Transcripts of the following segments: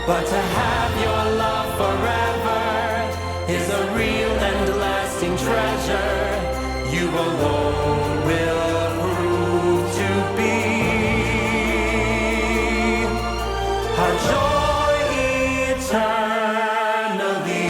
But to have your love forever is a real and lasting treasure. You alone will prove to be our joy eternally.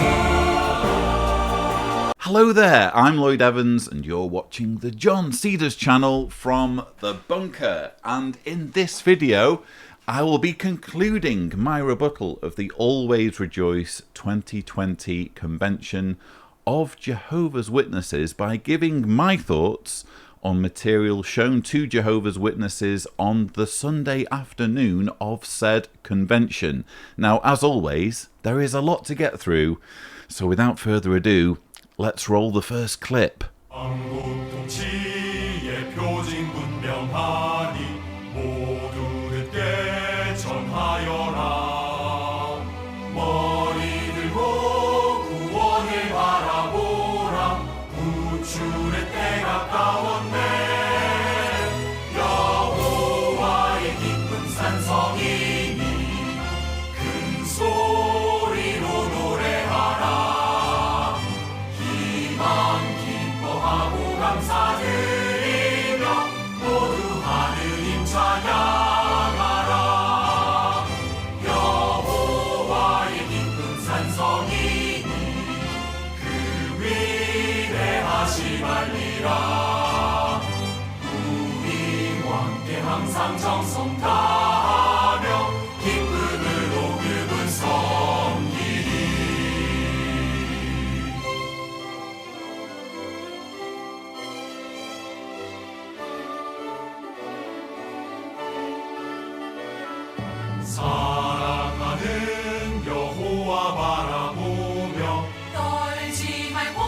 Hello there, I'm Lloyd Evans and you're watching the John Cedars channel from the bunker, and in this video I will be concluding my rebuttal of the Always Rejoice 2020 Convention of Jehovah's Witnesses by giving my thoughts on material shown to Jehovah's Witnesses on the Sunday afternoon of said convention. Now, as always, there is a lot to get through, so without further ado, let's roll the first clip. 사랑하는 여호와 바라보며 떨지 말고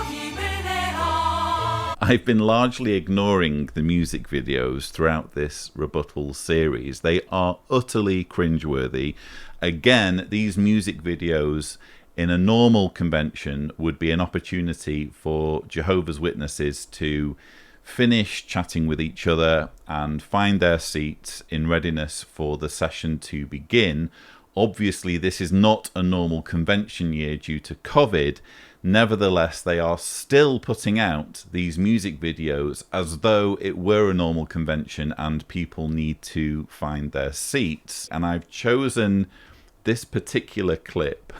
힘을 내라. I've been largely ignoring the music videos throughout this rebuttal series. They are utterly cringeworthy. Again, these music videos in a normal convention would be an opportunity for Jehovah's Witnesses to finish chatting with each other and find their seats in readiness for the session to begin. Obviously, this is not a normal convention year due to COVID. Nevertheless, they are still putting out these music videos as though it were a normal convention and people need to find their seats. And I've chosen this particular clip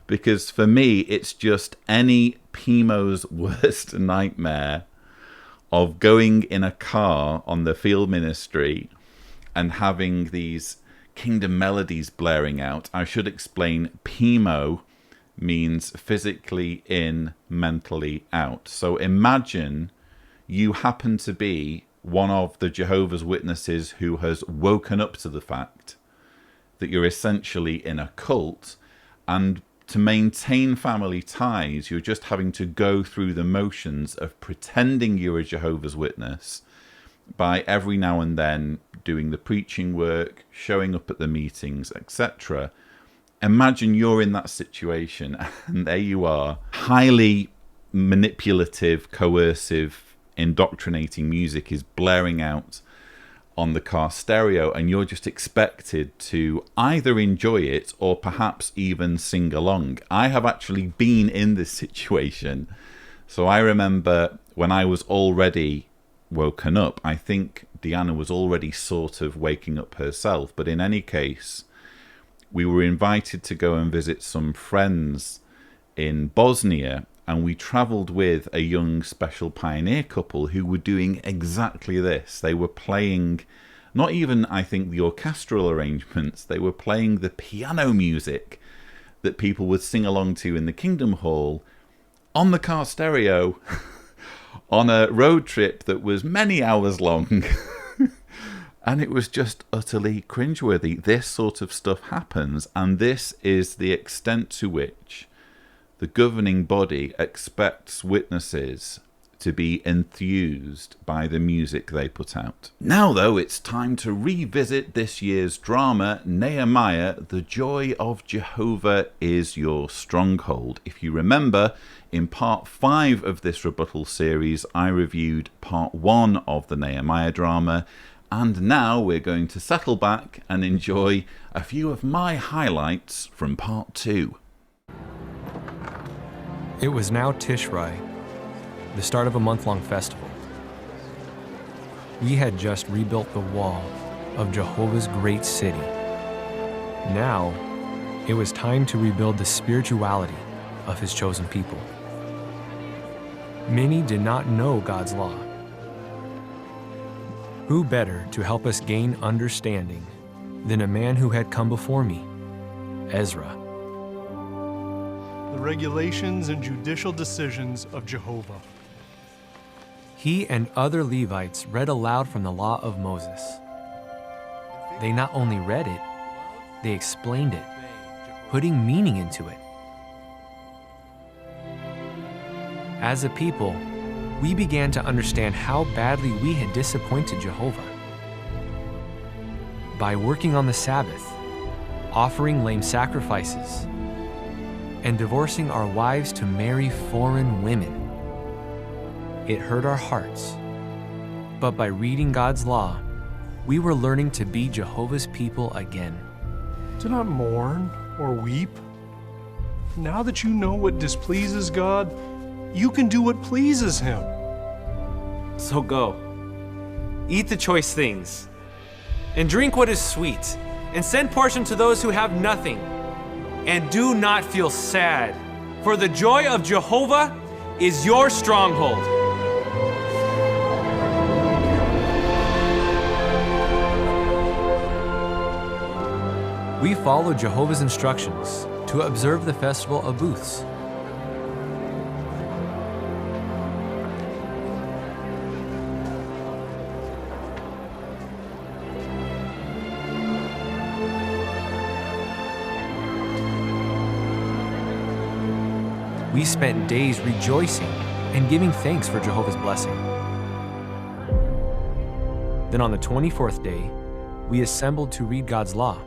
because for me, it's just any Pimo's worst nightmare of going in a car on the field ministry and having these kingdom melodies blaring out. I should explain, Pimo means physically in, mentally out. So imagine you happen to be one of the Jehovah's Witnesses who has woken up to the fact that you're essentially in a cult, and to maintain family ties, you're just having to go through the motions of pretending you're a Jehovah's Witness by every now and then doing the preaching work, showing up at the meetings, etc. Imagine you're in that situation and there you are, highly manipulative, coercive, indoctrinating music is blaring out on the car stereo, and you're just expected to either enjoy it or perhaps even sing along. I have actually been in this situation. So I remember when I was already woken up, I think Deanna was already sort of waking up herself, but in any case, we were invited to go and visit some friends in Bosnia, and we travelled with a young special pioneer couple who were doing exactly this. They were playing, not even, I think, the orchestral arrangements, they were playing the piano music that people would sing along to in the Kingdom Hall on the car stereo on a road trip that was many hours long. And it was just utterly cringeworthy. This sort of stuff happens, and this is the extent to which the governing body expects witnesses to be enthused by the music they put out. Now, though, it's time to revisit this year's drama, Nehemiah, The Joy of Jehovah is Your Stronghold. If you remember, in part 5 of this rebuttal series, I reviewed part 1 of the Nehemiah drama, And now we're going to settle back and enjoy a few of my highlights from part 2. It was now Tishrei, the start of a month-long festival. We had just rebuilt the wall of Jehovah's great city. Now, it was time to rebuild the spirituality of his chosen people. Many did not know God's law. Who better to help us gain understanding than a man who had come before me, Ezra? The regulations and judicial decisions of Jehovah. He and other Levites read aloud from the law of Moses. They not only read it, they explained it, putting meaning into it. As a people, we began to understand how badly we had disappointed Jehovah. By working on the Sabbath, offering lame sacrifices, and divorcing our wives to marry foreign women. It hurt our hearts, but by reading God's law, we were learning to be Jehovah's people again. Do not mourn or weep. Now that you know what displeases God, you can do what pleases Him. So go, eat the choice things, and drink what is sweet, and send portion to those who have nothing. And do not feel sad, for the joy of Jehovah is your stronghold. We followed Jehovah's instructions to observe the festival of booths. We spent days rejoicing and giving thanks for Jehovah's blessing. Then on the 24th day, we assembled to read God's law,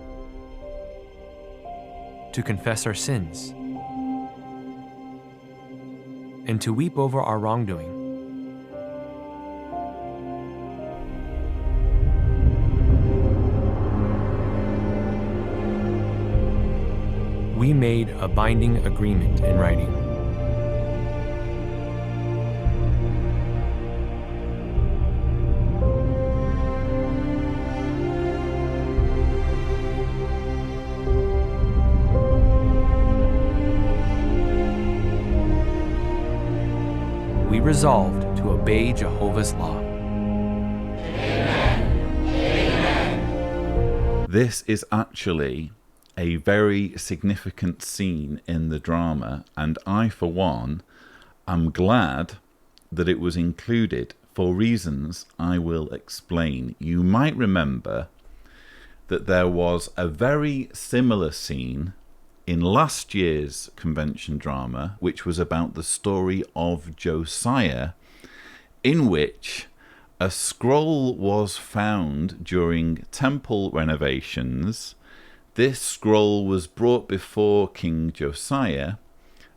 to confess our sins, and to weep over our wrongdoing. We made a binding agreement in writing. We resolved to obey Jehovah's law. This is actually a very significant scene in the drama, and I, for one, am glad that it was included for reasons I will explain. You might remember that there was a very similar scene in last year's convention drama, which was about the story of Josiah, in which a scroll was found during temple renovations. This scroll was brought before King Josiah,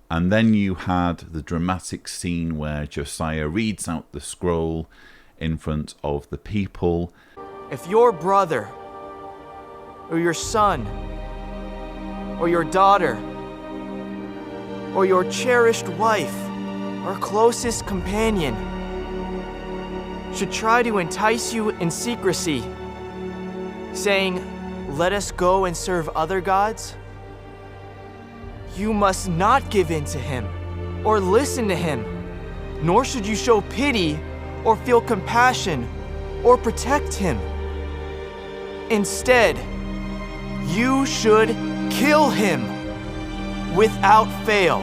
and then you had the dramatic scene where Josiah reads out the scroll in front of the people. If your brother, or your son, or your daughter, or your cherished wife, or closest companion, should try to entice you in secrecy, saying, "Let us go and serve other gods," you must not give in to him or listen to him, nor should you show pity or feel compassion or protect him. Instead, you should kill him without fail.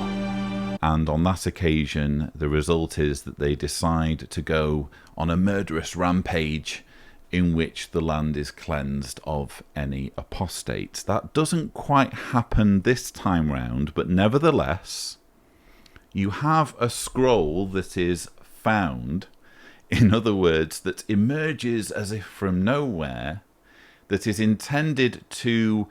And on that occasion, the result is that they decide to go on a murderous rampage in which the land is cleansed of any apostates. That doesn't quite happen this time round, but nevertheless, you have a scroll that is found, in other words, that emerges as if from nowhere, that is intended to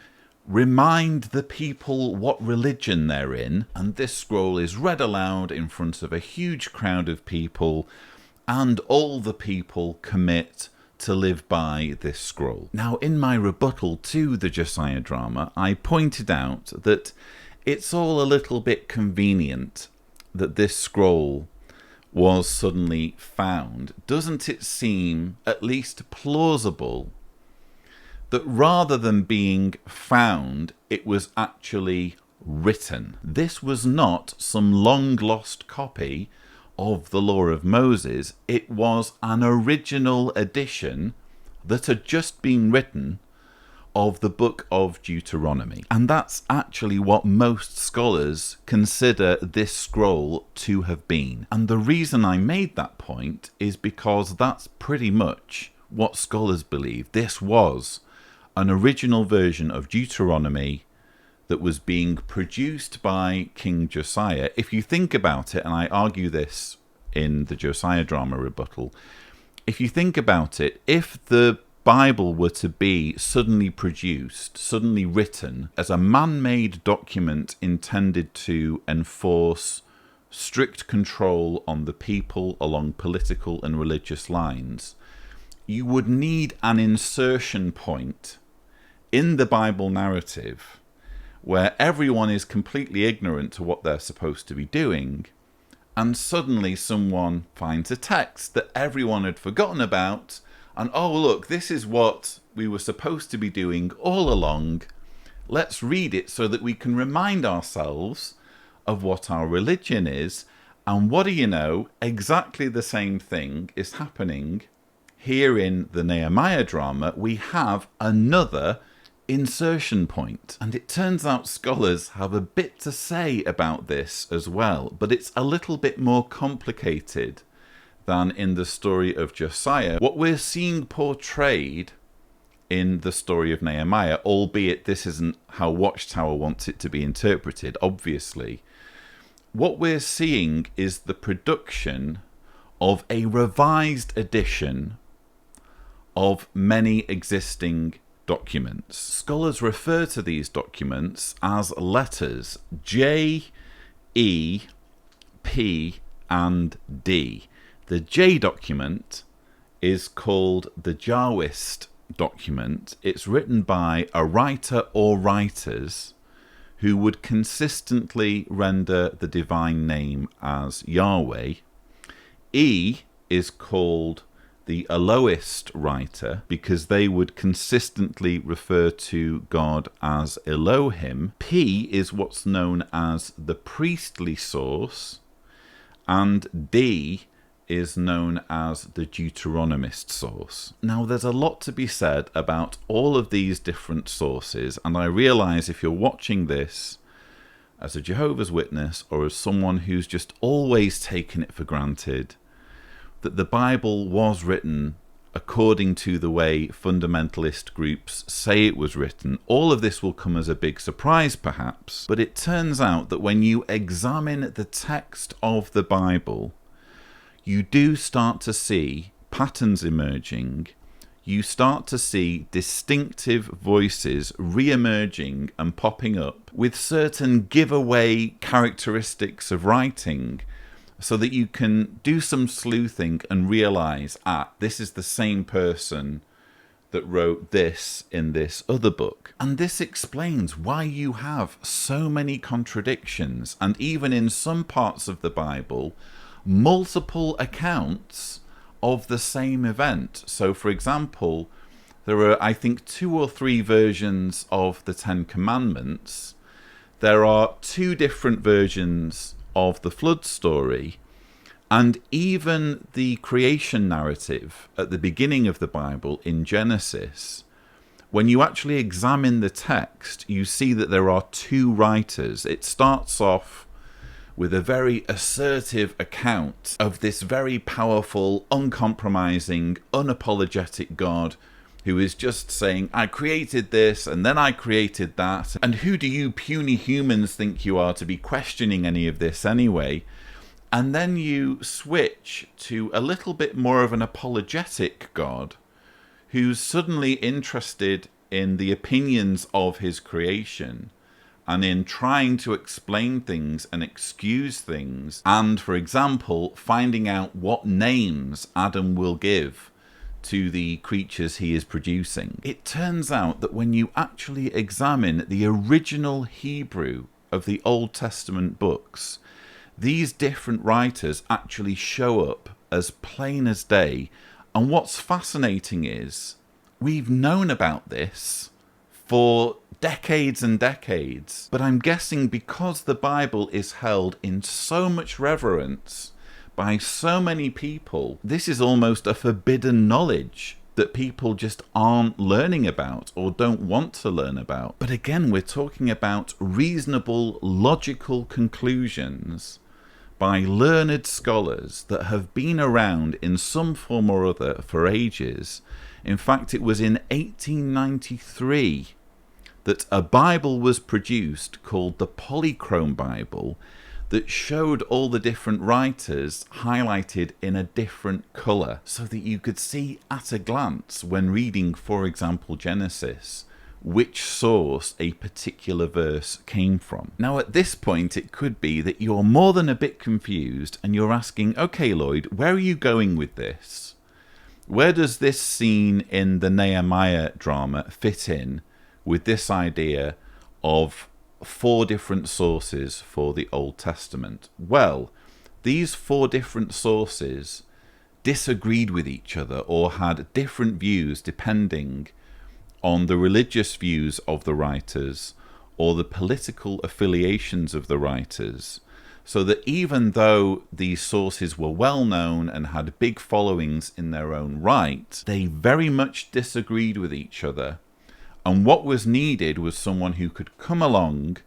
remind the people what religion they're in, and this scroll is read aloud in front of a huge crowd of people, and all the people commit to live by this scroll. Now, in my rebuttal to the Josiah drama, I pointed out that it's all a little bit convenient that this scroll was suddenly found. Doesn't it seem at least plausible that rather than being found, it was actually written? This was not some long-lost copy of the Law of Moses. It was an original edition that had just been written of the book of Deuteronomy. And that's actually what most scholars consider this scroll to have been. And the reason I made that point is because that's pretty much what scholars believe. This was an original version of Deuteronomy that was being produced by King Josiah. If you think about it, and I argue this in the Josiah drama rebuttal, if you think about it, if the Bible were to be suddenly produced, suddenly written as a man-made document intended to enforce strict control on the people along political and religious lines, you would need an insertion point in the Bible narrative where everyone is completely ignorant to what they're supposed to be doing, and suddenly someone finds a text that everyone had forgotten about, and oh look, this is what we were supposed to be doing all along. Let's read it so that we can remind ourselves of what our religion is. And what do you know? Exactly the same thing is happening here in the Nehemiah drama. We have another insertion point. And it turns out scholars have a bit to say about this as well, but it's a little bit more complicated than in the story of Josiah. What we're seeing portrayed in the story of Nehemiah, albeit this isn't how Watchtower wants it to be interpreted, obviously, what we're seeing is the production of a revised edition of many existing documents. Scholars refer to these documents as letters J, E, P, and D. The J document is called the Jahwist document. It's written by a writer or writers who would consistently render the divine name as Yahweh. E is called the Elohist writer because they would consistently refer to God as Elohim. P is what's known as the priestly source, and D is known as the Deuteronomist source. Now, there's a lot to be said about all of these different sources, and I realize if you're watching this as a Jehovah's Witness or as someone who's just always taken it for granted that the Bible was written according to the way fundamentalist groups say it was written, all of this will come as a big surprise perhaps, but it turns out that when you examine the text of the Bible, you do start to see patterns emerging. You start to see distinctive voices re-emerging and popping up with certain giveaway characteristics of writing, so that you can do some sleuthing and realize, this is the same person that wrote this in this other book. And this explains why you have so many contradictions, and even in some parts of the Bible, multiple accounts of the same event. So, for example, there are, I think, 2 or 3 versions of the Ten Commandments. There are 2 different versions of the flood story, and even the creation narrative at the beginning of the Bible in Genesis, when you actually examine the text, you see that there are 2 writers. It starts off with a very assertive account of this very powerful, uncompromising, unapologetic God who is just saying, I created this, and then I created that, and who do you puny humans think you are to be questioning any of this anyway? And then you switch to a little bit more of an apologetic God who's suddenly interested in the opinions of his creation and in trying to explain things and excuse things, and, for example, finding out what names Adam will give to the creatures he is producing. It turns out that when you actually examine the original Hebrew of the Old Testament books, these different writers actually show up as plain as day. And what's fascinating is we've known about this for decades and decades, but I'm guessing because the Bible is held in so much reverence by so many people, this is almost a forbidden knowledge that people just aren't learning about or don't want to learn about. But again, we're talking about reasonable, logical conclusions by learned scholars that have been around in some form or other for ages. In fact, it was in 1893 that a Bible was produced called the Polychrome Bible that showed all the different writers highlighted in a different colour, so that you could see at a glance when reading, for example, Genesis, which source a particular verse came from. Now at this point it could be that you're more than a bit confused and you're asking, okay Lloyd, where are you going with this? Where does this scene in the Nehemiah drama fit in with this idea of 4 different sources for the Old Testament? Well, these 4 different sources disagreed with each other or had different views depending on the religious views of the writers or the political affiliations of the writers, so that even though these sources were well known and had big followings in their own right, they very much disagreed with each other. And what was needed was someone who could come along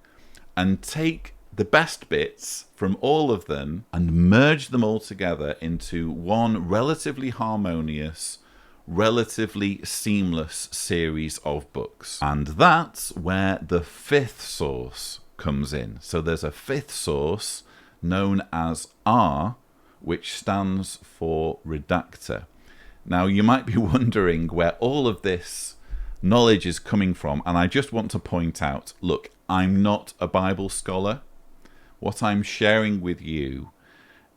and take the best bits from all of them and merge them all together into one relatively harmonious, relatively seamless series of books. And that's where the 5th source comes in. So there's a 5th source known as R, which stands for redactor. Now you might be wondering where all of this knowledge is coming from, and I just want to point out, look, I'm not a Bible scholar. What I'm sharing with you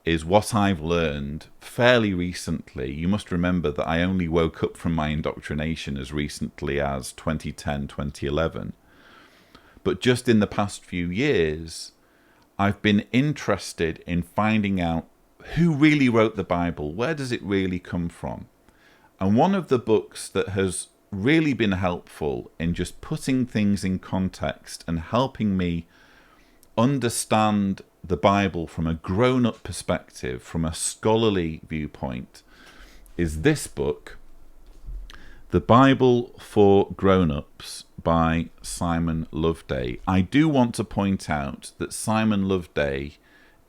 is what I've learned fairly recently. You must remember that I only woke up from my indoctrination as recently as 2010, 2011. But just in the past few years, I've been interested in finding out who really wrote the Bible. Where does it really come from? And one of the books that has really been helpful in just putting things in context and helping me understand the Bible from a grown-up perspective, from a scholarly viewpoint, is this book, The Bible for Grown-Ups by Simon Loveday. I do want to point out that Simon Loveday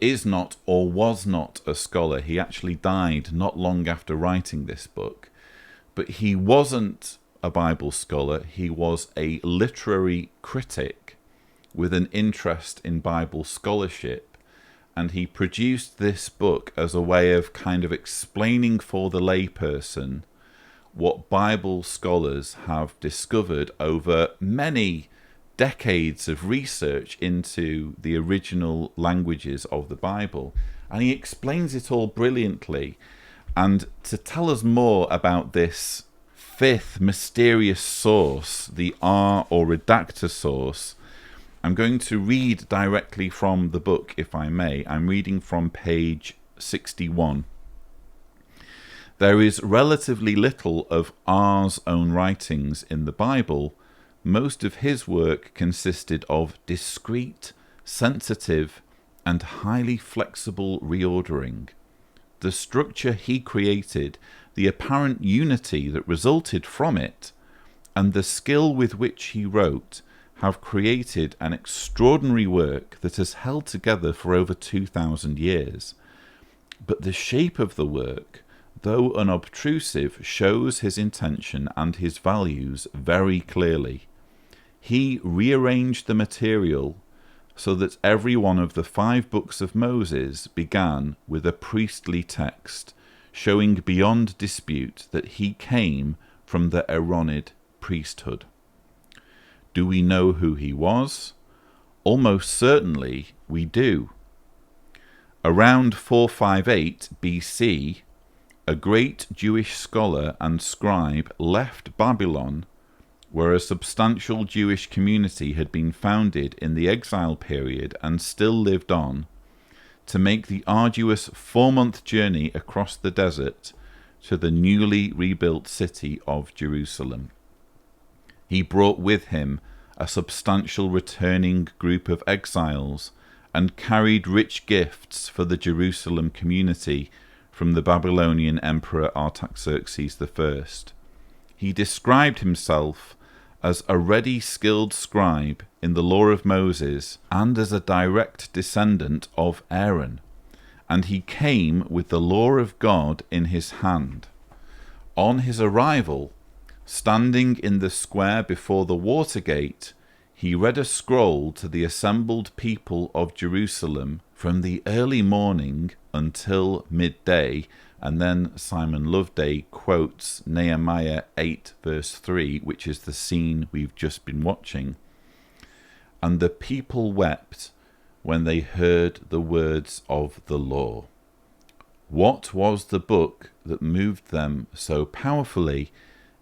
is not or was not a scholar. He actually died not long after writing this book, but he wasn't a Bible scholar. He was a literary critic with an interest in Bible scholarship, and he produced this book as a way of kind of explaining for the layperson what Bible scholars have discovered over many decades of research into the original languages of the Bible. And he explains it all brilliantly. And to tell us more about this 5th mysterious source, the R or redactor source, I'm going to read directly from the book, if I may. I'm reading from page 61. There is relatively little of R's own writings in the Bible. Most of his work consisted of discrete, sensitive, and highly flexible reordering. The structure he created, the apparent unity that resulted from it, and the skill with which he wrote have created an extraordinary work that has held together for over 2,000 years. But the shape of the work, though unobtrusive, shows his intention and his values very clearly. He rearranged the material so that every one of the 5 books of Moses began with a priestly text, showing beyond dispute that he came from the Aaronid priesthood. Do we know who he was? Almost certainly we do. Around 458 BC, a great Jewish scholar and scribe left Babylon, where a substantial Jewish community had been founded in the exile period and still lived on, to make the arduous 4-month journey across the desert to the newly rebuilt city of Jerusalem. He brought with him a substantial returning group of exiles and carried rich gifts for the Jerusalem community from the Babylonian Emperor Artaxerxes I. He described himself as a ready skilled scribe in the law of Moses and as a direct descendant of Aaron, and he came with the law of God in his hand. On his arrival, standing in the square before the water gate, he read a scroll to the assembled people of Jerusalem from the early morning until midday. And then Simon Loveday quotes Nehemiah 8 verse 3, which is the scene we've just been watching. And the people wept when they heard the words of the law. What was the book that moved them so powerfully?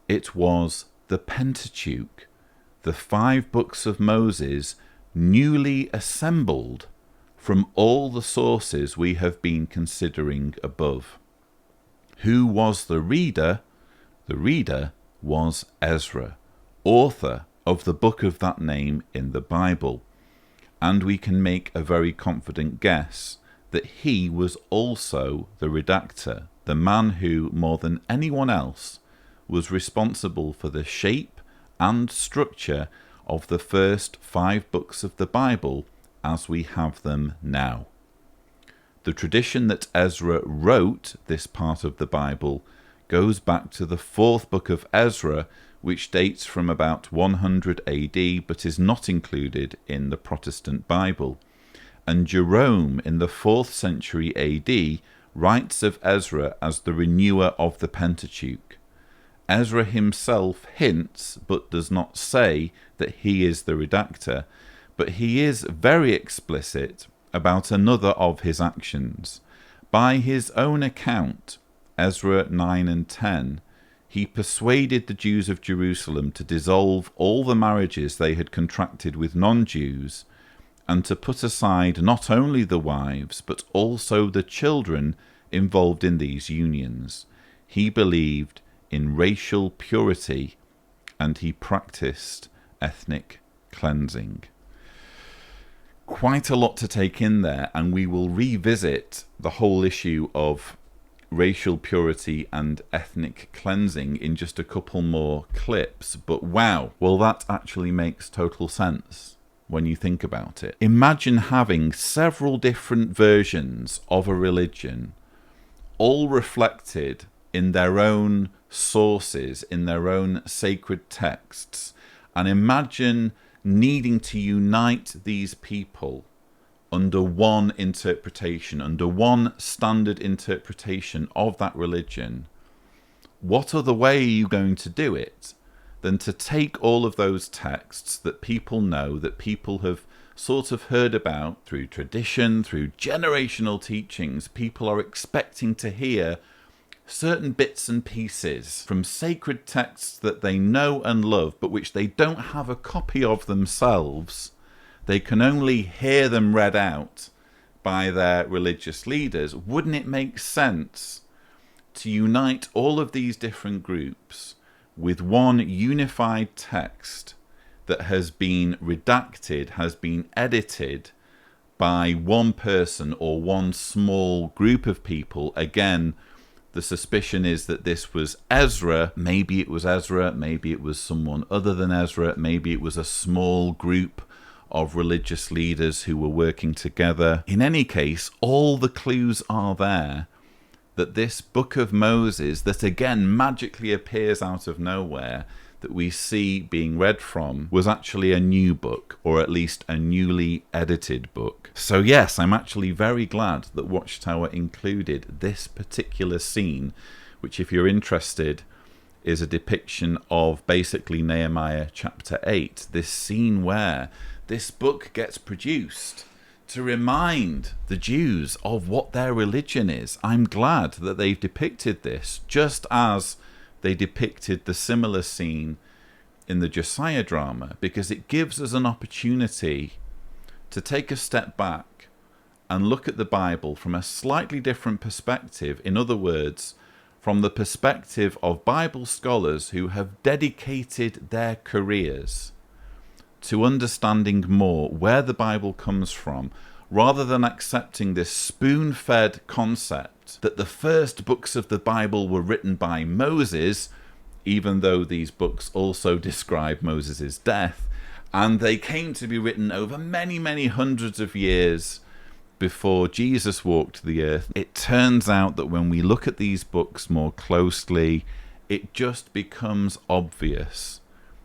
It was the Pentateuch, the 5 books of Moses, newly assembled from all the sources we have been considering above. Who was the reader? The reader was Ezra, author of the book of that name in the Bible. And we can make a very confident guess that he was also the redactor, the man who, more than anyone else, was responsible for the shape and structure of the first 5 books of the Bible as we have them now. The tradition that Ezra wrote this part of the Bible goes back to the 4th book of Ezra, which dates from about 100 AD but is not included in the Protestant Bible. And Jerome in the 4th century AD writes of Ezra as the renewer of the Pentateuch. Ezra himself hints but does not say that he is the redactor, but he is very explicit about another of his actions. By his own account, Ezra 9 and 10, he persuaded the Jews of Jerusalem to dissolve all the marriages they had contracted with non-Jews, and to put aside not only the wives, but also the children involved in these unions. He believed in racial purity, and he practiced ethnic cleansing. Quite a lot to take in there, and we will revisit the whole issue of racial purity and ethnic cleansing in just a couple more clips. But wow, well, that actually makes total sense when you think about it. Imagine having several different versions of a religion, all reflected in their own sources, in their own sacred texts, and imagine needing to unite these people under one interpretation, under one standard interpretation of that religion. What other way are you going to do it than to take all of those texts that people know, that people have sort of heard about through tradition, through generational teachings? People are expecting to hear certain bits and pieces from sacred texts that they know and love, but which they don't have a copy of themselves. They can only hear them read out by their religious leaders. Wouldn't it make sense to unite all of these different groups with one unified text that has been redacted, has been edited by one person or one small group of people? Again, the suspicion is that this was Ezra. Maybe it was Ezra, maybe it was someone other than Ezra, maybe it was a small group of religious leaders who were working together. In any case, all the clues are there that this book of Moses, that again magically appears out of nowhere, that we see being read from, was actually a new book, or at least a newly edited book. So yes, I'm actually very glad that Watchtower included this particular scene, which, if you're interested, is a depiction of basically Nehemiah chapter 8, this scene where this book gets produced to remind the Jews of what their religion is. I'm glad that they've depicted this, just as they depicted the similar scene in the Josiah drama, because it gives us an opportunity to take a step back and look at the Bible from a slightly different perspective. In other words, from the perspective of Bible scholars who have dedicated their careers to understanding more where the Bible comes from, rather than accepting this spoon-fed concept that the first books of the Bible were written by Moses, even though these books also describe Moses' death, and they came to be written over many, many hundreds of years before Jesus walked the earth. It turns out that when we look at these books more closely, it just becomes obvious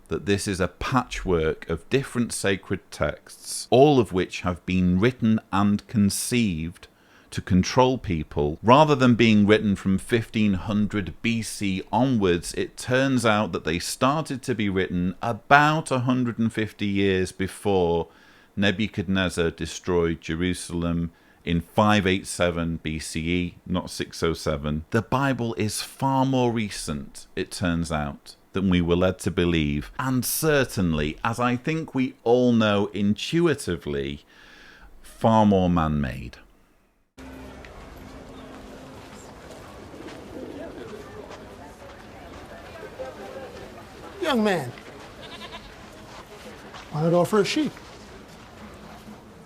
that this is a patchwork of different sacred texts, all of which have been written and conceived to control people. Rather than being written from 1500 BC onwards, it turns out that they started to be written about 150 years before Nebuchadnezzar destroyed Jerusalem in 587 BCE, not 607. The Bible is far more recent, it turns out, than we were led to believe, and certainly, as I think we all know intuitively, far more man-made. Young man, why not offer a sheep?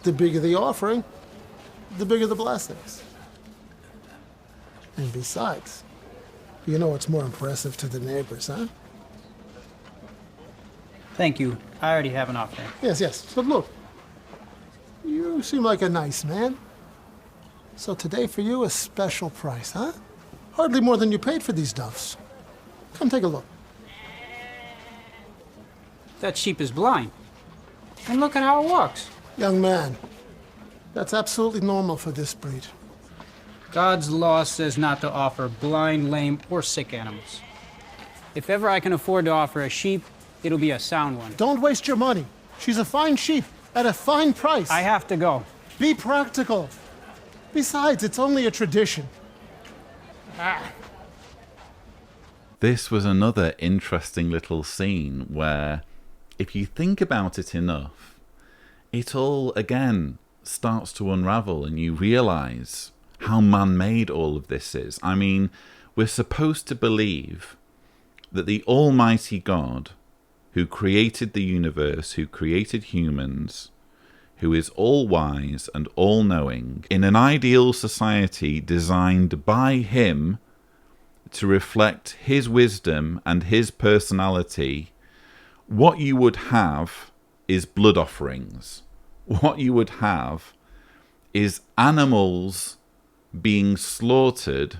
The bigger the offering, the bigger the blessings. And besides, you know it's more impressive to the neighbors, huh? Thank you. I already have an offering. Yes. But look, you seem like a nice man. So today for you, a special price, huh? Hardly more than you paid for these doves. Come take a look. That sheep is blind. And look at how it walks. Young man, that's absolutely normal for this breed. God's law says not to offer blind, lame, or sick animals. If ever I can afford to offer a sheep, it'll be a sound one. Don't waste your money. She's a fine sheep at a fine price. I have to go. Be practical. Besides, it's only a tradition. This was another interesting little scene where, if you think about it enough, it all again starts to unravel and you realize how man-made all of this is. I mean, we're supposed to believe that the Almighty God, who created the universe, who created humans, who is all-wise and all-knowing, in an ideal society designed by him to reflect his wisdom and his personality, what you would have is blood offerings. What you would have is animals being slaughtered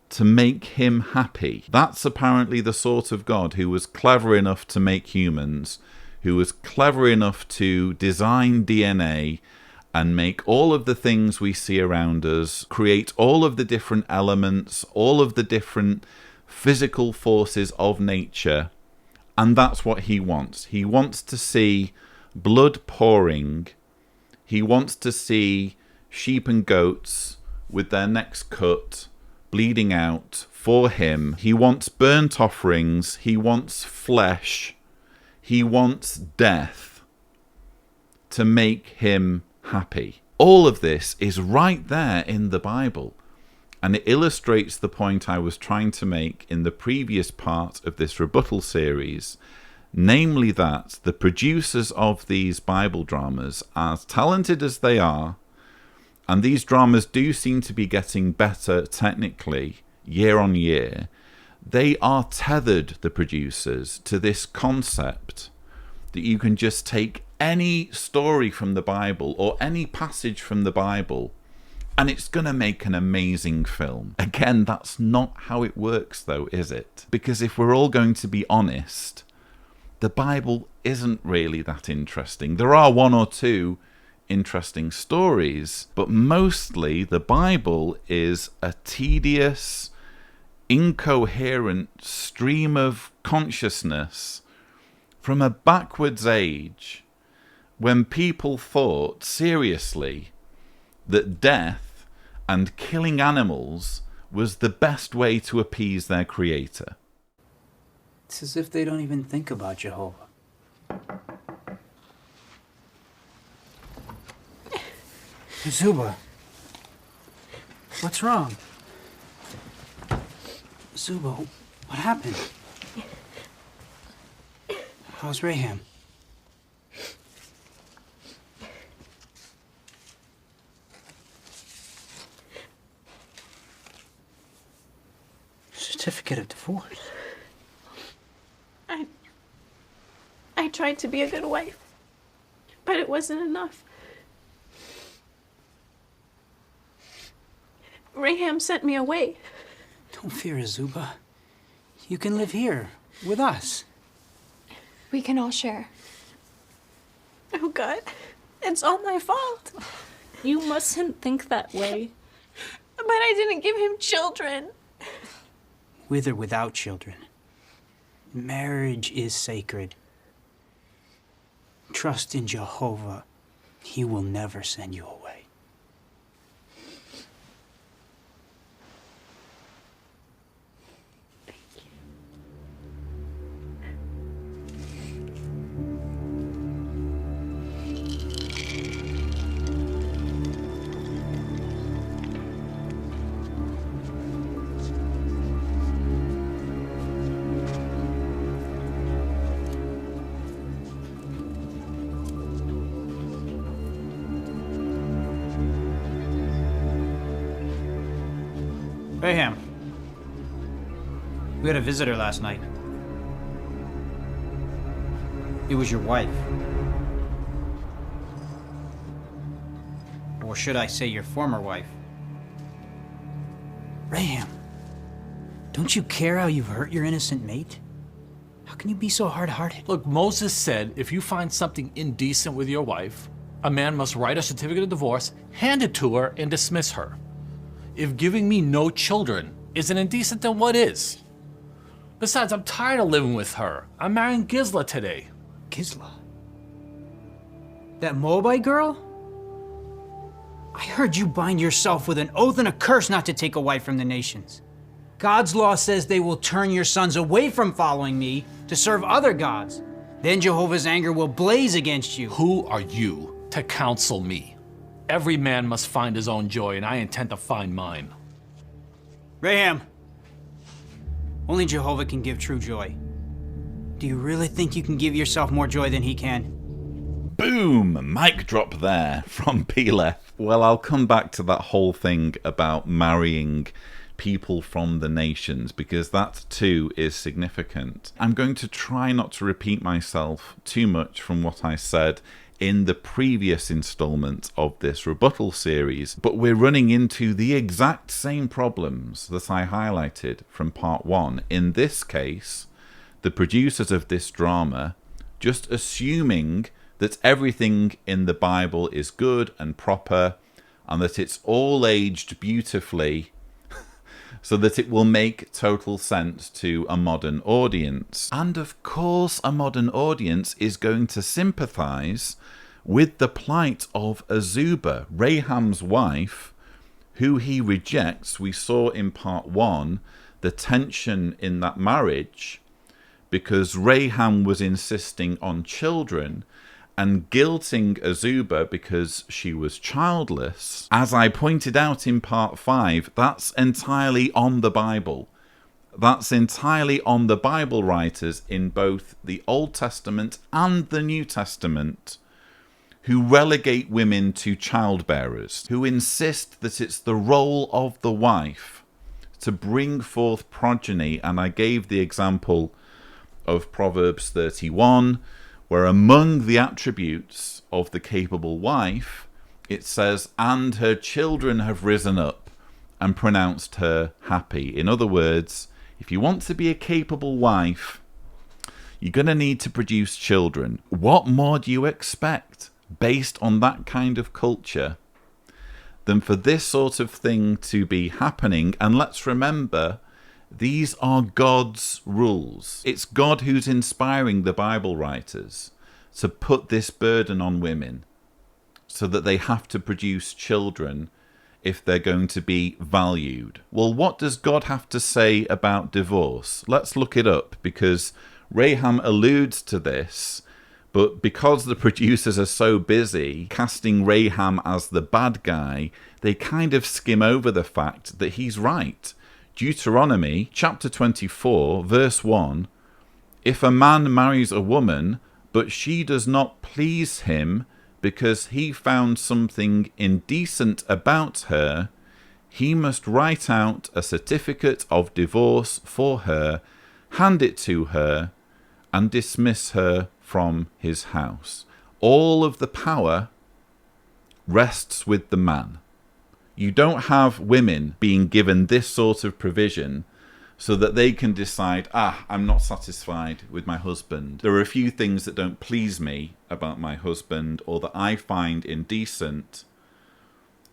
to make him happy. That's apparently the sort of God who was clever enough to make humans, who was clever enough to design DNA and make all of the things we see around us, create all of the different elements, all of the different physical forces of nature. And that's what he wants. He wants to see blood pouring. He wants to see sheep and goats with their necks cut, bleeding out for him. He wants burnt offerings. He wants flesh. He wants death to make him happy. All of this is right there in the Bible. And it illustrates the point I was trying to make in the previous part of this rebuttal series, namely that the producers of these Bible dramas, as talented as they are, and these dramas do seem to be getting better technically year on year, they are tethered, the producers, to this concept that you can just take any story from the Bible or any passage from the Bible and it's going to make an amazing film. Again, that's not how it works though, is it? Because if we're all going to be honest, the Bible isn't really that interesting. There are one or two interesting stories, but mostly the Bible is a tedious, incoherent stream of consciousness from a backwards age when people thought seriously that death and killing animals was the best way to appease their creator. It's as if they don't even think about Jehovah. Zuba, what's wrong? Zuba, what happened? How's Raham? Certificate of divorce. I tried to be a good wife, but it wasn't enough. Raham sent me away. Don't fear, Zuba. You can live here with us. We can all share. Oh God, it's all my fault. You mustn't think that way. But I didn't give him children. With or without children, marriage is sacred. Trust in Jehovah. He will never send you away. Raham, we had a visitor last night. It was your wife. Or should I say your former wife? Raham, don't you care how you've hurt your innocent mate? How can you be so hard-hearted? Look, Moses said if you find something indecent with your wife, a man must write a certificate of divorce, hand it to her, and dismiss her. If giving me no children isn't indecent, then what is? Besides, I'm tired of living with her. I'm marrying Gisla today. Gisla? That Moabite girl? I heard you bind yourself with an oath and a curse not to take a wife from the nations. God's law says they will turn your sons away from following me to serve other gods. Then Jehovah's anger will blaze against you. Who are you to counsel me? Every man must find his own joy, and I intend to find mine. Raham, only Jehovah can give true joy. Do you really think you can give yourself more joy than he can? Boom! Mic drop there from Peleth. Well, I'll come back to that whole thing about marrying people from the nations, because that too is significant. I'm going to try not to repeat myself too much from what I said in the previous installment of this rebuttal series, but we're running into the exact same problems that I highlighted from part 1. In this case, the producers of this drama just assuming that everything in the Bible is good and proper and that it's all aged beautifully so that it will make total sense to a modern audience. And of course, a modern audience is going to sympathize with the plight of Azubah, Raham's wife, who he rejects. We saw in part 1 the tension in that marriage because Raham was insisting on children and guilting Azubah because she was childless. As I pointed out in part 5, that's entirely on the Bible. That's entirely on the Bible writers in both the Old Testament and the New Testament, who relegate women to childbearers, who insist that it's the role of the wife to bring forth progeny. And I gave the example of Proverbs 31, where among the attributes of the capable wife, it says, and her children have risen up and pronounced her happy. In other words, if you want to be a capable wife, you're going to need to produce children. What more do you expect, based on that kind of culture, than for this sort of thing to be happening? And let's remember, these are God's rules. It's God who's inspiring the Bible writers to put this burden on women so that they have to produce children if they're going to be valued. Well, what does God have to say about divorce? Let's look it up, because Raham alludes to this, but because the producers are so busy casting Raham as the bad guy, they kind of skim over the fact that he's right. Deuteronomy chapter 24, verse 1, if a man marries a woman, but she does not please him because he found something indecent about her, he must write out a certificate of divorce for her, hand it to her, and dismiss her from his house. All of the power rests with the man. You don't have women being given this sort of provision so that they can decide, I'm not satisfied with my husband. There are a few things that don't please me about my husband or that I find indecent.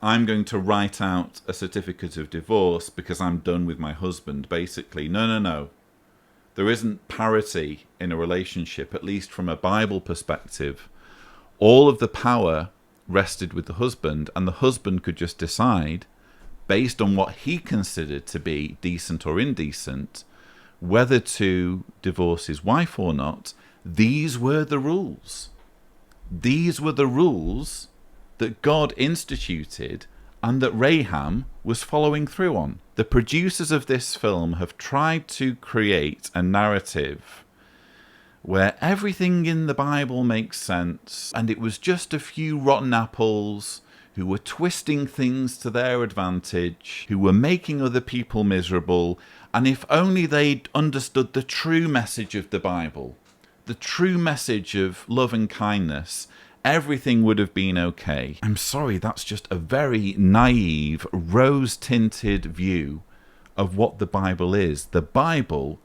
I'm going to write out a certificate of divorce because I'm done with my husband, basically. No. There isn't parity in a relationship, at least from a Bible perspective. All of the power rested with the husband, and the husband could just decide, based on what he considered to be decent or indecent, whether to divorce his wife or not. These were the rules. These were the rules that God instituted and that Raham was following through on. The producers of this film have tried to create a narrative where everything in the Bible makes sense, and it was just a few rotten apples who were twisting things to their advantage, who were making other people miserable, and if only they'd understood the true message of the Bible, the true message of love and kindness, everything would have been okay. I'm sorry, that's just a very naive, rose-tinted view of what the Bible is. The Bible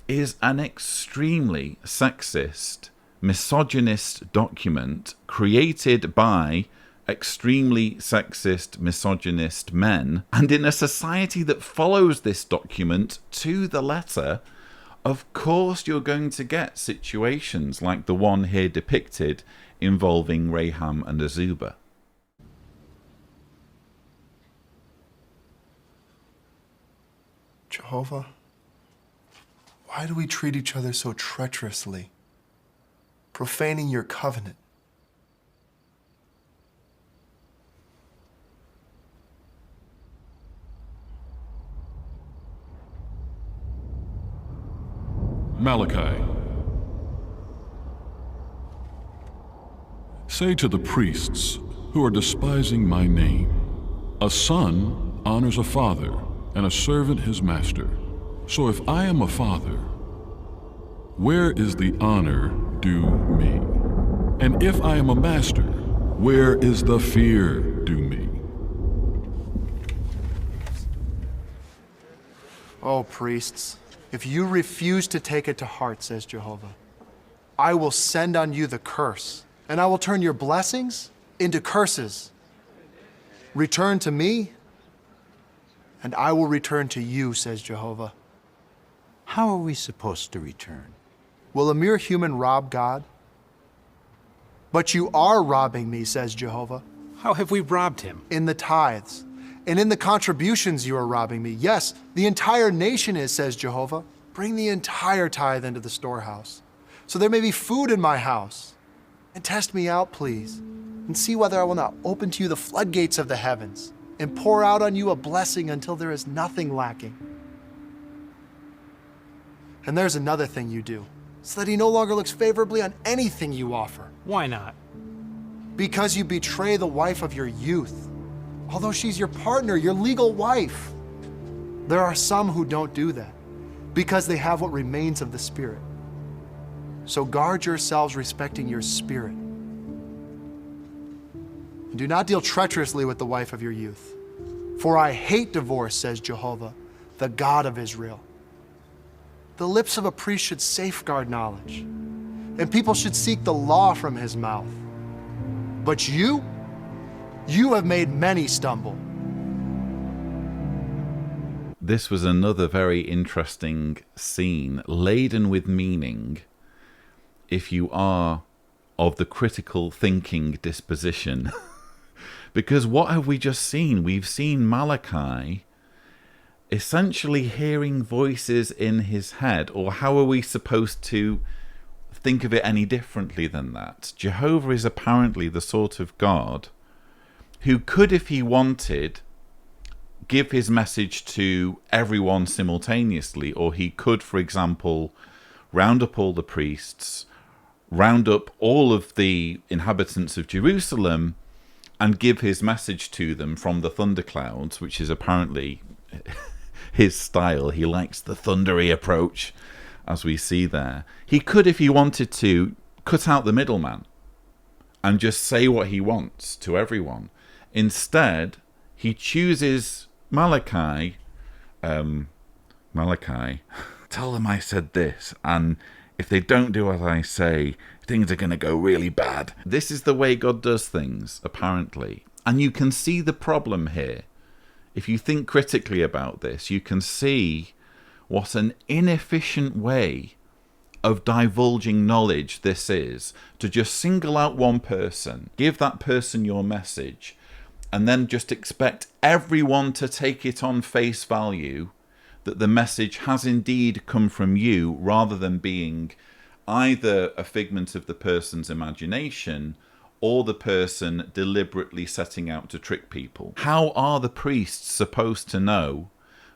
is an extremely sexist, misogynist document created by extremely sexist, misogynist men. And in a society that follows this document to the letter, of course you're going to get situations like the one here depicted involving Raham and Azubah. Jehovah, why do we treat each other so treacherously, profaning your covenant? Malachi. Say to the priests who are despising my name, a son honors a father, and a servant his master. So if I am a father, where is the honor due me? And if I am a master, where is the fear due me? Oh, priests, if you refuse to take it to heart, says Jehovah, I will send on you the curse, and I will turn your blessings into curses. Return to me, and I will return to you, says Jehovah. How are we supposed to return? Will a mere human rob God? But you are robbing me, says Jehovah. How have we robbed him? In the tithes. And in the contributions you are robbing me. Yes, the entire nation is, says Jehovah. Bring the entire tithe into the storehouse, so there may be food in my house. And test me out, please, and see whether I will not open to you the floodgates of the heavens and pour out on you a blessing until there is nothing lacking. And there's another thing you do, so that he no longer looks favorably on anything you offer. Why not? Because you betray the wife of your youth, although she's your partner, your legal wife. There are some who don't do that, because they have what remains of the Spirit. So guard yourselves respecting your spirit. And do not deal treacherously with the wife of your youth. For I hate divorce, says Jehovah, the God of Israel. The lips of a priest should safeguard knowledge, and people should seek the law from his mouth. But you have made many stumble. This was another very interesting scene, laden with meaning, if you are of the critical thinking disposition. Because what have we just seen? We've seen Malachi essentially hearing voices in his head. Or how are we supposed to think of it any differently than that? Jehovah is apparently the sort of God who could, if he wanted, give his message to everyone simultaneously. Or he could, for example, round up all the priests, round up all of the inhabitants of Jerusalem, and give his message to them from the thunderclouds, which is apparently his style. He likes the thundery approach, as we see there. He could, if he wanted to, cut out the middleman and just say what he wants to everyone. Instead, he chooses Malachi, tell them I said this, and if they don't do as I say, things are going to go really bad. This is the way God does things, apparently. And you can see the problem here. If you think critically about this, you can see what an inefficient way of divulging knowledge this is. To just single out one person, give that person your message, and then just expect everyone to take it on face value that the message has indeed come from you, rather than being either a figment of the person's imagination or the person deliberately setting out to trick people. How are the priests supposed to know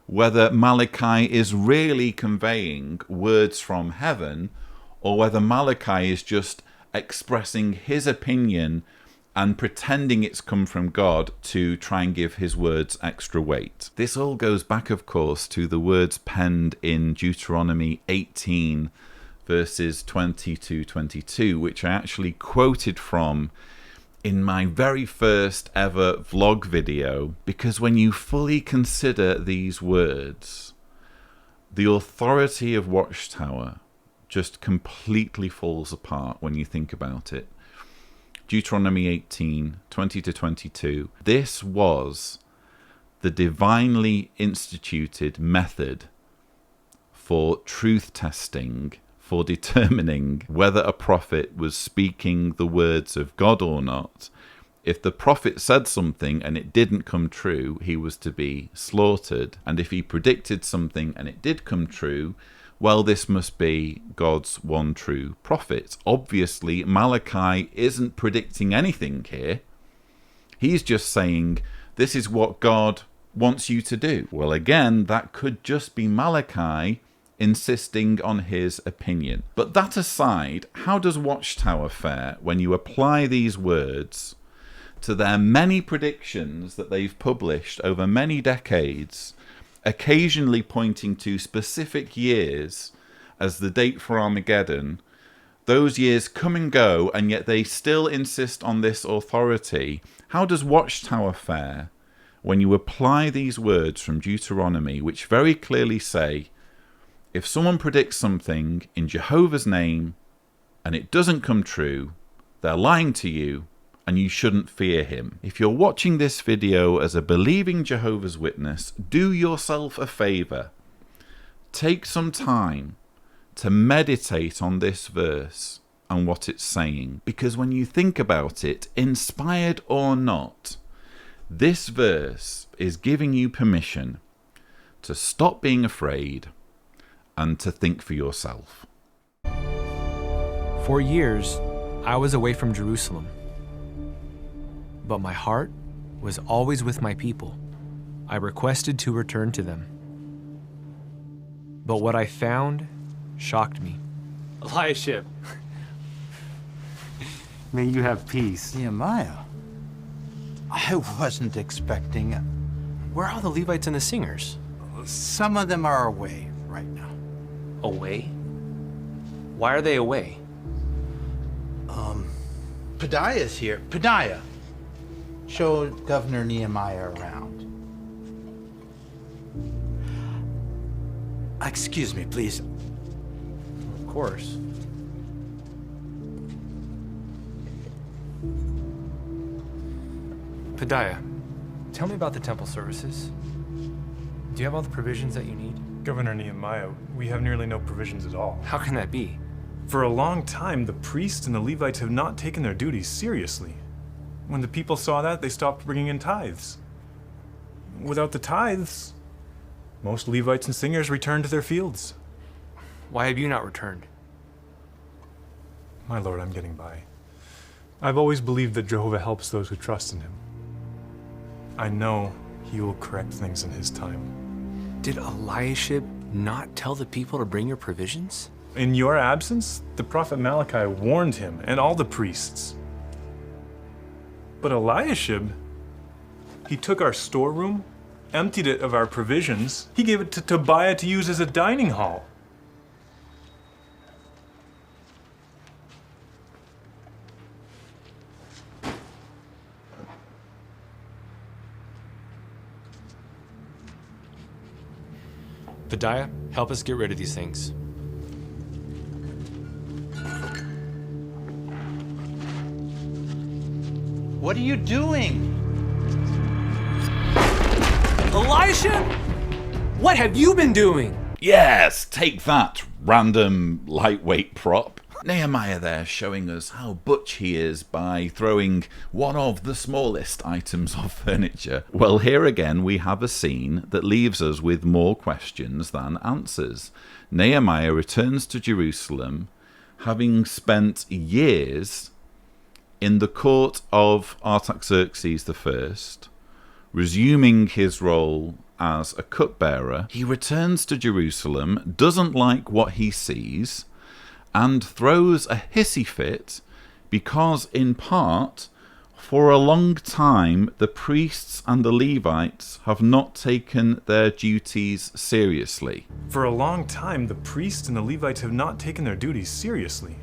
whether Malachi is really conveying words from heaven, or whether Malachi is just expressing his opinion and pretending it's come from God to try and give his words extra weight? This all goes back, of course, to the words penned in Deuteronomy 18, verses 20 to 22, which I actually quoted from in my very first ever vlog video, because when you fully consider these words, the authority of Watchtower just completely falls apart when you think about it. Deuteronomy 18, 20 to 22. This was the divinely instituted method for truth testing, for determining whether a prophet was speaking the words of God or not. If the prophet said something and it didn't come true, he was to be slaughtered. And if he predicted something and it did come true, well, this must be God's one true prophet. Obviously, Malachi isn't predicting anything here. He's just saying, this is what God wants you to do. Well, again, that could just be Malachi insisting on his opinion. But that aside, how does Watchtower fare when you apply these words to their many predictions that they've published over many decades, occasionally pointing to specific years as the date for Armageddon? Those years come and go, and yet they still insist on this authority. How does Watchtower fare when you apply these words from Deuteronomy, which very clearly say, if someone predicts something in Jehovah's name and it doesn't come true, they're lying to you and you shouldn't fear him? If you're watching this video as a believing Jehovah's Witness, do yourself a favor. Take some time to meditate on this verse and what it's saying. Because when you think about it, inspired or not, this verse is giving you permission to stop being afraid and to think for yourself. For years, I was away from Jerusalem, but my heart was always with my people. I requested to return to them. But what I found shocked me. Eliashib, may you have peace. Nehemiah, I wasn't expecting... Where are all the Levites and the singers? Some of them are away right now. Away? Why are they away? Pedaiah's here. Pedaiah, show Governor Nehemiah around. Excuse me, please. Of course. Pedaiah, tell me about the temple services. Do you have all the provisions that you need? Governor Nehemiah, we have nearly no provisions at all. How can that be? For a long time, the priests and the Levites have not taken their duties seriously. When the people saw that, they stopped bringing in tithes. Without the tithes, most Levites and singers returned to their fields. Why have you not returned? My lord, I'm getting by. I've always believed that Jehovah helps those who trust in him. I know he will correct things in his time. Did Eliashib not tell the people to bring your provisions? In your absence, the prophet Malachi warned him and all the priests. But Eliashib, he took our storeroom, emptied it of our provisions. He gave it to Tobiah to use as a dining hall. Pedaiah, help us get rid of these things. What are you doing? Elisha? What have you been doing? Yes, take that, random lightweight prop. Nehemiah there showing us how butch he is by throwing one of the smallest items of furniture. Well, here again we have a scene that leaves us with more questions than answers. Nehemiah returns to Jerusalem, having spent years in the court of Artaxerxes I, resuming his role as a cupbearer. He returns to Jerusalem, doesn't like what he sees, and throws a hissy fit because, in part, for a long time the priests and the Levites have not taken their duties seriously. For a long time, the priests and the Levites have not taken their duties seriously.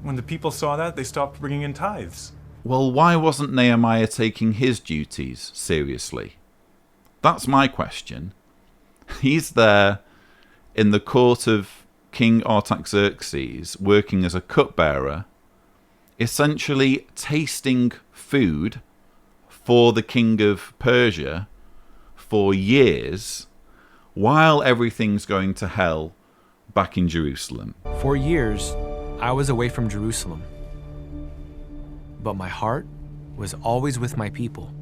When the people saw that, they stopped bringing in tithes. Well, why wasn't Nehemiah taking his duties seriously? That's my question. He's there in the court of King Artaxerxes, working as a cupbearer, essentially tasting food for the king of Persia for years, while everything's going to hell back in Jerusalem. For years, I was away from Jerusalem, but my heart was always with my people.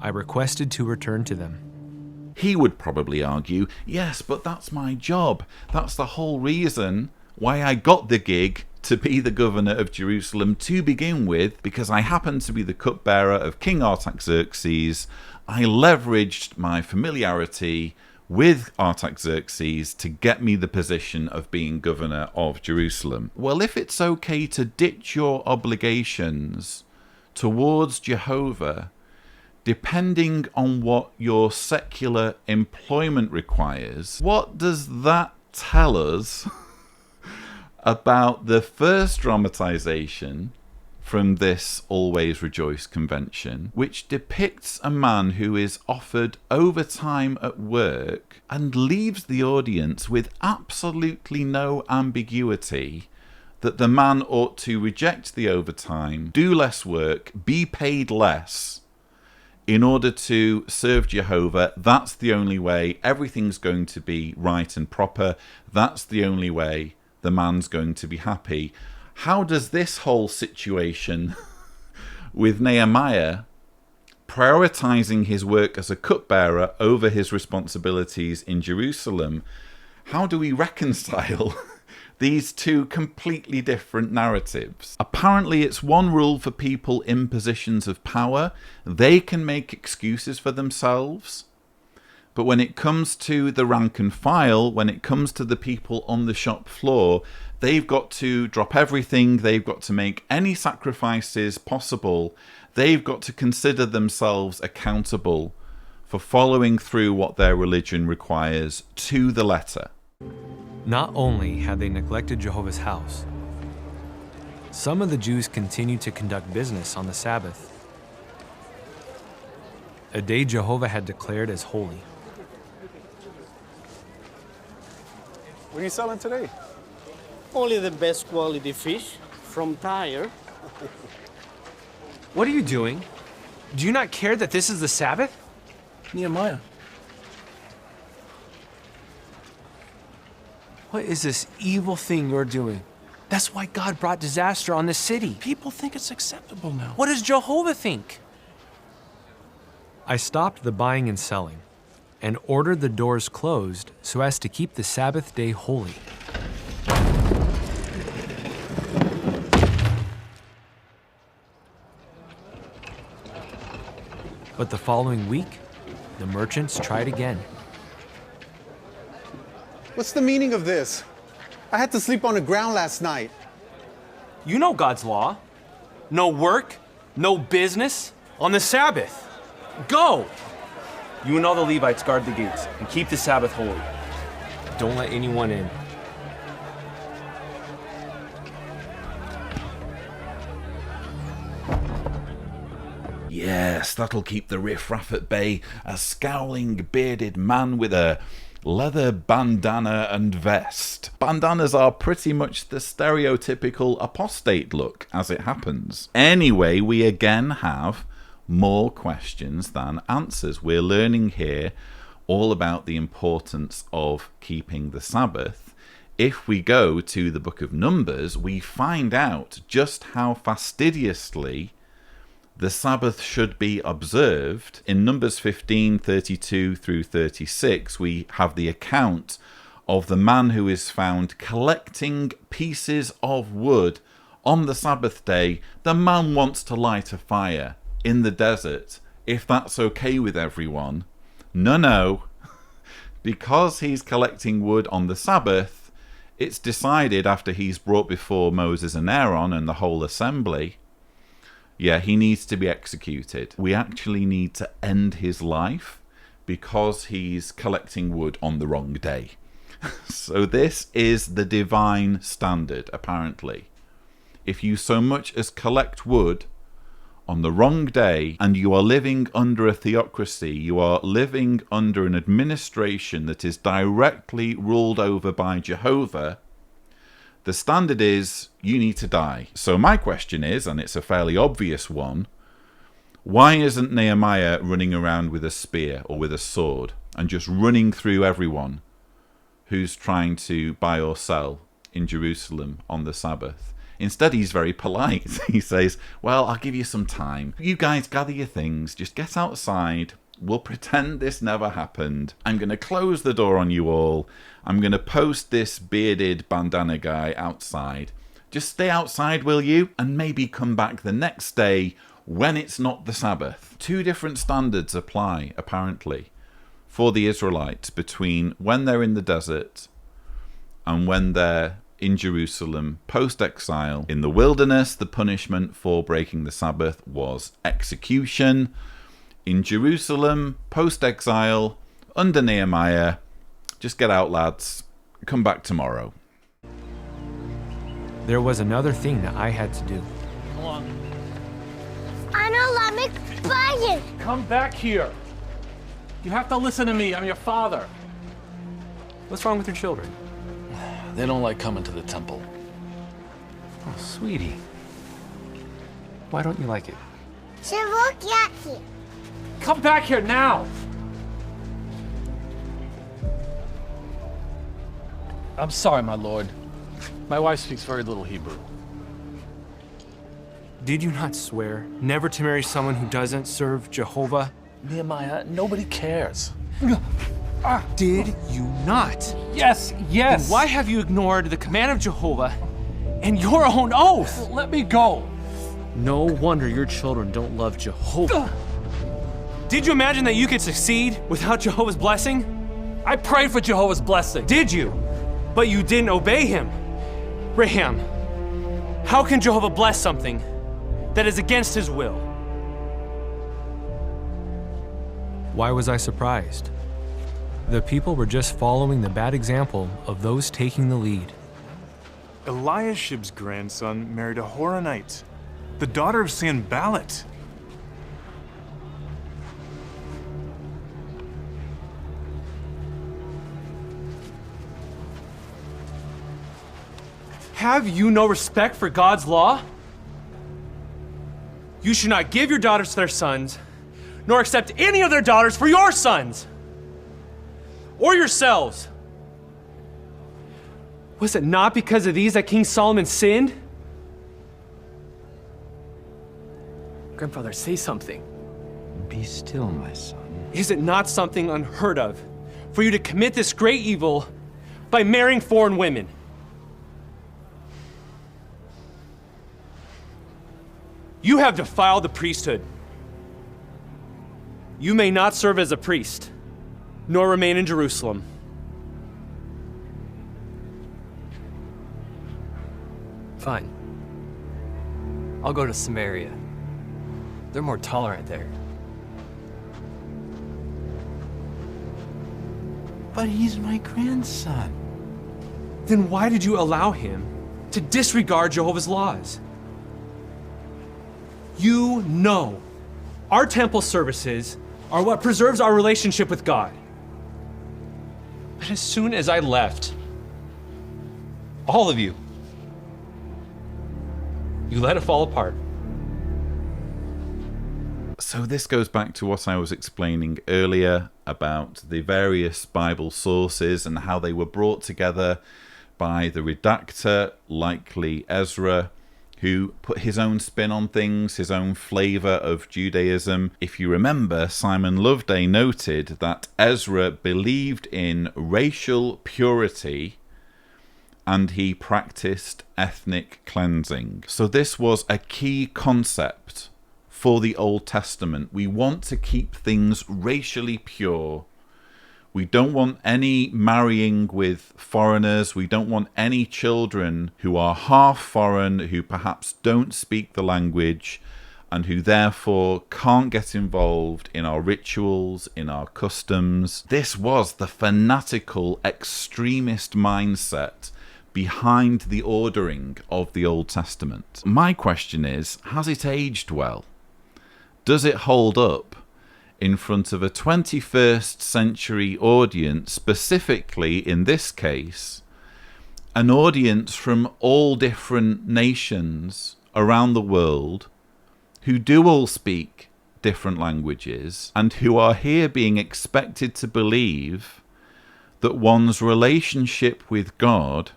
I requested to return to them. He would probably argue, yes, but that's my job. That's the whole reason why I got the gig to be the governor of Jerusalem to begin with, because I happened to be the cupbearer of King Artaxerxes. I leveraged my familiarity with Artaxerxes to get me the position of being governor of Jerusalem. Well, if it's okay to ditch your obligations towards Jehovah, depending on what your secular employment requires, what does that tell us about the first dramatization from this Always Rejoice convention, which depicts a man who is offered overtime at work and leaves the audience with absolutely no ambiguity that the man ought to reject the overtime, do less work, be paid less in order to serve Jehovah. That's the only way everything's going to be right and proper. That's the only way the man's going to be happy. How does this whole situation with Nehemiah prioritizing his work as a cupbearer over his responsibilities in Jerusalem, how do we reconcile these two completely different narratives? Apparently it's one rule for people in positions of power. They can make excuses for themselves. But when it comes to the rank and file, when it comes to the people on the shop floor, they've got to drop everything. They've got to make any sacrifices possible. They've got to consider themselves accountable for following through what their religion requires to the letter. Not only had they neglected Jehovah's house, some of the Jews continued to conduct business on the Sabbath, a day Jehovah had declared as holy. What are you selling today? Only the best quality fish from Tyre. What are you doing? Do you not care that this is the Sabbath? Nehemiah. What is this evil thing you're doing? That's why God brought disaster on this city. People think it's acceptable now. What does Jehovah think? I stopped the buying and selling and ordered the doors closed so as to keep the Sabbath day holy. But the following week, the merchants tried again. What's the meaning of this? I had to sleep on the ground last night. You know God's law. No work, no business on the Sabbath. Go! You and all the Levites guard the gates and keep the Sabbath holy. Don't let anyone in. Yes, that'll keep the riffraff at bay. A scowling, bearded man with a leather bandana and vest. Bandanas are pretty much the stereotypical apostate look, as it happens. Anyway, we again have more questions than answers. We're learning here all about the importance of keeping the Sabbath. If we go to the book of Numbers, we find out just how fastidiously the Sabbath should be observed. In Numbers 15:32 through 36, we have the account of the man who is found collecting pieces of wood on the Sabbath day. The man wants to light a fire in the desert, if that's okay with everyone. No. Because he's collecting wood on the Sabbath, it's decided after he's brought before Moses and Aaron and the whole assembly, yeah, he needs to be executed. We actually need to end his life because he's collecting wood on the wrong day. So this is the divine standard, apparently. If you so much as collect wood on the wrong day and you are living under a theocracy, you are living under an administration that is directly ruled over by Jehovah, the standard is you need to die. So my question is, and it's a fairly obvious one, why isn't Nehemiah running around with a spear or with a sword and just running through everyone who's trying to buy or sell in Jerusalem on the Sabbath? Instead, he's very polite. He says, well, I'll give you some time. You guys gather your things, just get outside. We'll pretend this never happened. I'm going to close the door on you all. I'm going to post this bearded bandana guy outside. Just stay outside, will you? And maybe come back the next day when it's not the Sabbath. Two different standards apply, apparently, for the Israelites between when they're in the desert and when they're in Jerusalem post-exile. In the wilderness, the punishment for breaking the Sabbath was execution. In Jerusalem, post-exile, under Nehemiah, just get out, lads. Come back tomorrow. There was another thing that I had to do. Come on. Come back here. You have to listen to me. I'm your father. What's wrong with your children? They don't like coming to the temple. Oh, sweetie. Why don't you like it? Come back here now. I'm sorry, my lord. My wife speaks very little Hebrew. Did you not swear never to marry someone who doesn't serve Jehovah? Nehemiah, nobody cares. Did you not? Yes. Then why have you ignored the command of Jehovah and your own oath? Let me go. No wonder your children don't love Jehovah. Did you imagine that you could succeed without Jehovah's blessing? I prayed for Jehovah's blessing. Did you? But you didn't obey him. Raham, how can Jehovah bless something that is against his will? Why was I surprised? The people were just following the bad example of those taking the lead. Eliashib's grandson married a Horonite, the daughter of Sanballat. Have you no respect for God's law? You should not give your daughters to their sons, nor accept any of their daughters for your sons, or yourselves. Was it not because of these that King Solomon sinned? Grandfather, say something. Be still, my son. Is it not something unheard of for you to commit this great evil by marrying foreign women? You have defiled the priesthood. You may not serve as a priest, nor remain in Jerusalem. Fine. I'll go to Samaria. They're more tolerant there. But he's my grandson. Then why did you allow him to disregard Jehovah's laws? You know our temple services are what preserves our relationship with God. But as soon as I left, all of you let it fall apart. So this goes back to what I was explaining earlier about the various Bible sources and how they were brought together by the redactor, likely Ezra, who put his own spin on things, his own flavour of Judaism. If you remember, Simon Loveday noted that Ezra believed in racial purity and he practiced ethnic cleansing. So this was a key concept for the Old Testament. We want to keep things racially pure. We don't want any marrying with foreigners. We don't want any children who are half foreign, who perhaps don't speak the language, and who therefore can't get involved in our rituals, in our customs. This was the fanatical, extremist mindset behind the ordering of the Old Testament. My question is, has it aged well? Does it hold up in front of a 21st century audience, specifically in this case, an audience from all different nations around the world who do all speak different languages and who are here being expected to believe that one's relationship with God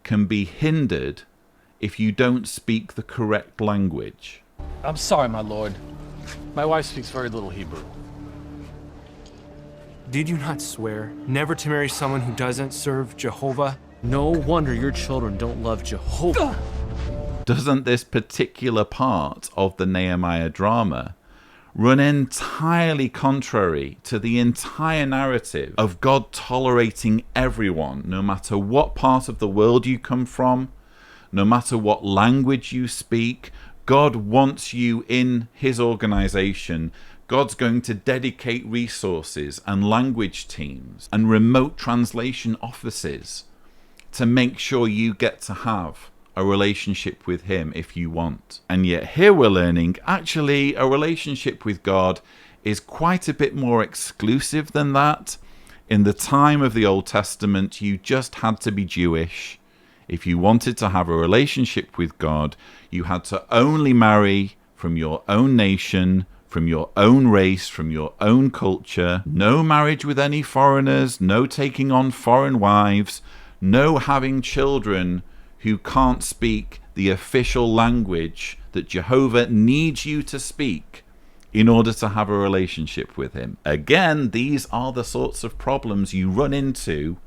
can be hindered if you don't speak the correct language? I'm sorry, my lord. My wife speaks very little Hebrew. Did you not swear never to marry someone who doesn't serve Jehovah? No wonder your children don't love Jehovah. Doesn't this particular part of the Nehemiah drama run entirely contrary to the entire narrative of God tolerating everyone, no matter what part of the world you come from, no matter what language you speak? God wants you in his organization. God's going to dedicate resources and language teams and remote translation offices to make sure you get to have a relationship with him if you want. And yet here we're learning, actually, a relationship with God is quite a bit more exclusive than that. In the time of the Old Testament, you just had to be Jewish. If you wanted to have a relationship with God, you had to only marry from your own nation, from your own race, from your own culture. No marriage with any foreigners, no taking on foreign wives, no having children who can't speak the official language that Jehovah needs you to speak in order to have a relationship with him. Again, these are the sorts of problems you run into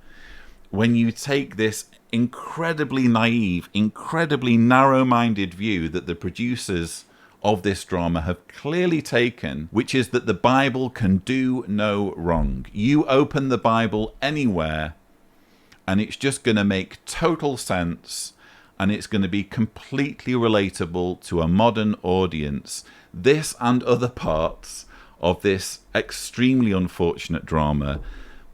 when you take this incredibly naive, incredibly narrow-minded view that the producers of this drama have clearly taken, which is that the Bible can do no wrong. You open the Bible anywhere and it's just going to make total sense, and it's going to be completely relatable to a modern audience. This and other parts of this extremely unfortunate drama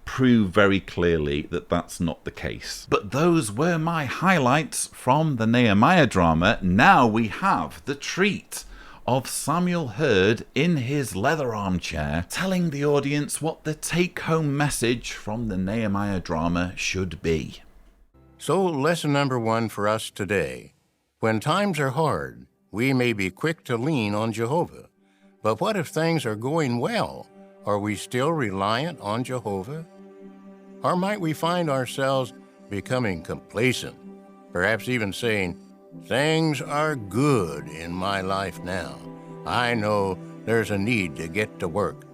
prove very clearly that that's not the case. But those were my highlights from the Nehemiah drama. Now we have the treat of Samuel Hurd in his leather armchair, telling the audience what the take-home message from the Nehemiah drama should be. So, lesson number 1 for us today. When times are hard, we may be quick to lean on Jehovah. But what if things are going well? Are we still reliant on Jehovah? Or might we find ourselves becoming complacent, perhaps even saying, "Things are good in my life now. I know there's a need to get to work.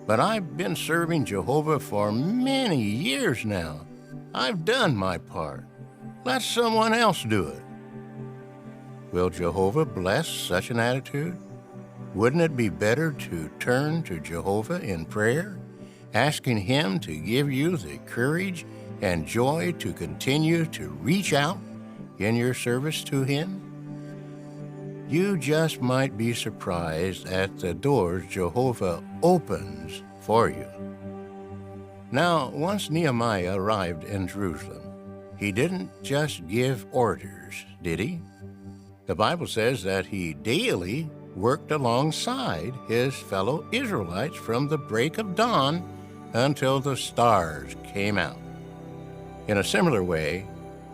But I've been serving Jehovah for many years now. I've done my part. Let someone else do it." Will Jehovah bless such an attitude? Wouldn't it be better to turn to Jehovah in prayer, asking Him to give you the courage and joy to continue to reach out in your service to Him? You just might be surprised at the doors Jehovah opens for you. Now, once Nehemiah arrived in Jerusalem, he didn't just give orders, did he? The Bible says that he daily worked alongside his fellow Israelites from the break of dawn until the stars came out. In a similar way,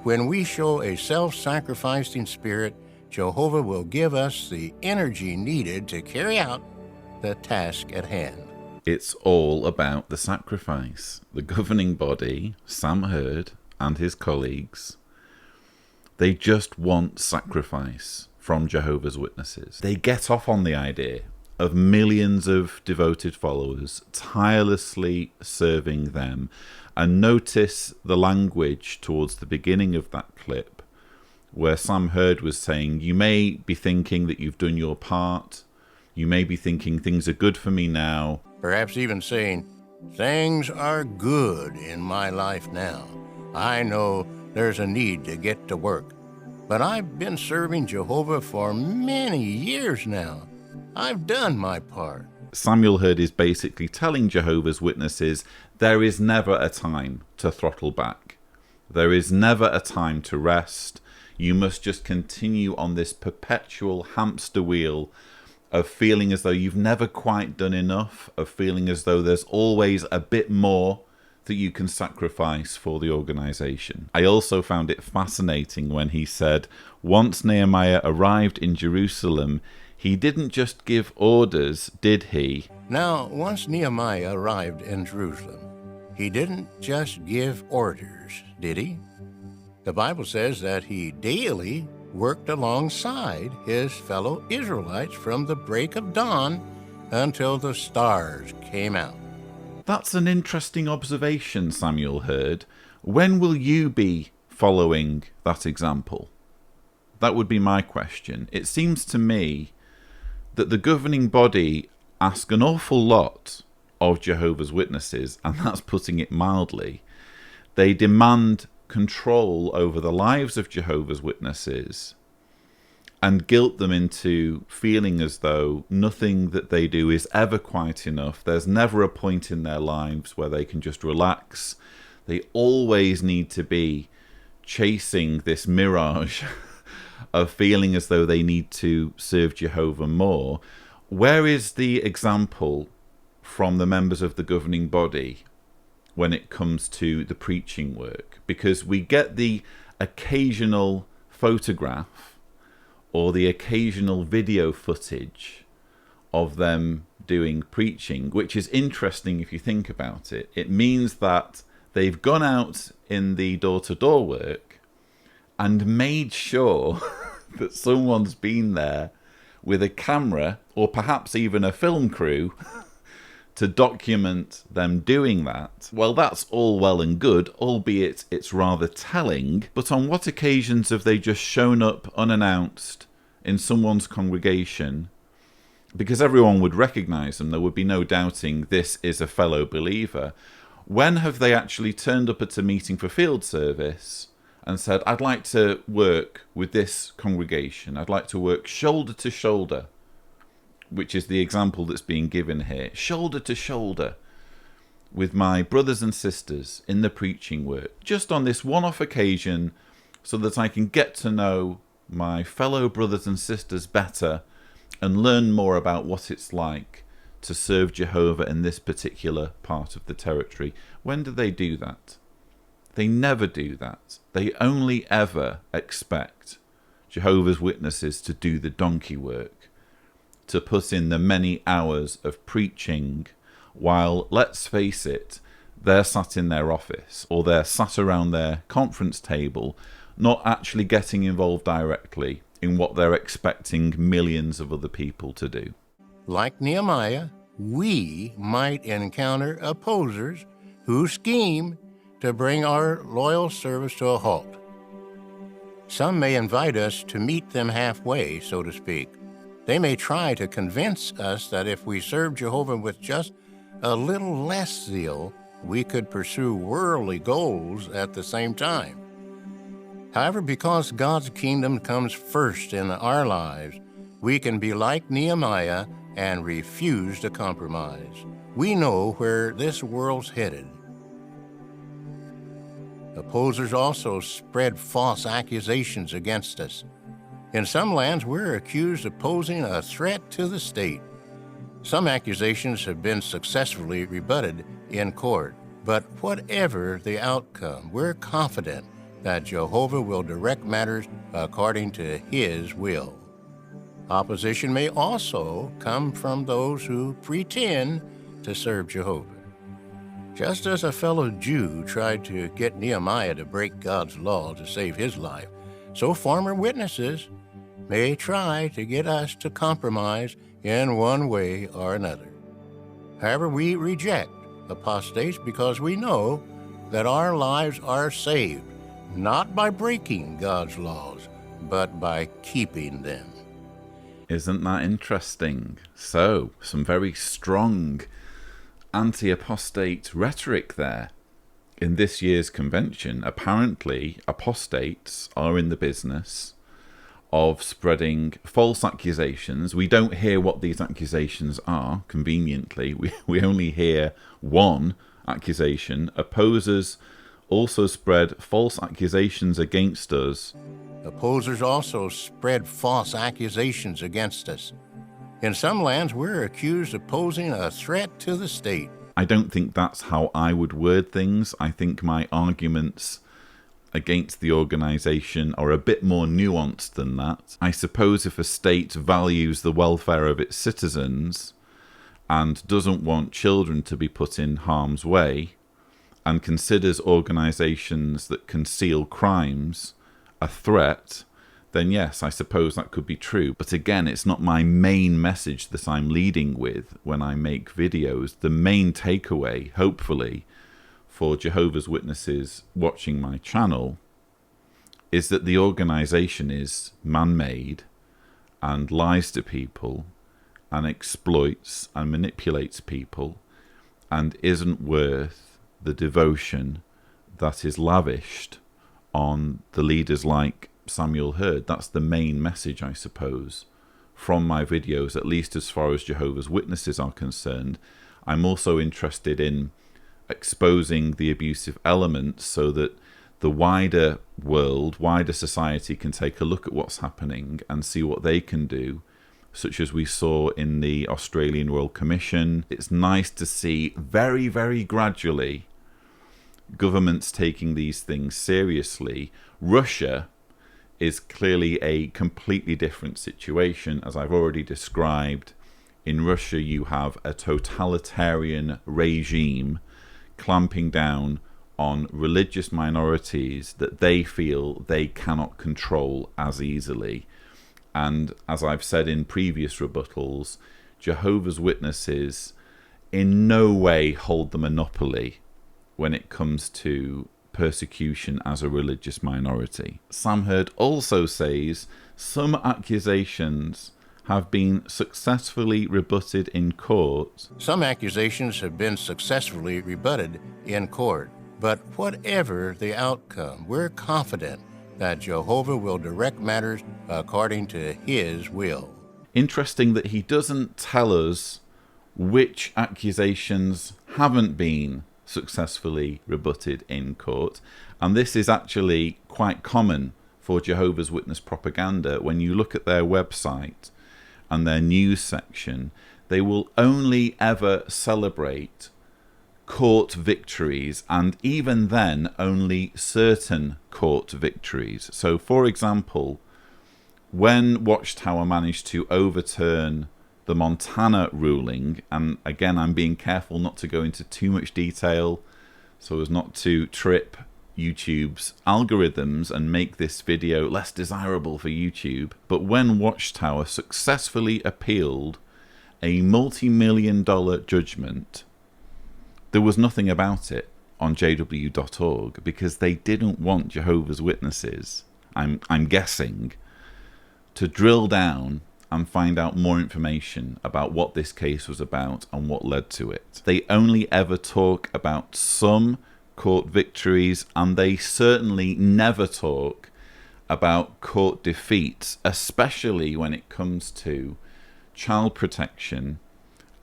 when we show a self-sacrificing spirit, Jehovah will give us the energy needed to carry out the task at hand. It's all about the sacrifice. The governing body, Sam Hurd and his colleagues, they just want sacrifice from Jehovah's Witnesses. They get off on the idea of millions of devoted followers tirelessly serving them. And notice the language towards the beginning of that clip where Sam Hurd was saying, you may be thinking that you've done your part. You may be thinking things are good for me now. Perhaps even saying, "Things are good in my life now. I know there's a need to get to work. But I've been serving Jehovah for many years now. I've done my part." Samuel Hurd is basically telling Jehovah's Witnesses there is never a time to throttle back. There is never a time to rest. You must just continue on this perpetual hamster wheel of feeling as though you've never quite done enough, of feeling as though there's always a bit more that you can sacrifice for the organization. I also found it fascinating when he said, once Nehemiah arrived in Jerusalem, he didn't just give orders, did he? Now, once Nehemiah arrived in Jerusalem, he didn't just give orders, did he? The Bible says that he daily worked alongside his fellow Israelites from the break of dawn until the stars came out. That's an interesting observation, Samuel Hurd. When will you be following that example? That would be my question. It seems to me that the governing body ask an awful lot of Jehovah's Witnesses, and that's putting it mildly. They demand control over the lives of Jehovah's Witnesses and guilt them into feeling as though nothing that they do is ever quite enough. There's never a point in their lives where they can just relax. They always need to be chasing this mirage of feeling as though they need to serve Jehovah more. Where is the example from the members of the governing body when it comes to the preaching work? Because we get the occasional photograph or the occasional video footage of them doing preaching, which is interesting if you think about it. It means that they've gone out in the door-to-door work and made sure that someone's been there with a camera or perhaps even a film crew to document them doing that. Well, that's all well and good, albeit it's rather telling. But on what occasions have they just shown up unannounced in someone's congregation? Because everyone would recognize them. There would be no doubting this is a fellow believer. When have they actually turned up at a meeting for field service and said, I'd like to work with this congregation. I'd like to work shoulder to shoulder, which is the example that's being given here. Shoulder to shoulder with my brothers and sisters in the preaching work, just on this one-off occasion so that I can get to know my fellow brothers and sisters better and learn more about what it's like to serve Jehovah in this particular part of the territory. When do they do that? They never do that. They only ever expect Jehovah's Witnesses to do the donkey work, to put in the many hours of preaching, while, let's face it, they're sat in their office or they're sat around their conference table, not actually getting involved directly in what they're expecting millions of other people to do. Like Nehemiah, we might encounter opposers who scheme to bring our loyal service to a halt. Some may invite us to meet them halfway, so to speak. They may try to convince us that if we serve Jehovah with just a little less zeal, we could pursue worldly goals at the same time. However, because God's kingdom comes first in our lives, we can be like Nehemiah and refuse to compromise. We know where this world's headed. Opposers also spread false accusations against us. In some lands, we're accused of posing a threat to the state. Some accusations have been successfully rebutted in court. But whatever the outcome, we're confident that Jehovah will direct matters according to His will. Opposition may also come from those who pretend to serve Jehovah. Just as a fellow Jew tried to get Nehemiah to break God's law to save his life, so former witnesses may try to get us to compromise in one way or another. However, we reject apostates because we know that our lives are saved, not by breaking God's laws, but by keeping them. Isn't that interesting? So, some very strong anti-apostate rhetoric there. In this year's convention, apparently apostates are in the business of spreading false accusations. We don't hear what these accusations are, conveniently. We only hear one accusation. Opposers also spread false accusations against us. Opposers also spread false accusations against us. In some lands, we're accused of posing a threat to the state. I don't think that's how I would word things. I think my arguments against the organization are a bit more nuanced than that. I suppose if a state values the welfare of its citizens and doesn't want children to be put in harm's way and considers organizations that conceal crimes a threat, then yes, I suppose that could be true. But again, it's not my main message that I'm leading with when I make videos. The main takeaway, hopefully, for Jehovah's Witnesses watching my channel is that the organization is man-made and lies to people and exploits and manipulates people and isn't worth the devotion that is lavished on the leaders like Samuel Hurd. That's the main message, I suppose, from my videos, at least as far as Jehovah's Witnesses are concerned. I'm also interested in exposing the abusive elements so that the wider world, wider society can take a look at what's happening and see what they can do, such as we saw in the Australian Royal Commission. It's nice to see very, very gradually governments taking these things seriously. Russia is clearly a completely different situation. As I've already described, in Russia you have a totalitarian regime clamping down on religious minorities that they feel they cannot control as easily. And as I've said in previous rebuttals, Jehovah's Witnesses in no way hold the monopoly when it comes to persecution as a religious minority. Sam Hurd also says some accusations have been successfully rebutted in court. Some accusations have been successfully rebutted in court. But whatever the outcome, we're confident that Jehovah will direct matters according to His will. Interesting that he doesn't tell us which accusations haven't been successfully rebutted in court. And this is actually quite common for Jehovah's Witness propaganda. When you look at their website and their news section, they will only ever celebrate court victories, and even then only certain court victories. So for example, when Watchtower managed to overturn the Montana ruling, and again I'm being careful not to go into too much detail so as not to trip YouTube's algorithms and make this video less desirable for YouTube. But when Watchtower successfully appealed a multi-million-dollar judgment, there was nothing about it on jw.org because they didn't want Jehovah's Witnesses, I'm guessing, to drill down and find out more information about what this case was about and what led to it. They only ever talk about some court victories, and they certainly never talk about court defeats, especially when it comes to child protection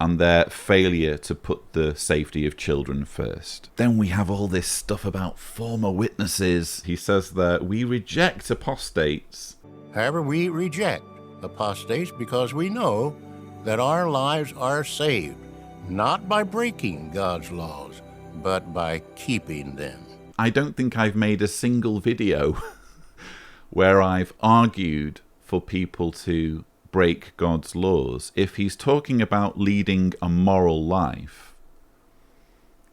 and their failure to put the safety of children first. Then we have all this stuff about former witnesses. He says that we reject apostates. However, we reject apostates because we know that our lives are saved, not by breaking God's laws, but by keeping them. I don't think I've made a single video where I've argued for people to break God's laws. If he's talking about leading a moral life,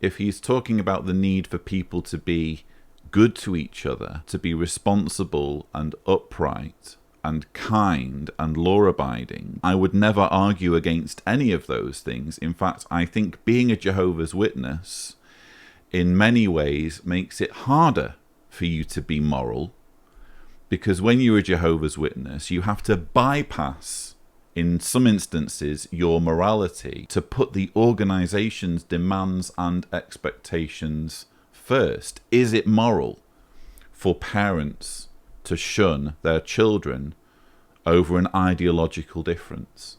if he's talking about the need for people to be good to each other, to be responsible and upright and kind and law-abiding, I would never argue against any of those things. In fact, I think being a Jehovah's Witness in many ways makes it harder for you to be moral, because when you're a Jehovah's Witness, you have to bypass, in some instances, your morality to put the organization's demands and expectations first. Is it moral for parents to shun their children over an ideological difference?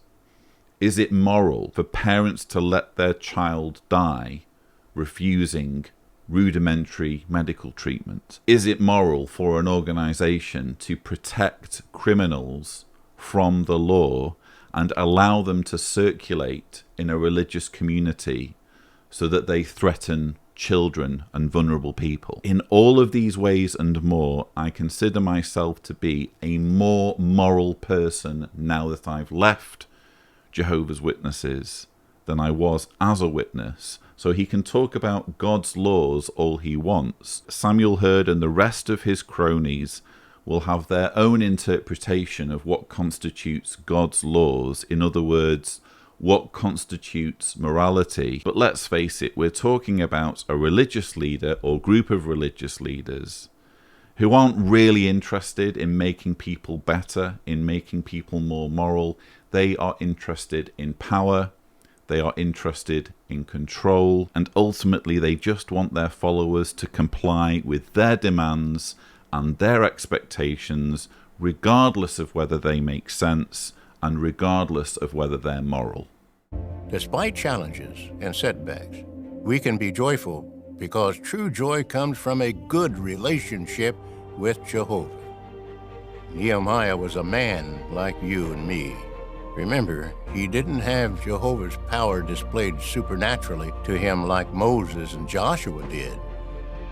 Is it moral for parents to let their child die refusing rudimentary medical treatment? Is it moral for an organization to protect criminals from the law and allow them to circulate in a religious community so that they threaten children and vulnerable people? In all of these ways and more, I consider myself to be a more moral person now that I've left Jehovah's Witnesses than I was as a witness. So he can talk about God's laws all he wants. Samuel Hurd and the rest of his cronies will have their own interpretation of what constitutes God's laws. In other words, what constitutes morality. But let's face it, we're talking about a religious leader or group of religious leaders who aren't really interested in making people better, in making people more moral. They are interested in power. They are interested in control, and ultimately they just want their followers to comply with their demands and their expectations, regardless of whether they make sense and regardless of whether they're moral. Despite challenges and setbacks, we can be joyful because true joy comes from a good relationship with Jehovah. Nehemiah was a man like you and me. Remember, he didn't have Jehovah's power displayed supernaturally to him like Moses and Joshua did.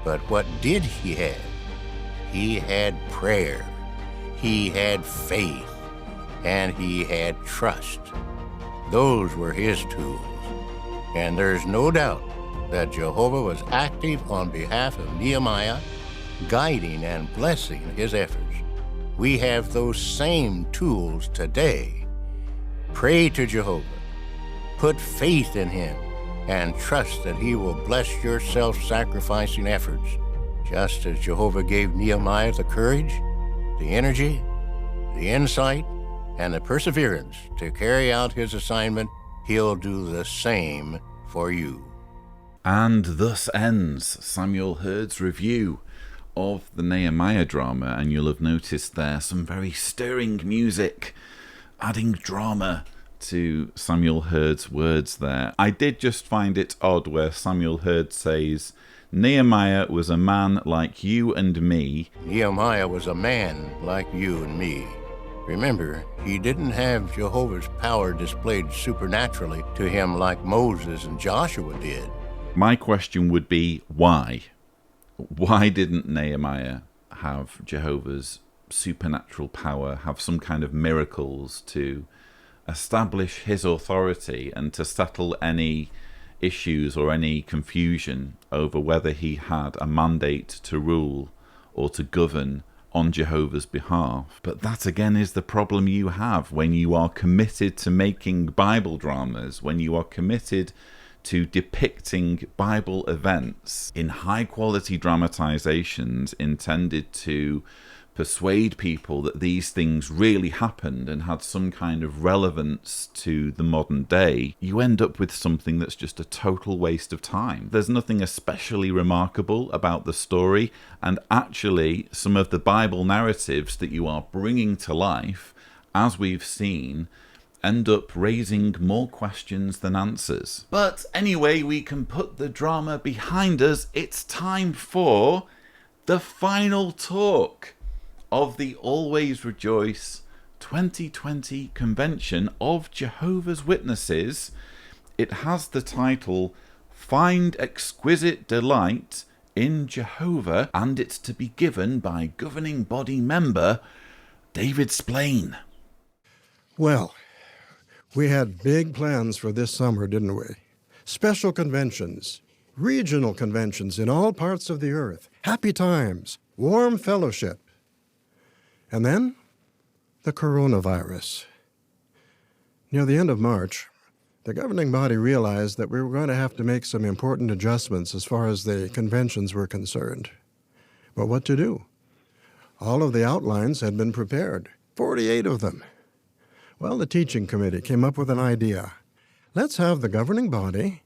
But what did he have? He had prayer, he had faith, and he had trust. Those were his tools. And there's no doubt that Jehovah was active on behalf of Nehemiah, guiding and blessing his efforts. We have those same tools today. Pray to Jehovah, put faith in him, and trust that he will bless your self-sacrificing efforts. Just as Jehovah gave Nehemiah the courage, the energy, the insight, and the perseverance to carry out his assignment, he'll do the same for you. And thus ends Samuel Hurd's review of the Nehemiah drama, and you'll have noticed there some very stirring music adding drama to Samuel Hurd's words there. I did just find it odd where Samuel Hurd says, Nehemiah was a man like you and me. Nehemiah was a man like you and me. Remember, he didn't have Jehovah's power displayed supernaturally to him like Moses and Joshua did. My question would be, why? Why didn't Nehemiah have Jehovah's supernatural power, have some kind of miracles to establish his authority and to settle any issues or any confusion over whether he had a mandate to rule or to govern on Jehovah's behalf. But that again is the problem you have when you are committed to making Bible dramas, when you are committed to depicting Bible events in high quality dramatizations intended to persuade people that these things really happened and had some kind of relevance to the modern day. You end up with something that's just a total waste of time. There's nothing especially remarkable about the story, and actually some of the Bible narratives that you are bringing to life, as we've seen, end up raising more questions than answers. But anyway, we can put the drama behind us. It's time for the final talk of the Always Rejoice 2020 Convention of Jehovah's Witnesses. It has the title Find Exquisite Delight in Jehovah, and it's to be given by governing body member David Splain. Well, we had big plans for this summer, didn't we? Special conventions, regional conventions in all parts of the earth, happy times, warm fellowship. And then, the coronavirus. Near the end of March, the governing body realized that we were going to have to make some important adjustments as far as the conventions were concerned. But what to do? All of the outlines had been prepared, 48 of them. Well, the teaching committee came up with an idea. Let's have the governing body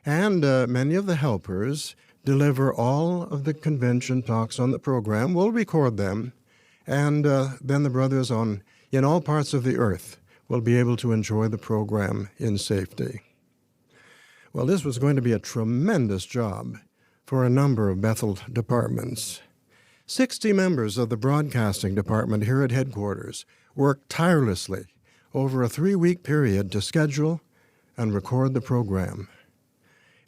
and many of the helpers deliver all of the convention talks on the program. We'll record them. And then the brothers in all parts of the earth will be able to enjoy the program in safety. Well, this was going to be a tremendous job for a number of Bethel departments. 60 members of the broadcasting department here at headquarters worked tirelessly over a 3-week period to schedule and record the program.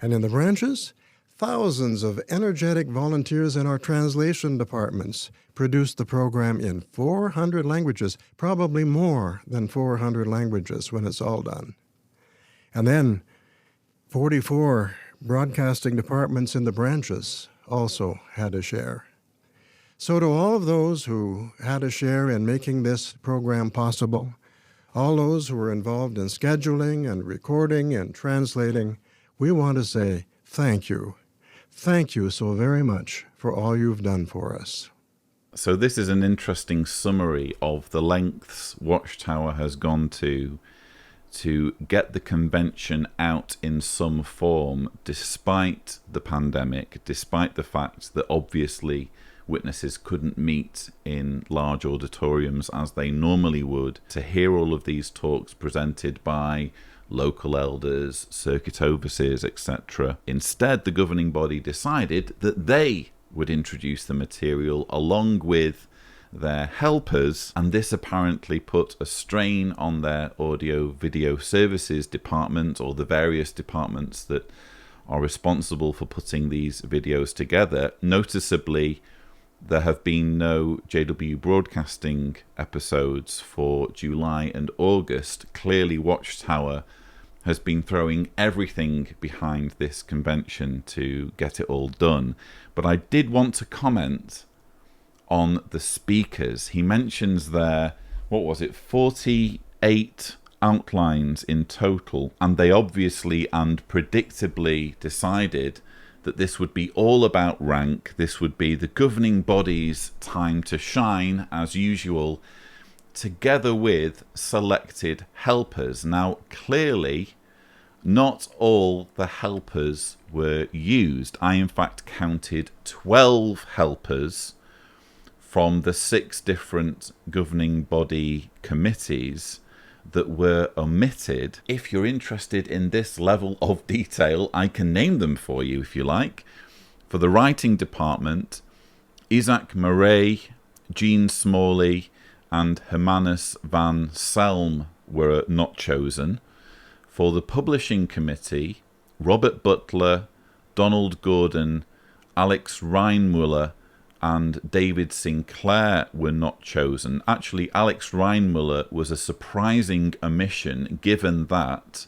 And in the branches, thousands of energetic volunteers in our translation departments produced the program in 400 languages, probably more than 400 languages when it's all done. And then 44 broadcasting departments in the branches also had a share. So to all of those who had a share in making this program possible, all those who were involved in scheduling and recording and translating, we want to say thank you. Thank you so very much for all you've done for us. So this is an interesting summary of the lengths Watchtower has gone to get the convention out in some form, despite the pandemic, despite the fact that obviously witnesses couldn't meet in large auditoriums as they normally would, to hear all of these talks presented by local elders, circuit overseers, etc. Instead, the governing body decided that they would introduce the material along with their helpers, and this apparently put a strain on their audio video services department, or the various departments that are responsible for putting these videos together. Noticeably, there have been no JW Broadcasting episodes for July and August. Clearly, Watchtower has been throwing everything behind this convention to get it all done. But I did want to comment on the speakers. He mentions there, 48 outlines in total, and they obviously and predictably decided that this would be all about rank. This would be the governing body's time to shine, as usual, together with selected helpers. Now, clearly, not all the helpers were used. I, in fact, counted 12 helpers from the 6 different governing body committees that were omitted. If you're interested in this level of detail, I can name them for you if you like. For the writing department, Isaac Murray, Gene Smalley, and Hermanus van Selm were not chosen. For the publishing committee, Robert Butler, Donald Gordon, Alex Reinmuller, and David Sinclair were not chosen. Actually, Alex Reinmuller was a surprising omission, given that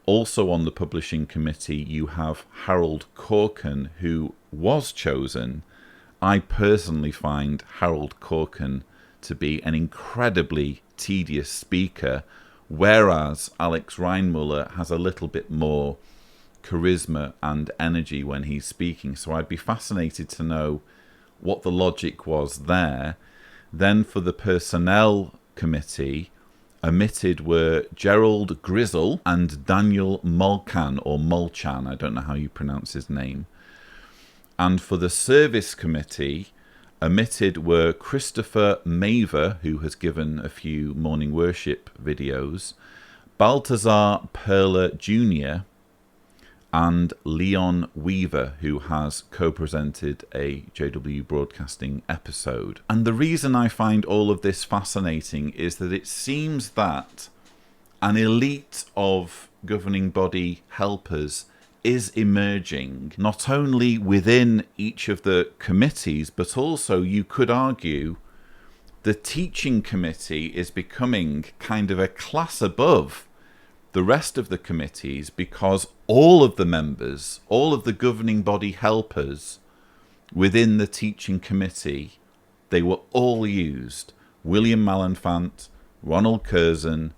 Also on the publishing committee, you have Harold Corkin, who was chosen. I personally find Harold Corkin to be an incredibly tedious speaker, whereas Alex Reinmuller has a little bit more charisma and energy when he's speaking. So I'd be fascinated to know what the logic was there. Then for the personnel committee, omitted were Gerald Grizzle and Daniel Molchan, or Molchan, I don't know how you pronounce his name. And for the service committee, omitted were Christopher Maver, who has given a few morning worship videos, Baltazar Perla Jr., and Leon Weaver, who has co-presented a JW Broadcasting episode. And the reason I find all of this fascinating is that it seems that an elite of governing body helpers is emerging, not only within each of the committees, but also, you could argue, the teaching committee is becoming kind of a class above the rest of the committees, because all of the members, all of the governing body helpers within the teaching committee, they were all used. William Malenfant, Ronald Curzon,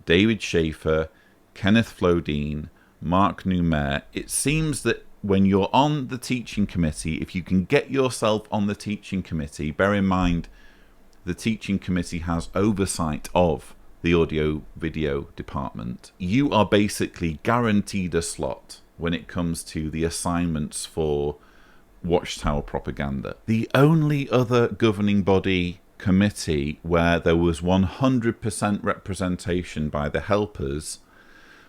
David Schaefer, Kenneth Flodine, Mark Newmair. It seems that when you're on the teaching committee, if you can get yourself on the teaching committee, bear in mind the teaching committee has oversight of the audio video department, you are basically guaranteed a slot when it comes to the assignments for Watchtower propaganda. The only other governing body committee where there was 100% representation by the helpers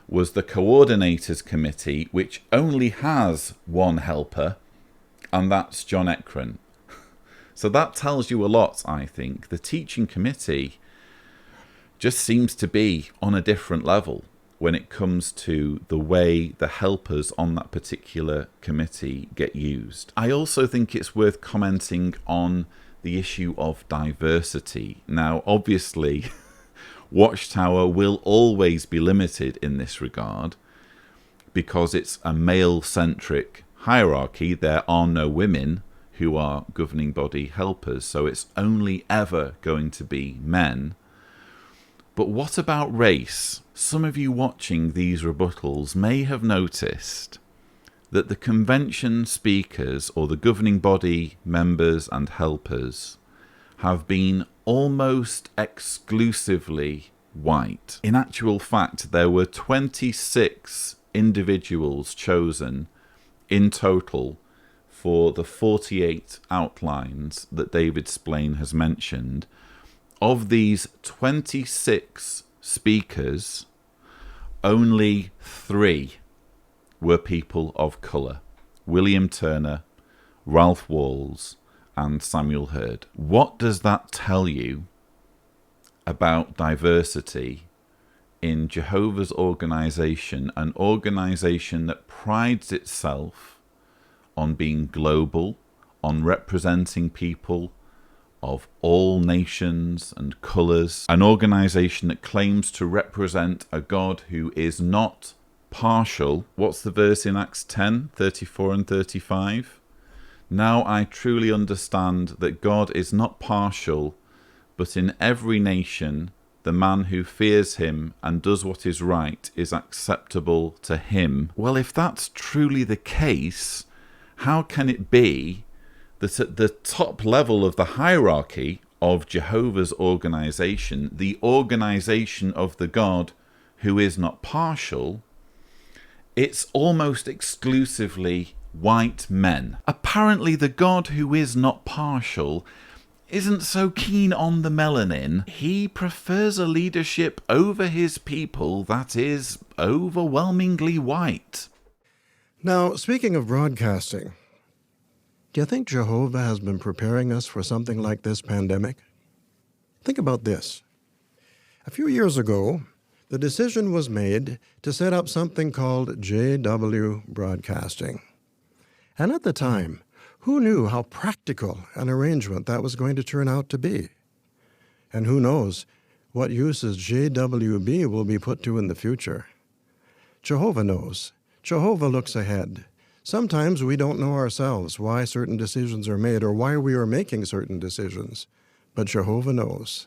was the coordinators committee, which only has one helper, and that's John Ekron. So that tells you a lot, I think. The teaching committee just seems to be on a different level when it comes to the way the helpers on that particular committee get used. I also think it's worth commenting on the issue of diversity. Now, obviously, Watchtower will always be limited in this regard because it's a male-centric hierarchy. There are no women who are governing body helpers, so it's only ever going to be men. But what about race? Some of you watching these rebuttals may have noticed that the convention speakers, or the governing body members and helpers, have been almost exclusively white. In actual fact, there were 26 individuals chosen in total for the 48 outlines that David Splain has mentioned. Of these 26 speakers, only 3 were people of colour: William Turner, Ralph Walls, and Samuel Hurd. What does that tell you about diversity in Jehovah's organization, an organization that prides itself on being global, on representing people of all nations and colours, an organization that claims to represent a God who is not partial? What's the verse in Acts 10, 34 and 35? Now I truly understand that God is not partial, but in every nation the man who fears him and does what is right is acceptable to him. Well, if that's truly the case, how can it be that at the top level of the hierarchy of Jehovah's organization, the organization of the God who is not partial, it's almost exclusively white men? Apparently the God who is not partial isn't so keen on the melanin. He prefers a leadership over his people that is overwhelmingly white. Now, speaking of broadcasting, do you think Jehovah has been preparing us for something like this pandemic? Think about this. A few years ago, the decision was made to set up something called JW Broadcasting. And at the time, who knew how practical an arrangement that was going to turn out to be? And who knows what uses JWB will be put to in the future? Jehovah knows. Jehovah looks ahead. Sometimes we don't know ourselves why certain decisions are made or why we are making certain decisions, but Jehovah knows.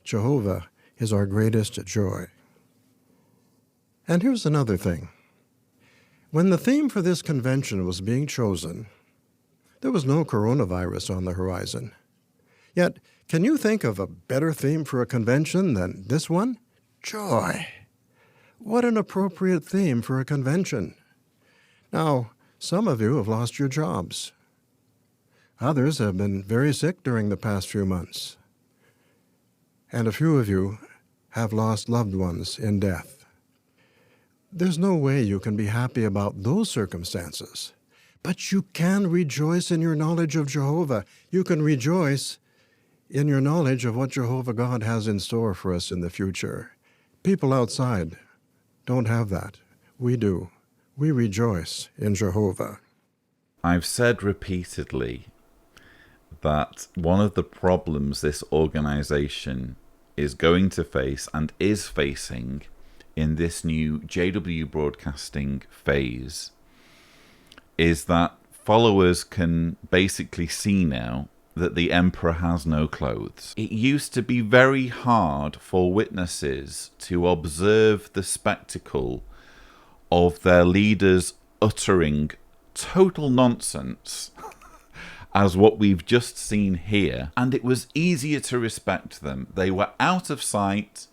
Jehovah is our greatest joy. And here's another thing. When the theme for this convention was being chosen, there was no coronavirus on the horizon. Yet, can you think of a better theme for a convention than this one? Joy. What an appropriate theme for a convention. Now, some of you have lost your jobs. Others have been very sick during the past few months. And a few of you have lost loved ones in death. There's no way you can be happy about those circumstances. But you can rejoice in your knowledge of Jehovah. You can rejoice in your knowledge of what Jehovah God has in store for us in the future. People outside don't have that. We do. We rejoice in Jehovah. I've said repeatedly that one of the problems this organization is going to face and is facing in this new JW Broadcasting phase is that followers can basically see now that the emperor has no clothes. It used to be very hard for witnesses to observe the spectacle of their leaders uttering total nonsense as what we've just seen here, and it was easier to respect them. They were out of sight,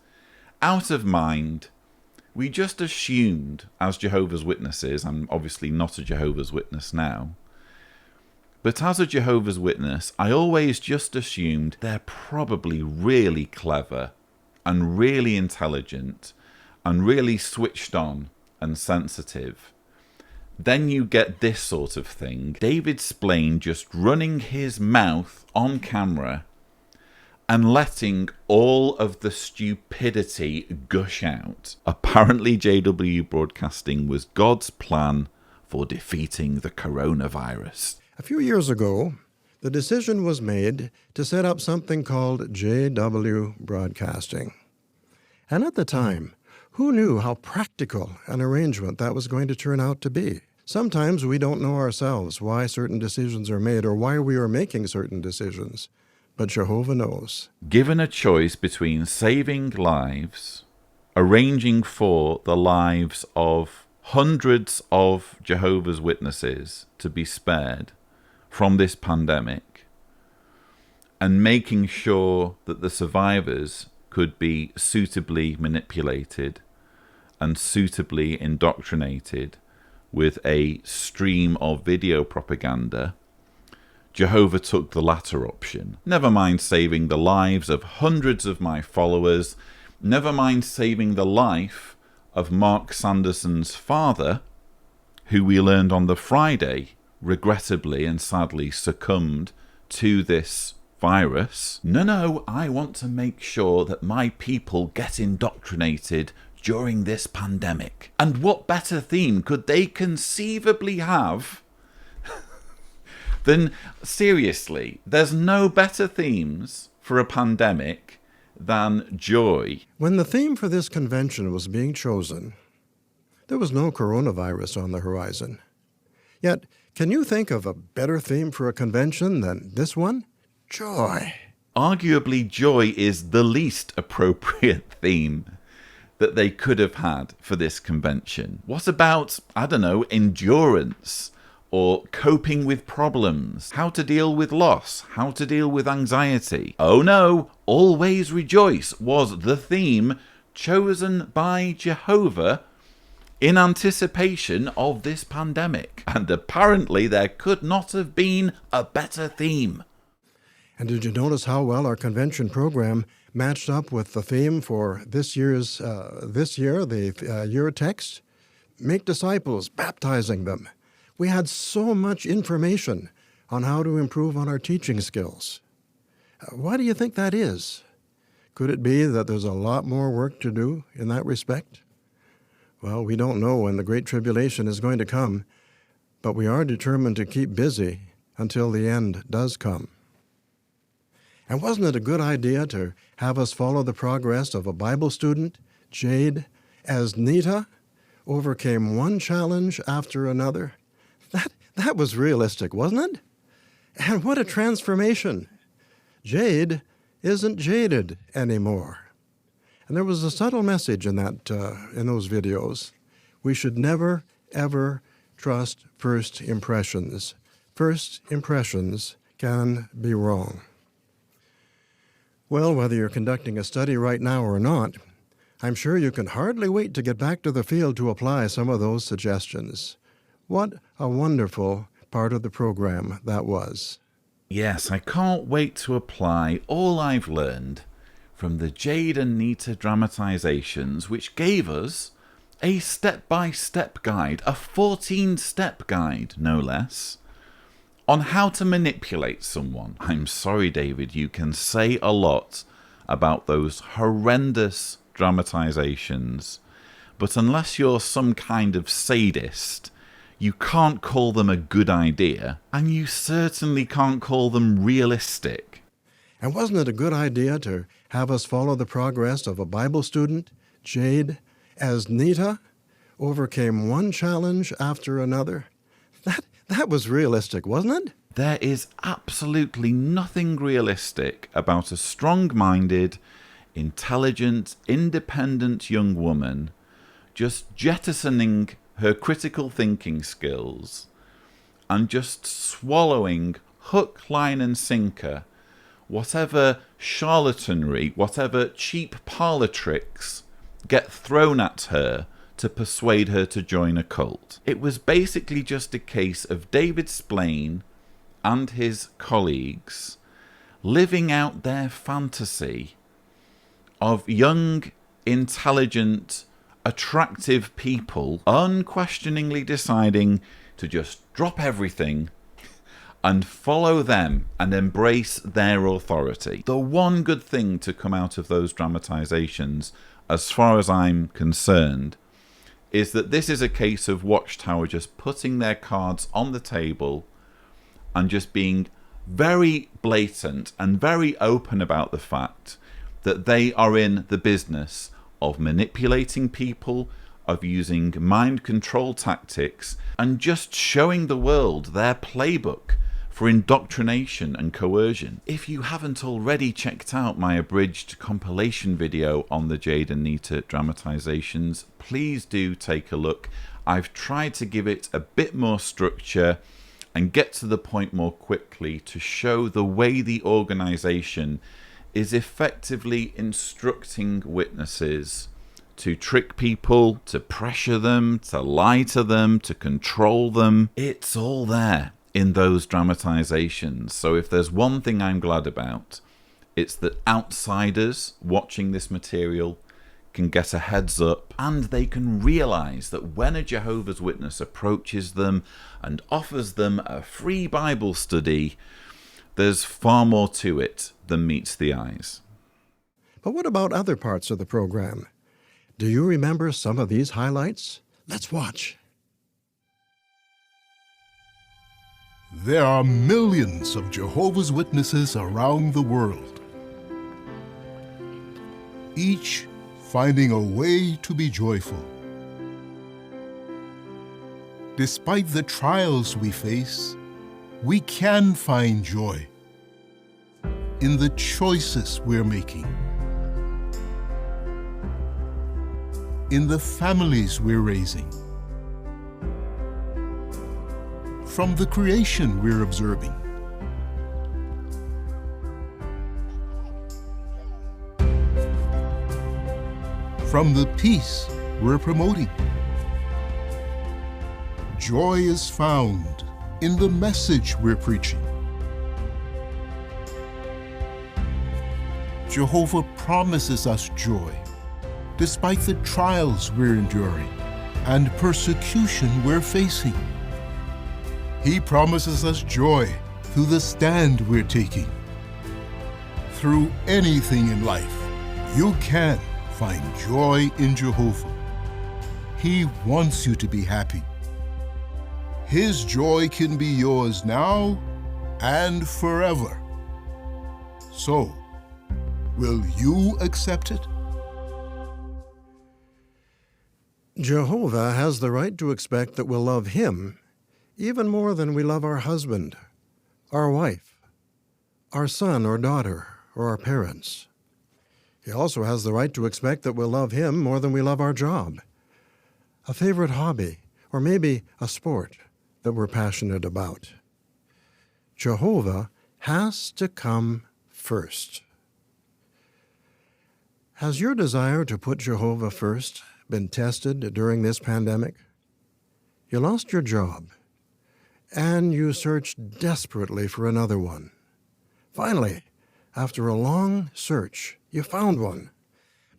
out of mind. We just assumed, as Jehovah's Witnesses, I'm obviously not a Jehovah's Witness now, but as a Jehovah's Witness, I always just assumed they're probably really clever and really intelligent and really switched on and sensitive. Then you get this sort of thing. David Splane just running his mouth on camera and letting all of the stupidity gush out. Apparently JW Broadcasting was God's plan for defeating the coronavirus. A few years ago, the decision was made to set up something called JW Broadcasting. And at the time, who knew how practical an arrangement that was going to turn out to be? Sometimes we don't know ourselves why certain decisions are made or why we are making certain decisions, but Jehovah knows. Given a choice between saving lives, arranging for the lives of hundreds of Jehovah's Witnesses to be spared from this pandemic, and making sure that the survivors could be suitably manipulated and suitably indoctrinated with a stream of video propaganda, Jehovah took the latter option. Never mind saving the lives of hundreds of my followers, never mind saving the life of Mark Sanderson's father, who we learned on the Friday regrettably and sadly succumbed to this virus. No, I want to make sure that my people get indoctrinated during this pandemic. And what better theme could they conceivably have than, seriously, there's no better themes for a pandemic than joy. When the theme for this convention was being chosen, there was no coronavirus on the horizon. Yet, can you think of a better theme for a convention than this one? Joy. Arguably, joy is the least appropriate theme that they could have had for this convention. What about, I don't know, endurance or coping with problems, how to deal with loss, how to deal with anxiety? Oh no, always rejoice was the theme chosen by Jehovah in anticipation of this pandemic. And apparently there could not have been a better theme. And did you notice how well our convention program matched up with the theme for this year, the year text? Make disciples, baptizing them. We had so much information on how to improve on our teaching skills. Why do you think that is? Could it be that there's a lot more work to do in that respect? Well, we don't know when the Great Tribulation is going to come, but we are determined to keep busy until the end does come. And wasn't it a good idea to have us follow the progress of a Bible student, Jade, as Nita, overcame one challenge after another. That was realistic, wasn't it? And what a transformation. Jade isn't jaded anymore. And there was a subtle message in those videos. We should never, ever trust first impressions. First impressions can be wrong. Well, whether you're conducting a study right now or not, I'm sure you can hardly wait to get back to the field to apply some of those suggestions. What a wonderful part of the program that was. Yes, I can't wait to apply all I've learned from the Jade and Nita dramatizations, which gave us a step-by-step guide, a 14-step guide, no less, on how to manipulate someone. I'm sorry, David, you can say a lot about those horrendous dramatizations, but unless you're some kind of sadist, you can't call them a good idea, and you certainly can't call them realistic. And wasn't it a good idea to have us follow the progress of a Bible student, Jade, as Nita overcame one challenge after another? That was realistic, wasn't it? There is absolutely nothing realistic about a strong-minded, intelligent, independent young woman just jettisoning her critical thinking skills and just swallowing hook, line and sinker whatever charlatanry, whatever cheap parlor tricks get thrown at her to persuade her to join a cult. It was basically just a case of David Splain and his colleagues living out their fantasy of young, intelligent, attractive people unquestioningly deciding to just drop everything and follow them and embrace their authority. The one good thing to come out of those dramatizations, as far as I'm concerned, is that this is a case of Watchtower just putting their cards on the table and just being very blatant and very open about the fact that they are in the business of manipulating people, of using mind control tactics, and just showing the world their playbook for indoctrination and coercion. If you haven't already checked out my abridged compilation video on the Jade and Nita dramatizations, please do take a look. I've tried to give it a bit more structure and get to the point more quickly to show the way the organization is effectively instructing witnesses to trick people, to pressure them, to lie to them, to control them. It's all there in those dramatizations. So if there's one thing I'm glad about, it's that outsiders watching this material can get a heads up, and they can realize that when a Jehovah's Witness approaches them and offers them a free Bible study, there's far more to it than meets the eyes. But what about other parts of the program? Do you remember some of these highlights? Let's watch. There are millions of Jehovah's Witnesses around the world, each finding a way to be joyful. Despite the trials we face, we can find joy in the choices we're making, in the families we're raising, from the creation we're observing. From the peace we're promoting. Joy is found in the message we're preaching. Jehovah promises us joy despite the trials we're enduring and persecution we're facing. He promises us joy through the stand we're taking. Through anything in life, you can find joy in Jehovah. He wants you to be happy. His joy can be yours now and forever. So, will you accept it? Jehovah has the right to expect that we'll love him even more than we love our husband, our wife, our son or daughter, or our parents. He also has the right to expect that we'll love him more than we love our job, a favorite hobby, or maybe a sport that we're passionate about. Jehovah has to come first. Has your desire to put Jehovah first been tested during this pandemic? You lost your job, and you searched desperately for another one. Finally, after a long search, you found one.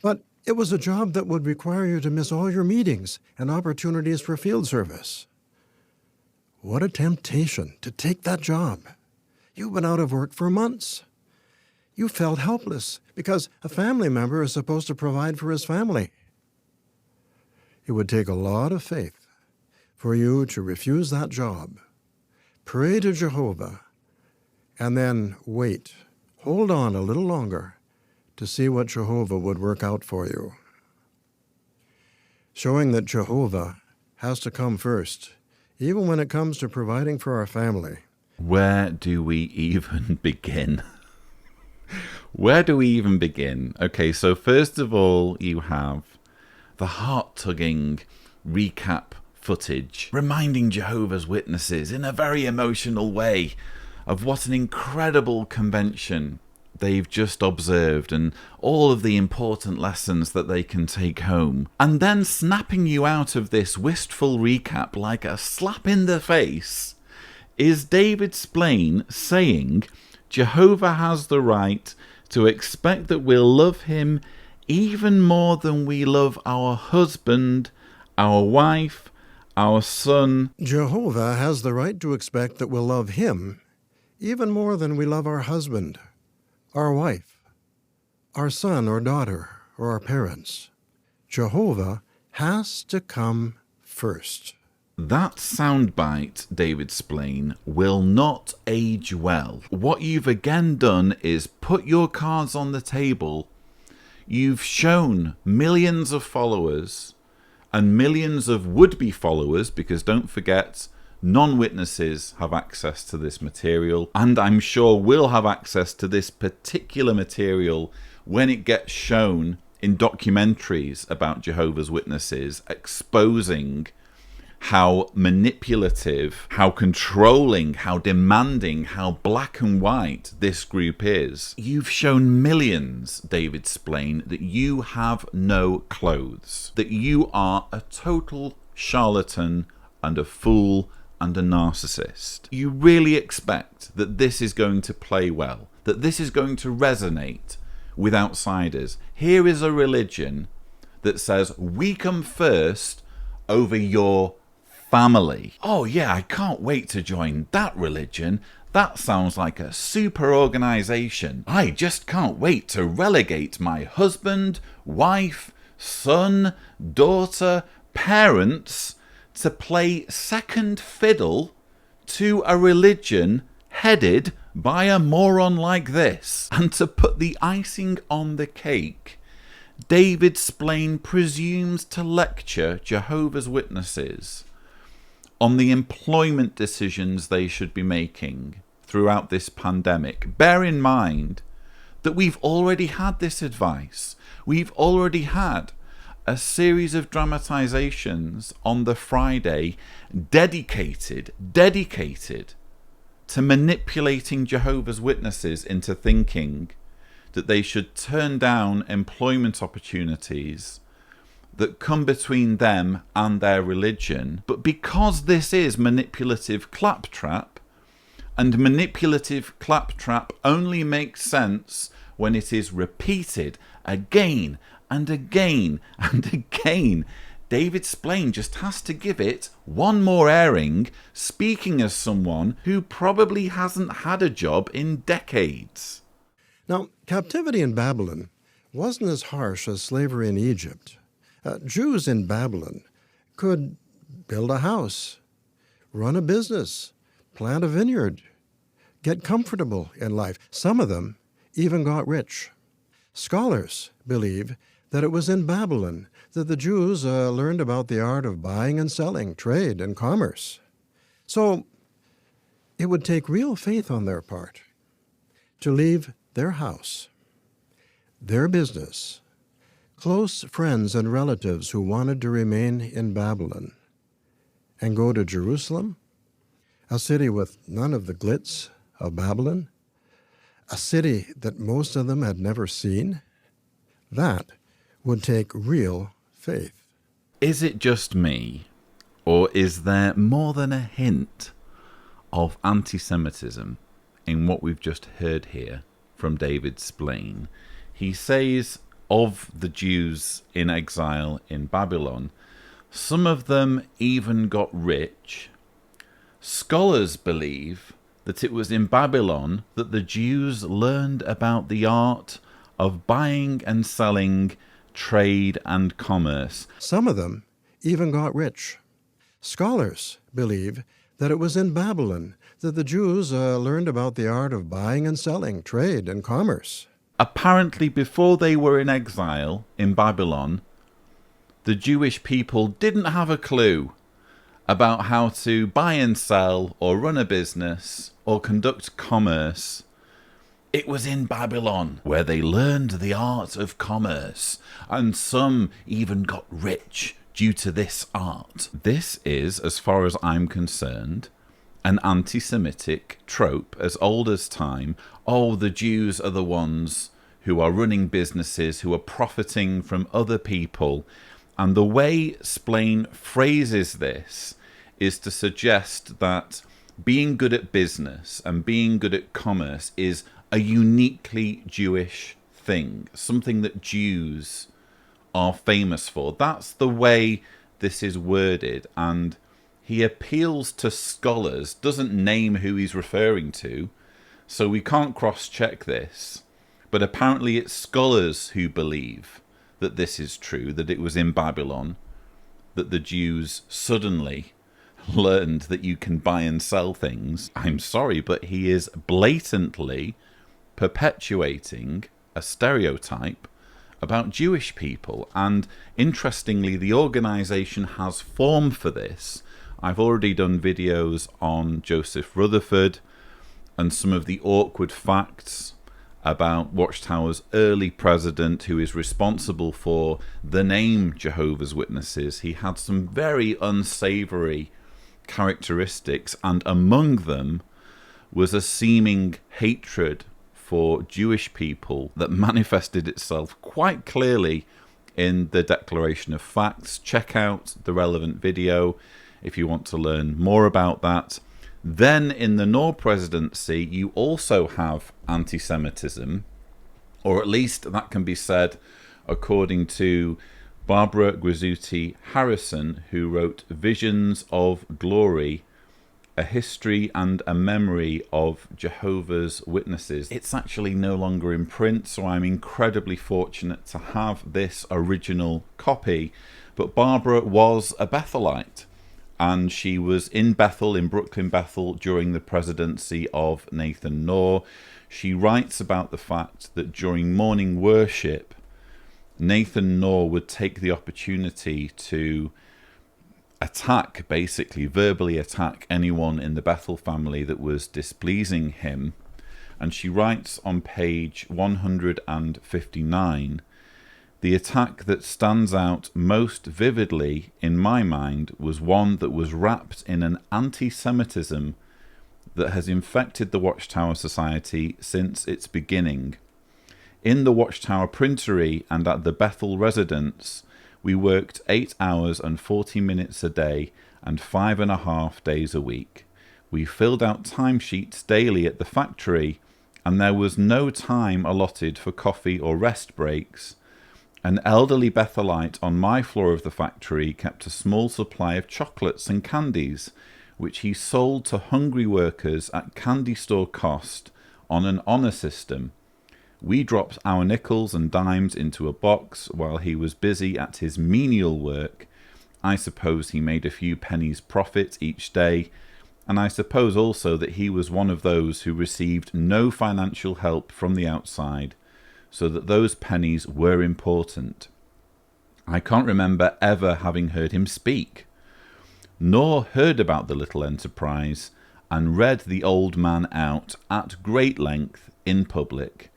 But it was a job that would require you to miss all your meetings and opportunities for field service. What a temptation to take that job. You've been out of work for months. You felt helpless because a family member is supposed to provide for his family. It would take a lot of faith for you to refuse that job, pray to Jehovah, and then wait, hold on a little longer to see what Jehovah would work out for you. Showing that Jehovah has to come first, even when it comes to providing for our family. Where do we even begin? Where do we even begin? Okay, so first of all, you have the heart-tugging recap footage reminding Jehovah's Witnesses in a very emotional way of what an incredible convention they've just observed and all of the important lessons that they can take home. And then snapping you out of this wistful recap like a slap in the face is David Splain saying Jehovah has the right to expect that we'll love him even more than we love our husband, our wife, our son. Jehovah has the right to expect that we'll love him even more than we love our husband, our wife, our son or daughter, or our parents. Jehovah has to come first. That soundbite, David Splain, will not age well. What you've again done is put your cards on the table. You've shown millions of followers and millions of would-be followers, because don't forget, non-witnesses have access to this material, and I'm sure will have access to this particular material when it gets shown in documentaries about Jehovah's Witnesses, exposing how manipulative, how controlling, how demanding, how black and white this group is. You've shown millions, David Splain, that you have no clothes, that you are a total charlatan and a fool and a narcissist. You really expect that this is going to play well, that this is going to resonate with outsiders. Here is a religion that says we come first over your family. Oh yeah, I can't wait to join that religion. That sounds like a super organization. I just can't wait to relegate my husband, wife, son, daughter, parents to play second fiddle to a religion headed by a moron like this. And to put the icing on the cake, David Splain presumes to lecture Jehovah's Witnesses on the employment decisions they should be making throughout this pandemic. Bear in mind that we've already had this advice. We've already had a series of dramatizations on the Friday dedicated to manipulating Jehovah's Witnesses into thinking that they should turn down employment opportunities that come between them and their religion. But because this is manipulative claptrap, and manipulative claptrap only makes sense when it is repeated again and again and again, David Splain just has to give it one more airing, speaking as someone who probably hasn't had a job in decades. Now, captivity in Babylon wasn't as harsh as slavery in Egypt. Jews in Babylon could build a house, run a business, plant a vineyard, get comfortable in life. Some of them even got rich. Scholars believe that it was in Babylon that the Jews learned about the art of buying and selling, trade and commerce. So it would take real faith on their part to leave their house, their business, close friends and relatives who wanted to remain in Babylon, and go to Jerusalem, a city with none of the glitz of Babylon, a city that most of them had never seen. That would take real faith. Is it just me, or is there more than a hint of anti-Semitism in what we've just heard here from David Splain? He says of the Jews in exile in Babylon, some of them even got rich. Scholars believe that it was in Babylon that the Jews learned about the art of buying and selling, trade and commerce. Some of them even got rich. Scholars believe that it was in Babylon that the Jews learned about the art of buying and selling, trade and commerce. Apparently, before they were in exile in Babylon, the Jewish people didn't have a clue about how to buy and sell or run a business or conduct commerce. It was in Babylon where they learned the art of commerce, and some even got rich due to this art. This is, as far as I'm concerned, an anti-Semitic trope as old as time. Oh, the Jews are the ones who are running businesses, who are profiting from other people. And the way Splain phrases this is to suggest that being good at business and being good at commerce is a uniquely Jewish thing, something that Jews are famous for. That's the way this is worded, and he appeals to scholars, doesn't name who he's referring to, so we can't cross-check this, but apparently it's scholars who believe that this is true, that it was in Babylon that the Jews suddenly learned that you can buy and sell things. I'm sorry, but he is blatantly perpetuating a stereotype about Jewish people. And interestingly, the organization has form for this. I've already done videos on Joseph Rutherford and some of the awkward facts about Watchtower's early president, who is responsible for the name Jehovah's Witnesses. He had some very unsavory characteristics, and among them was a seeming hatred for Jewish people that manifested itself quite clearly in the Declaration of Facts. Check out the relevant video if you want to learn more about that. Then in the Noor presidency, you also have anti-Semitism, or at least that can be said according to Barbara Grizuti Harrison, who wrote Visions of Glory, A History and a Memory of Jehovah's Witnesses. It's actually no longer in print, so I'm incredibly fortunate to have this original copy. But Barbara was a Bethelite, and she was in Bethel, in Brooklyn, Bethel, during the presidency of Nathan Noor. She writes about the fact that during morning worship, Nathan Noor would take the opportunity to attack, basically verbally attack, anyone in the Bethel family that was displeasing him. And she writes on page 159, the attack that stands out most vividly in my mind was one that was wrapped in an anti-Semitism that has infected the Watchtower Society since its beginning. In the Watchtower printery and at the Bethel residence, we worked 8 hours and 40 minutes a day and 5.5 days a week. We filled out timesheets daily at the factory, and there was no time allotted for coffee or rest breaks. An elderly Bethelite on my floor of the factory kept a small supply of chocolates and candies, which he sold to hungry workers at candy store cost on an honor system. We dropped our nickels and dimes into a box while he was busy at his menial work. I suppose he made a few pennies profit each day, and I suppose also that he was one of those who received no financial help from the outside, so that those pennies were important. I can't remember ever having heard him speak, nor heard about the little enterprise, and read the old man out at great length in public.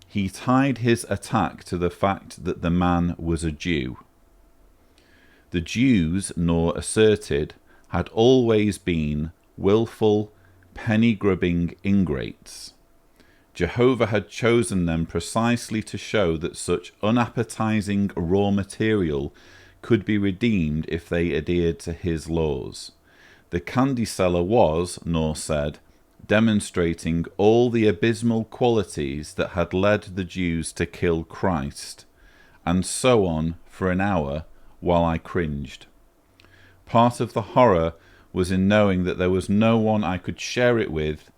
He tied his attack to the fact that the man was a Jew. The Jews, Nor asserted, had always been willful, penny-grubbing ingrates. Jehovah had chosen them precisely to show that such unappetizing raw material could be redeemed if they adhered to his laws. The candy seller was, Nor said, demonstrating all the abysmal qualities that had led the Jews to kill Christ, and so on for an hour while I cringed. Part of the horror was in knowing that there was no one I could share it with,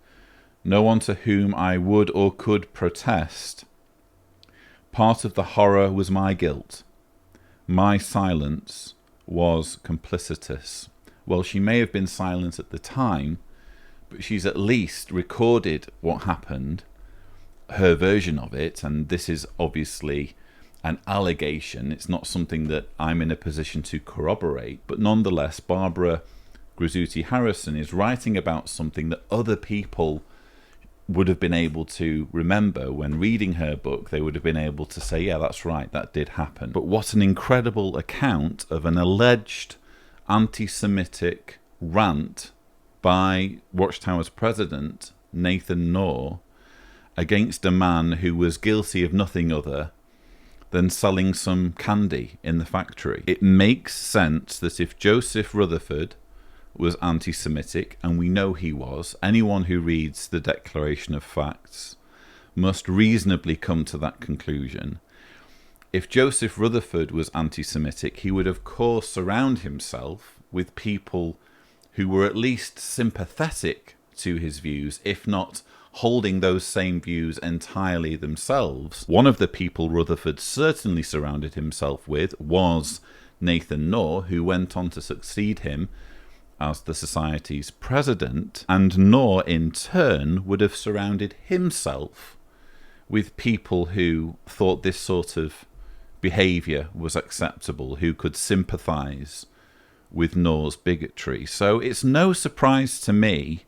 no one to whom I would or could protest. Part of the horror was my guilt. My silence was complicitous. Well, she may have been silent at the time, but she's at least recorded what happened, her version of it, and this is obviously an allegation. It's not something that I'm in a position to corroborate, but nonetheless, Barbara Grisuti Harrison is writing about something that other people would have been able to remember. When reading her book, they would have been able to say, yeah, that's right, that did happen. But what an incredible account of an alleged anti-Semitic rant by Watchtower's president, Nathan Knorr, against a man who was guilty of nothing other than selling some candy in the factory. It makes sense that if Joseph Rutherford was anti-Semitic, and we know he was, anyone who reads the Declaration of Facts must reasonably come to that conclusion. If Joseph Rutherford was anti-Semitic, he would of course surround himself with people who were at least sympathetic to his views, if not holding those same views entirely themselves. One of the people Rutherford certainly surrounded himself with was Nathan Knorr, who went on to succeed him as the Society's president, and Knorr in turn would have surrounded himself with people who thought this sort of behaviour was acceptable, who could sympathise with Knorr's bigotry. So it's no surprise to me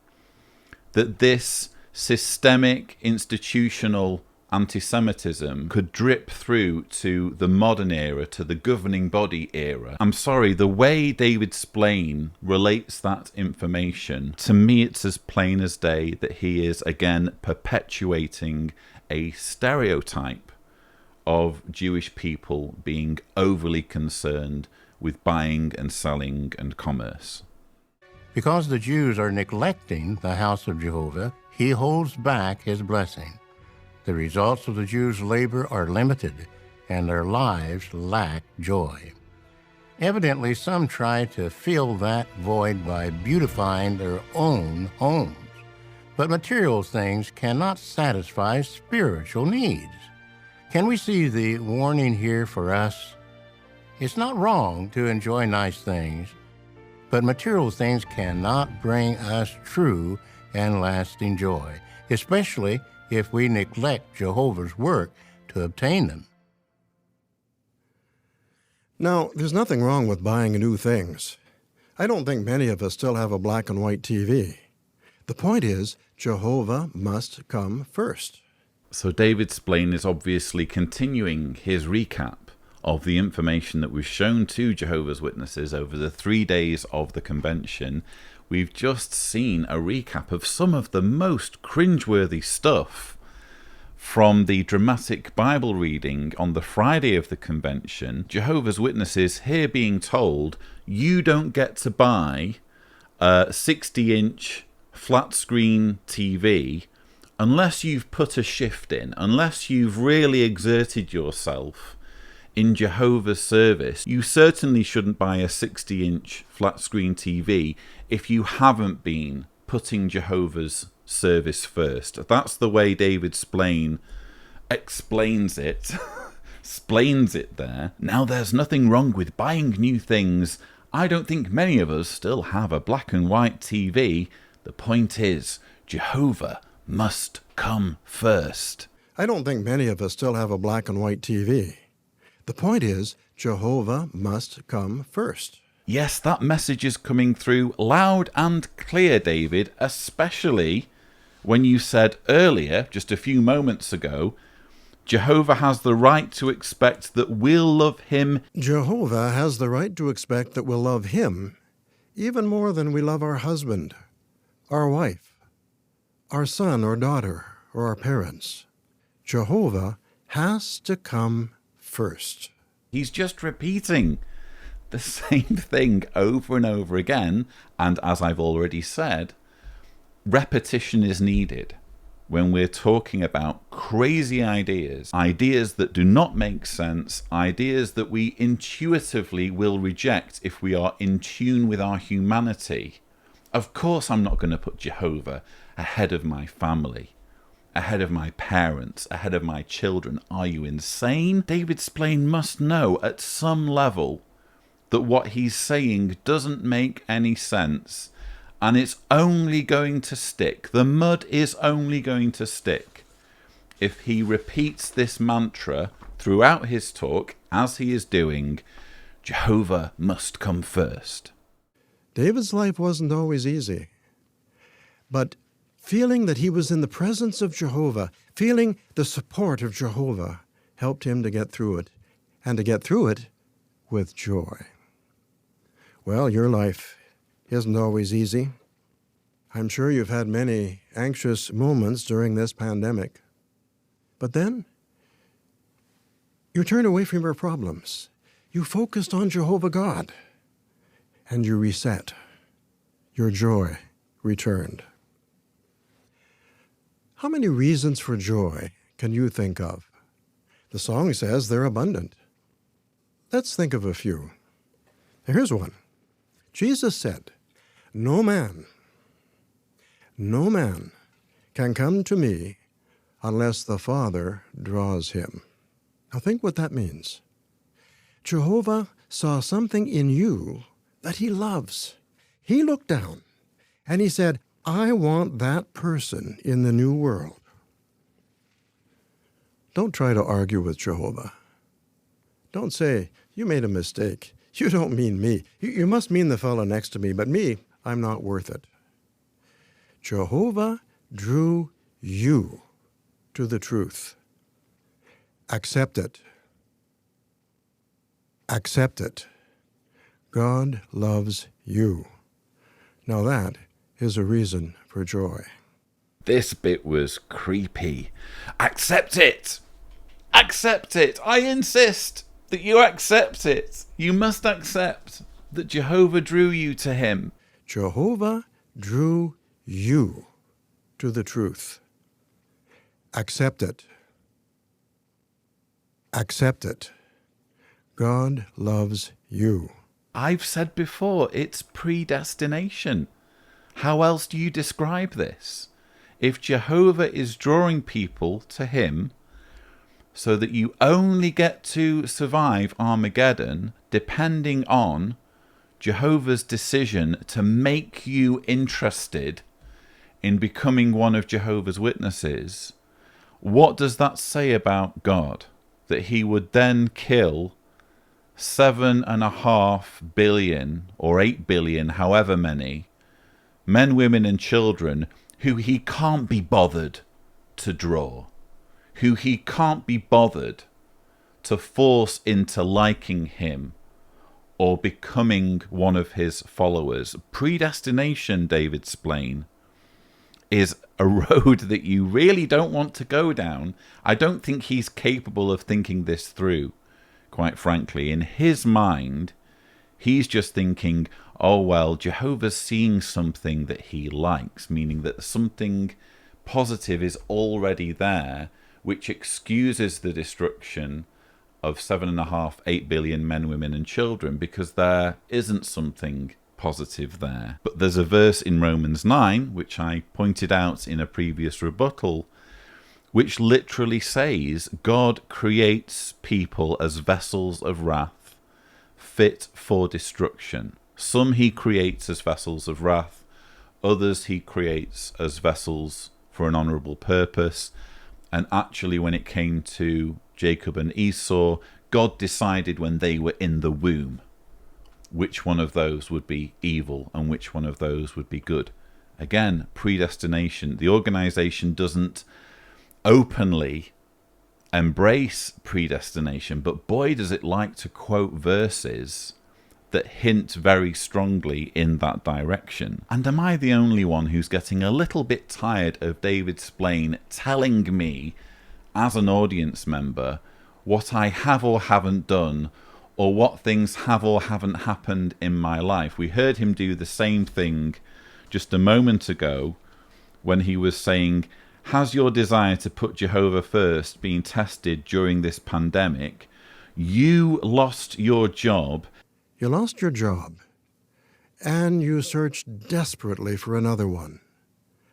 that this systemic, institutional anti-Semitism could drip through to the modern era, to the governing body era. I'm sorry, the way David Splain relates that information, to me it's as plain as day that he is again perpetuating a stereotype of Jewish people being overly concerned with buying and selling and commerce. Because the Jews are neglecting the house of Jehovah, he holds back his blessing. The results of the Jews' labor are limited, and their lives lack joy. Evidently, some try to fill that void by beautifying their own homes. But material things cannot satisfy spiritual needs. Can we see the warning here for us? It's not wrong to enjoy nice things, but material things cannot bring us true and lasting joy, especially if we neglect Jehovah's work to obtain them. Now, there's nothing wrong with buying new things. I don't think many of us still have a black and white TV. The point is, Jehovah must come first. So David Splain is obviously continuing his recap of the information that was shown to Jehovah's Witnesses over the 3 days of the convention. We've just seen a recap of some of the most cringeworthy stuff from the dramatic Bible reading on the Friday of the convention. Jehovah's Witnesses here being told, you don't get to buy a 60-inch flat-screen TV unless you've put a shift in, unless you've really exerted yourself in Jehovah's service. You certainly shouldn't buy a 60-inch flat-screen TV if you haven't been putting Jehovah's service first. That's the way David Splain explains it, explains it there. Now, there's nothing wrong with buying new things. I don't think many of us still have a black and white TV. The point is, Jehovah must come first. I don't think many of us still have a black and white TV. The point is, Jehovah must come first. Yes, that message is coming through loud and clear, David, especially when you said earlier, just a few moments ago, Jehovah has the right to expect that we'll love him. Jehovah has the right to expect that we'll love him even more than we love our husband, our wife, our son or daughter, or our parents. Jehovah has to come first. He's just repeating the same thing over and over again, and as I've already said, repetition is needed when we're talking about crazy ideas, ideas that do not make sense, ideas that we intuitively will reject if we are in tune with our humanity. Of course I'm not going to put Jehovah ahead of my family, ahead of my parents, ahead of my children. Are you insane? David Splain must know at some level that what he's saying doesn't make any sense, and it's only going to stick. The mud is only going to stick if he repeats this mantra throughout his talk, as he is doing. Jehovah must come first. David's life wasn't always easy, but feeling that he was in the presence of Jehovah, feeling the support of Jehovah, helped him to get through it, and to get through it with joy. Well, your life isn't always easy. I'm sure you've had many anxious moments during this pandemic. But then, you turned away from your problems. You focused on Jehovah God, and you reset. Your joy returned. How many reasons for joy can you think of? The song says they're abundant. Let's think of a few. Here's one. Jesus said, no man can come to me unless the Father draws him. Now think what that means. Jehovah saw something in you that he loves. He looked down and he said, I want that person in the new world. Don't try to argue with Jehovah. Don't say, you made a mistake. You don't mean me. You must mean the fellow next to me, but me, I'm not worth it. Jehovah drew you to the truth. Accept it. Accept it. God loves you. Now that is a reason for joy. This bit was creepy. Accept it! Accept it! I insist that you accept it. You must accept that Jehovah drew you to him. Jehovah drew you to the truth. Accept it. Accept it. God loves you. I've said before, it's predestination. How else do you describe this? If Jehovah is drawing people to him so that you only get to survive Armageddon depending on Jehovah's decision to make you interested in becoming one of Jehovah's Witnesses, what does that say about God? That he would then kill 7.5 billion or 8 billion, however many, men, women and children who he can't be bothered to draw, who he can't be bothered to force into liking him or becoming one of his followers. Predestination, David Splain, is a road that you really don't want to go down. I don't think he's capable of thinking this through, quite frankly. In his mind, he's just thinking, oh, well, Jehovah's seeing something that he likes, meaning that something positive is already there, which excuses the destruction of 7.5, 8 billion men, women and children, because there isn't something positive there. But there's a verse in Romans 9, which I pointed out in a previous rebuttal, which literally says God creates people as vessels of wrath, fit for destruction. Some he creates as vessels of wrath, others he creates as vessels for an honourable purpose. And actually, when it came to Jacob and Esau, God decided when they were in the womb which one of those would be evil and which one of those would be good. Again, predestination. The organization doesn't openly embrace predestination, but boy does it like to quote verses that hint very strongly in that direction. And am I the only one who's getting a little bit tired of David Splain telling me as an audience member what I have or haven't done, or what things have or haven't happened in my life? We heard him do the same thing just a moment ago when he was saying, has your desire to put Jehovah first been tested during this pandemic? You lost your job. You lost your job, and you searched desperately for another one.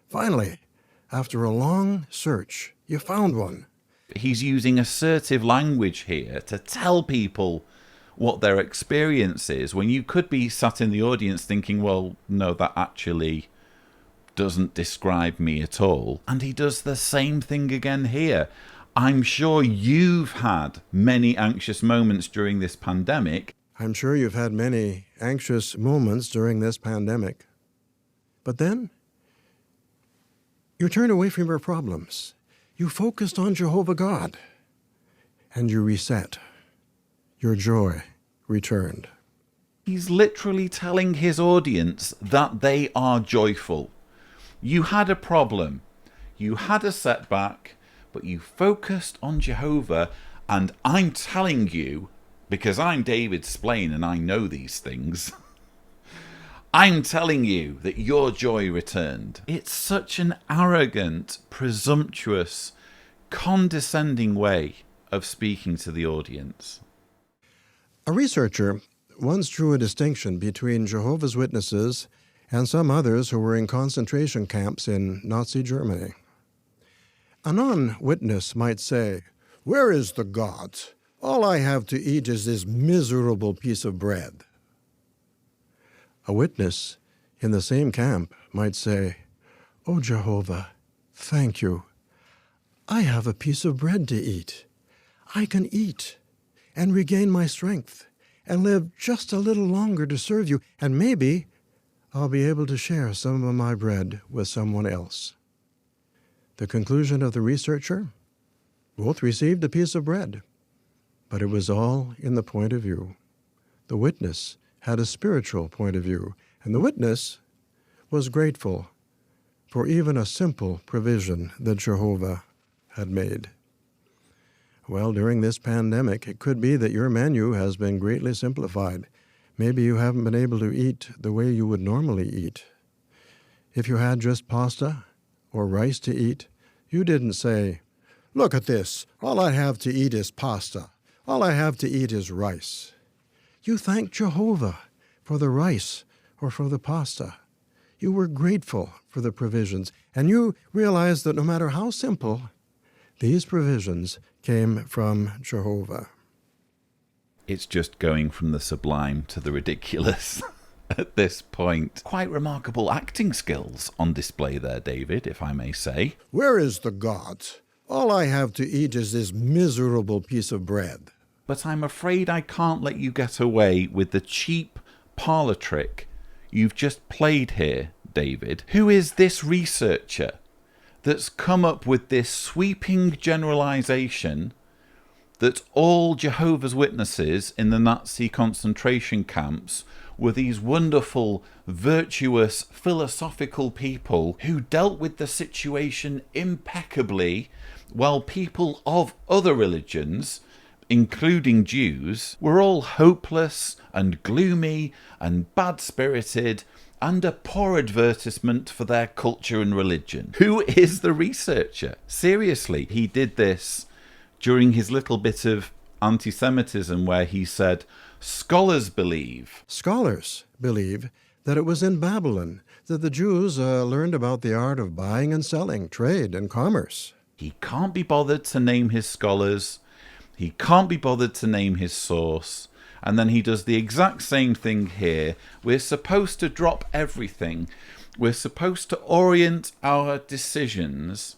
Finally, after a long search, you found one. He's using assertive language here to tell people what their experience is, when you could be sat in the audience thinking, well, no, that actually doesn't describe me at all. And he does the same thing again here. I'm sure you've had many anxious moments during this pandemic. I'm sure you've had many anxious moments during this pandemic. But then, you turned away from your problems. You focused on Jehovah God, and you reset. Your joy returned. He's literally telling his audience that they are joyful. You had a problem, you had a setback, but you focused on Jehovah, and I'm telling you, because I'm David Splain and I know these things, I'm telling you that your joy returned. It's such an arrogant, presumptuous, condescending way of speaking to the audience. A researcher once drew a distinction between Jehovah's Witnesses and some others who were in concentration camps in Nazi Germany. A non-witness might say, "Where is the God? All I have to eat is this miserable piece of bread." A witness in the same camp might say, "Oh, Jehovah, thank you. I have a piece of bread to eat. I can eat and regain my strength and live just a little longer to serve you, and maybe I'll be able to share some of my bread with someone else." The conclusion of the researcher? Both received a piece of bread, but it was all in the point of view. The witness had a spiritual point of view, and the witness was grateful for even a simple provision that Jehovah had made. Well, during this pandemic, it could be that your menu has been greatly simplified. Maybe you haven't been able to eat the way you would normally eat. If you had just pasta or rice to eat, you didn't say, "Look at this, all I have to eat is pasta. All I have to eat is rice." You thanked Jehovah for the rice or for the pasta. You were grateful for the provisions, and you realized that no matter how simple, these provisions came from Jehovah. It's just going from the sublime to the ridiculous at this point. Quite remarkable acting skills on display there, David, if I may say. "Where is the God? All I have to eat is this miserable piece of bread." But I'm afraid I can't let you get away with the cheap parlor trick you've just played here, David. Who is this researcher that's come up with this sweeping generalization that all Jehovah's Witnesses in the Nazi concentration camps were these wonderful, virtuous, philosophical people who dealt with the situation impeccably, while people of other religions, including Jews, were all hopeless and gloomy and bad-spirited and a poor advertisement for their culture and religion? Who is the researcher? Seriously, he did this during his little bit of anti-Semitism where he said, scholars believe. Scholars believe that it was in Babylon that the Jews learned about the art of buying and selling, trade and commerce. He can't be bothered to name his scholars. He can't be bothered to name his source. And then he does the exact same thing here. We're supposed to drop everything. We're supposed to orient our decisions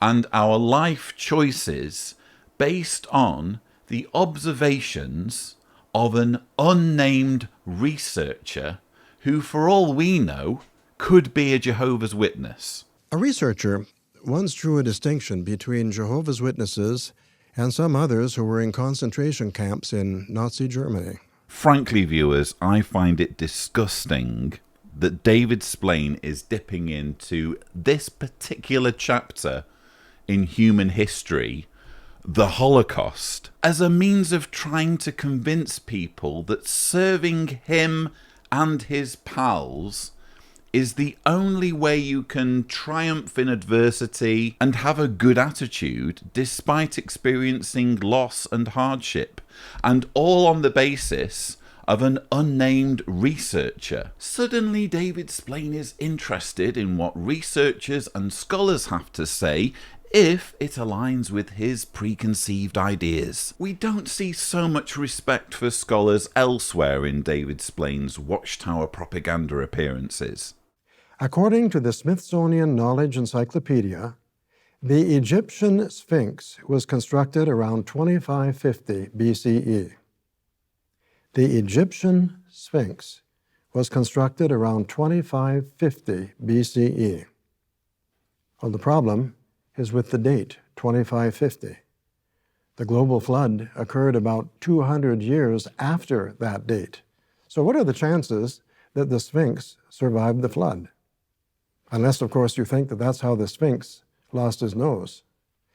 and our life choices based on the observations of an unnamed researcher who, for all we know, could be a Jehovah's Witness. A researcher once drew a distinction between Jehovah's Witnesses and some others who were in concentration camps in Nazi Germany. Frankly, viewers, I find it disgusting that David Splane is dipping into this particular chapter in human history, the Holocaust, as a means of trying to convince people that serving him and his pals is the only way you can triumph in adversity and have a good attitude despite experiencing loss and hardship, and all on the basis of an unnamed researcher. Suddenly David Splane is interested in what researchers and scholars have to say if it aligns with his preconceived ideas. We don't see so much respect for scholars elsewhere in David Splane's Watchtower propaganda appearances. According to the Smithsonian Knowledge Encyclopedia, the Egyptian Sphinx was constructed around 2550 BCE. The Egyptian Sphinx was constructed around 2550 BCE. Well, the problem is with the date, 2550. The global flood occurred about 200 years after that date. So what are the chances that the Sphinx survived the flood? Unless, of course, you think that that's how the Sphinx lost his nose.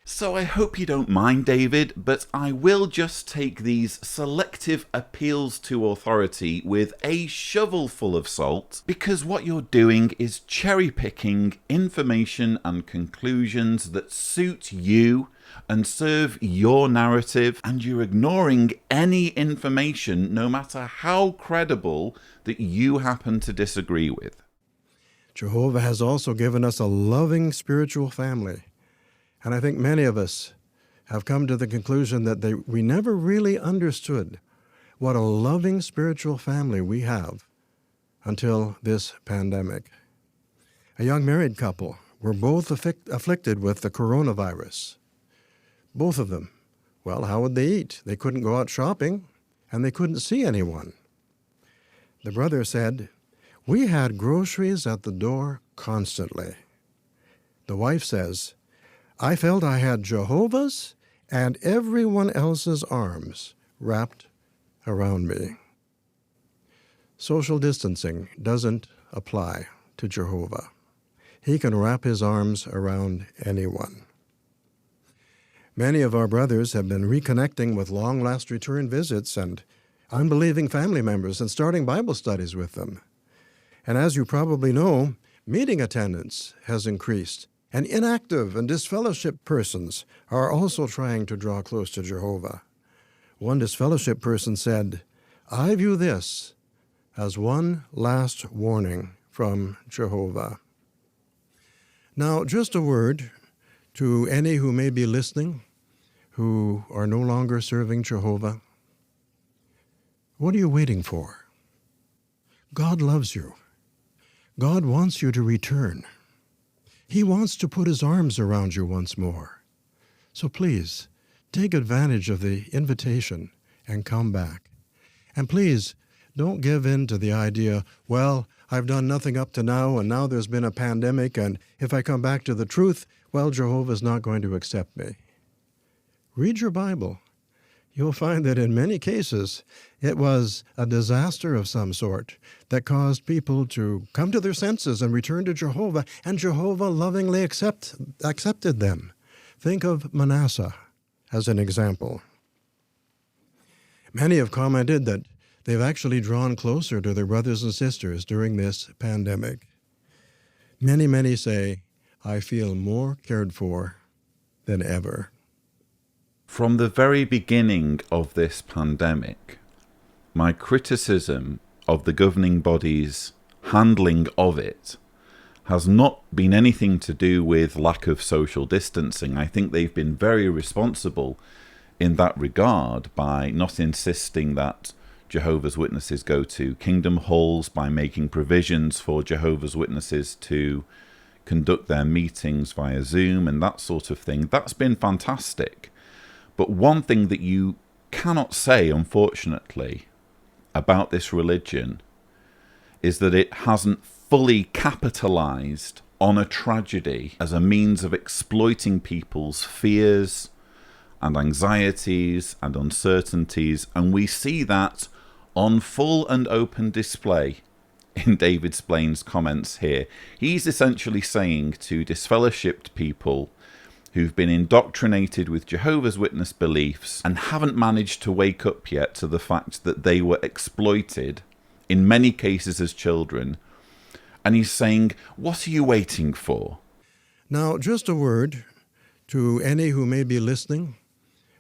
So I hope you don't mind, David, but I will just take these selective appeals to authority with a shovelful of salt, because what you're doing is cherry-picking information and conclusions that suit you and serve your narrative, and you're ignoring any information, no matter how credible, that you happen to disagree with. Jehovah has also given us a loving spiritual family. And I think many of us have come to the conclusion that we never really understood what a loving spiritual family we have until this pandemic. A young married couple were both afflicted with the coronavirus. Both of them. Well, how would they eat? They couldn't go out shopping, and they couldn't see anyone. The brother said, "We had groceries at the door constantly." The wife says, "I felt I had Jehovah's and everyone else's arms wrapped around me." Social distancing doesn't apply to Jehovah. He can wrap his arms around anyone. Many of our brothers have been reconnecting with long-last return visits and unbelieving family members and starting Bible studies with them. And as you probably know, meeting attendance has increased, and inactive and disfellowship persons are also trying to draw close to Jehovah. One disfellowship person said, "I view this as one last warning from Jehovah." Now, just a word to any who may be listening who are no longer serving Jehovah. What are you waiting for? God loves you. God wants you to return. He wants to put his arms around you once more. So please, take advantage of the invitation and come back. And please, don't give in to the idea, well, I've done nothing up to now, and now there's been a pandemic, and if I come back to the truth, well, Jehovah's not going to accept me. Read your Bible. You'll find that in many cases, it was a disaster of some sort that caused people to come to their senses and return to Jehovah, and Jehovah lovingly accepted them. Think of Manasseh as an example. Many have commented that they've actually drawn closer to their brothers and sisters during this pandemic. Many say, "I feel more cared for than ever." From the very beginning of this pandemic, my criticism of the governing body's handling of it has not been anything to do with lack of social distancing. I think they've been very responsible in that regard by not insisting that Jehovah's Witnesses go to kingdom halls, by making provisions for Jehovah's Witnesses to conduct their meetings via Zoom and that sort of thing. That's been fantastic. But one thing that you cannot say, unfortunately, about this religion is that it hasn't fully capitalized on a tragedy as a means of exploiting people's fears and anxieties and uncertainties, and we see that on full and open display in David Splain's comments here. He's essentially saying to disfellowshipped people who've been indoctrinated with Jehovah's Witness beliefs and haven't managed to wake up yet to the fact that they were exploited, in many cases as children, and he's saying, what are you waiting for? Now, just a word to any who may be listening,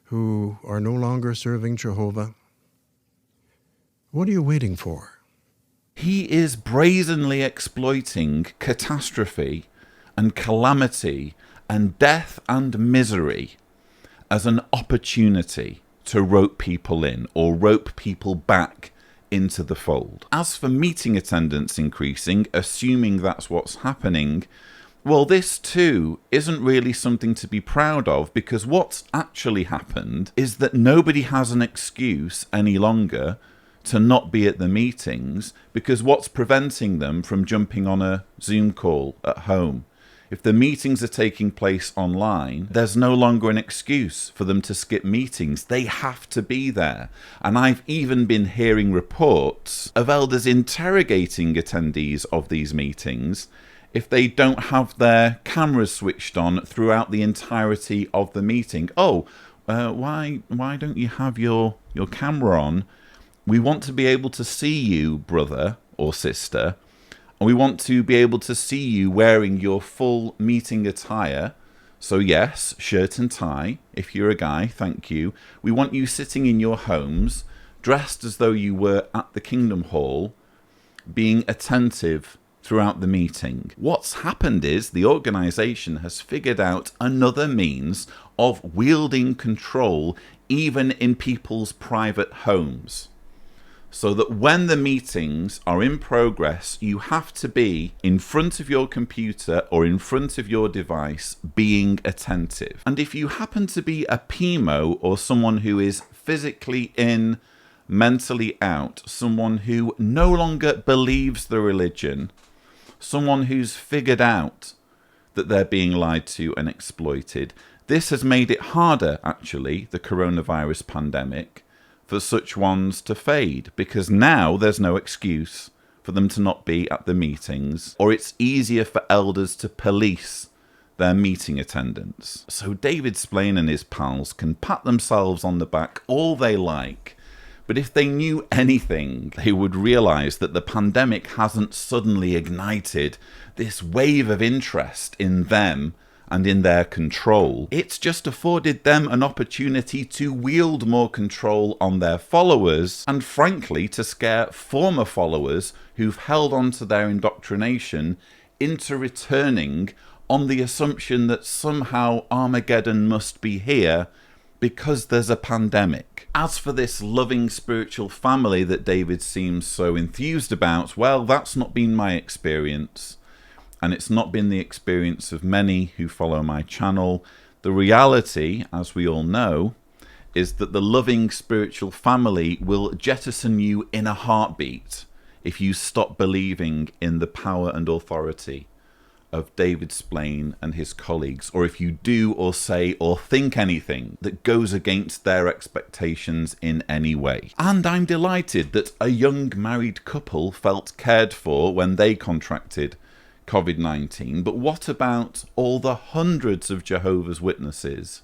who are no longer serving Jehovah. What are you waiting for? He is brazenly exploiting catastrophe and calamity and death and misery as an opportunity to rope people in or rope people back into the fold. As for meeting attendance increasing, assuming that's what's happening, well, this too isn't really something to be proud of, because what's actually happened is that nobody has an excuse any longer to not be at the meetings, because what's preventing them from jumping on a Zoom call at home? If the meetings are taking place online, there's no longer an excuse for them to skip meetings. They have to be there. And I've even been hearing reports of elders interrogating attendees of these meetings if they don't have their cameras switched on throughout the entirety of the meeting. Why don't you have your camera on? We want to be able to see you, brother or sister. And we want to be able to see you wearing your full meeting attire. So yes, shirt and tie. If you're a guy, thank you. We want you sitting in your homes, dressed as though you were at the Kingdom Hall, being attentive throughout the meeting. What's happened is the organisation has figured out another means of wielding control even in people's private homes. So that when the meetings are in progress, you have to be in front of your computer or in front of your device being attentive. And if you happen to be a PMO or someone who is physically in, mentally out, someone who no longer believes the religion, someone who's figured out that they're being lied to and exploited, this has made it harder, actually, the coronavirus pandemic, for such ones to fade, because now there's no excuse for them to not be at the meetings, or it's easier for elders to police their meeting attendance. So David Splain and his pals can pat themselves on the back all they like, but if they knew anything, they would realise that the pandemic hasn't suddenly ignited this wave of interest in them and in their control. It's just afforded them an opportunity to wield more control on their followers, and frankly to scare former followers who've held on to their indoctrination into returning on the assumption that somehow Armageddon must be here because there's a pandemic. As for this loving spiritual family that David seems so enthused about, well, that's not been my experience. And it's not been the experience of many who follow my channel. The reality, as we all know, is that the loving spiritual family will jettison you in a heartbeat if you stop believing in the power and authority of David Splain and his colleagues, or if you do or say or think anything that goes against their expectations in any way. And I'm delighted that a young married couple felt cared for when they contracted COVID-19, but what about all the hundreds of Jehovah's Witnesses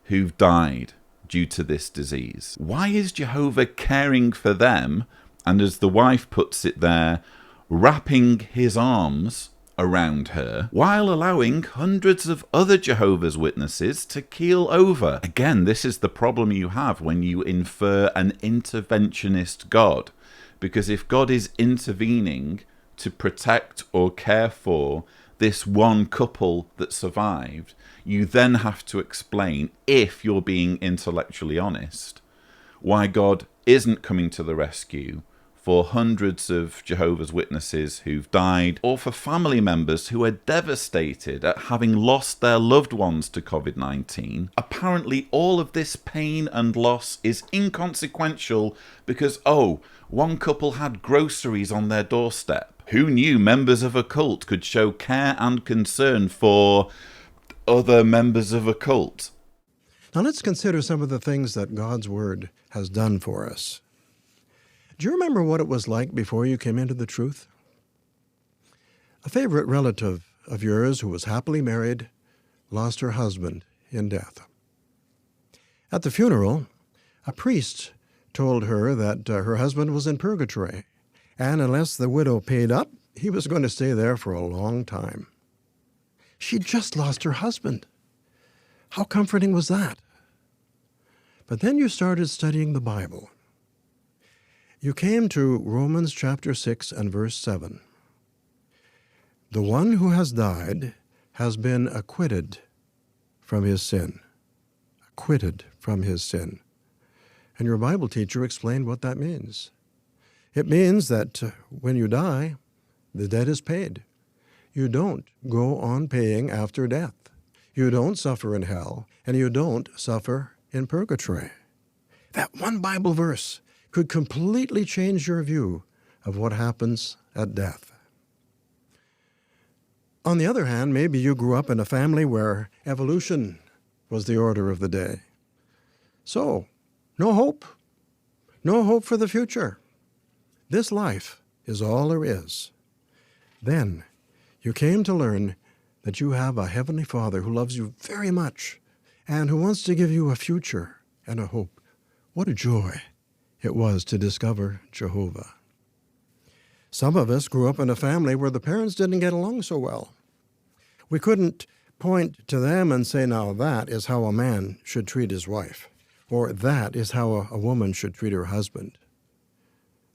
who've died due to this disease? Why is Jehovah caring for them, and as the wife puts it there, wrapping his arms around her, while allowing hundreds of other Jehovah's Witnesses to keel over? Again, this is the problem you have when you infer an interventionist God, because if God is intervening to protect or care for this one couple that survived, you then have to explain, if you're being intellectually honest, why God isn't coming to the rescue for hundreds of Jehovah's Witnesses who've died, or for family members who are devastated at having lost their loved ones to COVID-19. Apparently all of this pain and loss is inconsequential because, one couple had groceries on their doorstep. Who knew members of a cult could show care and concern for other members of a cult? Now let's consider some of the things that God's Word has done for us. Do you remember what it was like before you came into the truth? A favorite relative of yours who was happily married lost her husband in death. At the funeral, a priest told her that her husband was in purgatory, and unless the widow paid up, he was going to stay there for a long time. She'd just lost her husband. How comforting was that? But then you started studying the Bible. You came to Romans chapter 6 and verse 7. The one who has died has been acquitted from his sin. Acquitted from his sin. And your Bible teacher explained what that means. It means that when you die, the debt is paid. You don't go on paying after death. You don't suffer in hell, and you don't suffer in purgatory. That one Bible verse could completely change your view of what happens at death. On the other hand, maybe you grew up in a family where evolution was the order of the day. So, no hope. No hope for the future. This life is all there is. Then you came to learn that you have a Heavenly Father who loves you very much and who wants to give you a future and a hope. What a joy it was to discover Jehovah. Some of us grew up in a family where the parents didn't get along so well. We couldn't point to them and say, now that is how a man should treat his wife, or that is how a woman should treat her husband.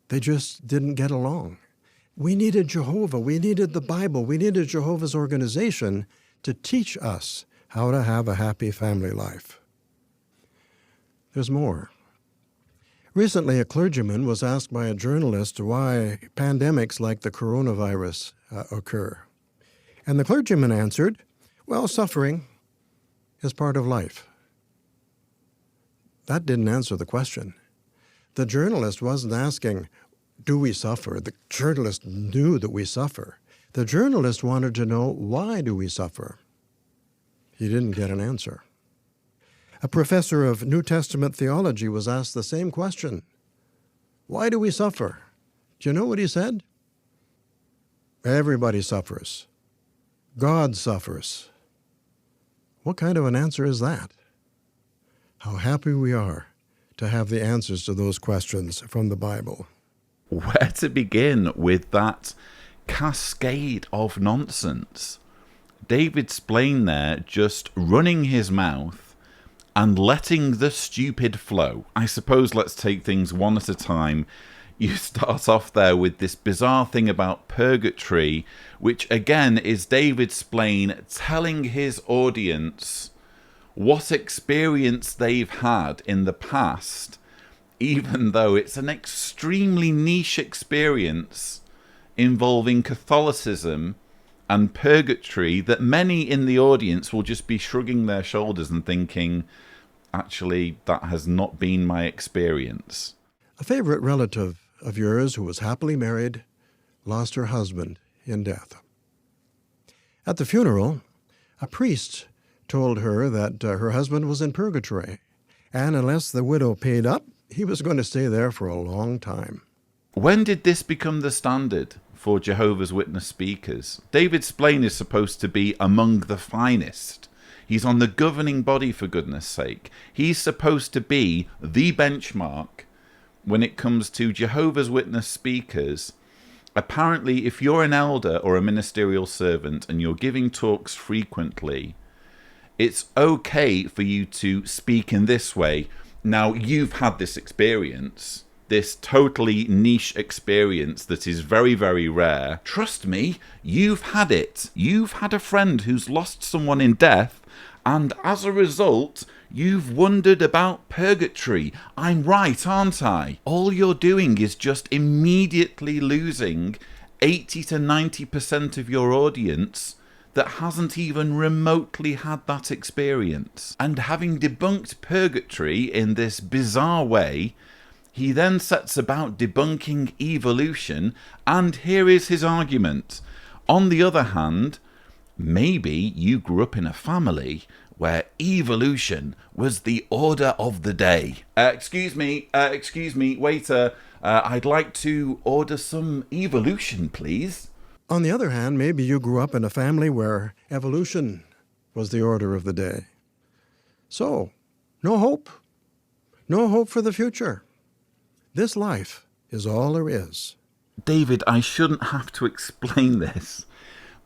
They just didn't get along. We needed Jehovah. We needed the Bible. We needed Jehovah's organization to teach us how to have a happy family life. There's more. Recently, a clergyman was asked by a journalist why pandemics like the coronavirus occur. And the clergyman answered, well, suffering is part of life. That didn't answer the question. The journalist wasn't asking, do we suffer? The journalist knew that we suffer. The journalist wanted to know, why do we suffer? He didn't get an answer. A professor of New Testament theology was asked the same question. Why do we suffer? Do you know what he said? Everybody suffers. God suffers. What kind of an answer is that? How happy we are to have the answers to those questions from the Bible. Where to begin with that cascade of nonsense? David's plain there, just running his mouth and letting the stupid flow. I suppose let's take things one at a time. You start off there with this bizarre thing about purgatory, which again is David Splain telling his audience what experience they've had in the past, even though it's an extremely niche experience involving Catholicism and purgatory that many in the audience will just be shrugging their shoulders and thinking, actually, that has not been my experience. A favorite relative of yours who was happily married lost her husband in death. At the funeral, a priest told her that her husband was in purgatory, and unless the widow paid up, he was going to stay there for a long time. When did this become the standard for Jehovah's Witness speakers? David Splain is supposed to be among the finest. He's on the governing body, for goodness sake. He's supposed to be the benchmark when it comes to Jehovah's Witness speakers. Apparently, if you're an elder or a ministerial servant and you're giving talks frequently, it's okay for you to speak in this way. Now, you've had this experience, this totally niche experience that is very, very rare. Trust me, you've had it. You've had a friend who's lost someone in death, And as a result, you've wondered about purgatory. I'm right, aren't I? All you're doing is just immediately losing 80 to 90% of your audience that hasn't even remotely had that experience. And having debunked purgatory in this bizarre way, he then sets about debunking evolution, and here is his argument. On the other hand, maybe you grew up in a family where evolution was the order of the day. Excuse me, waiter. I'd like to order some evolution, please. On the other hand, maybe you grew up in a family where evolution was the order of the day. So, no hope. No hope for the future. This life is all there is. David, I shouldn't have to explain this,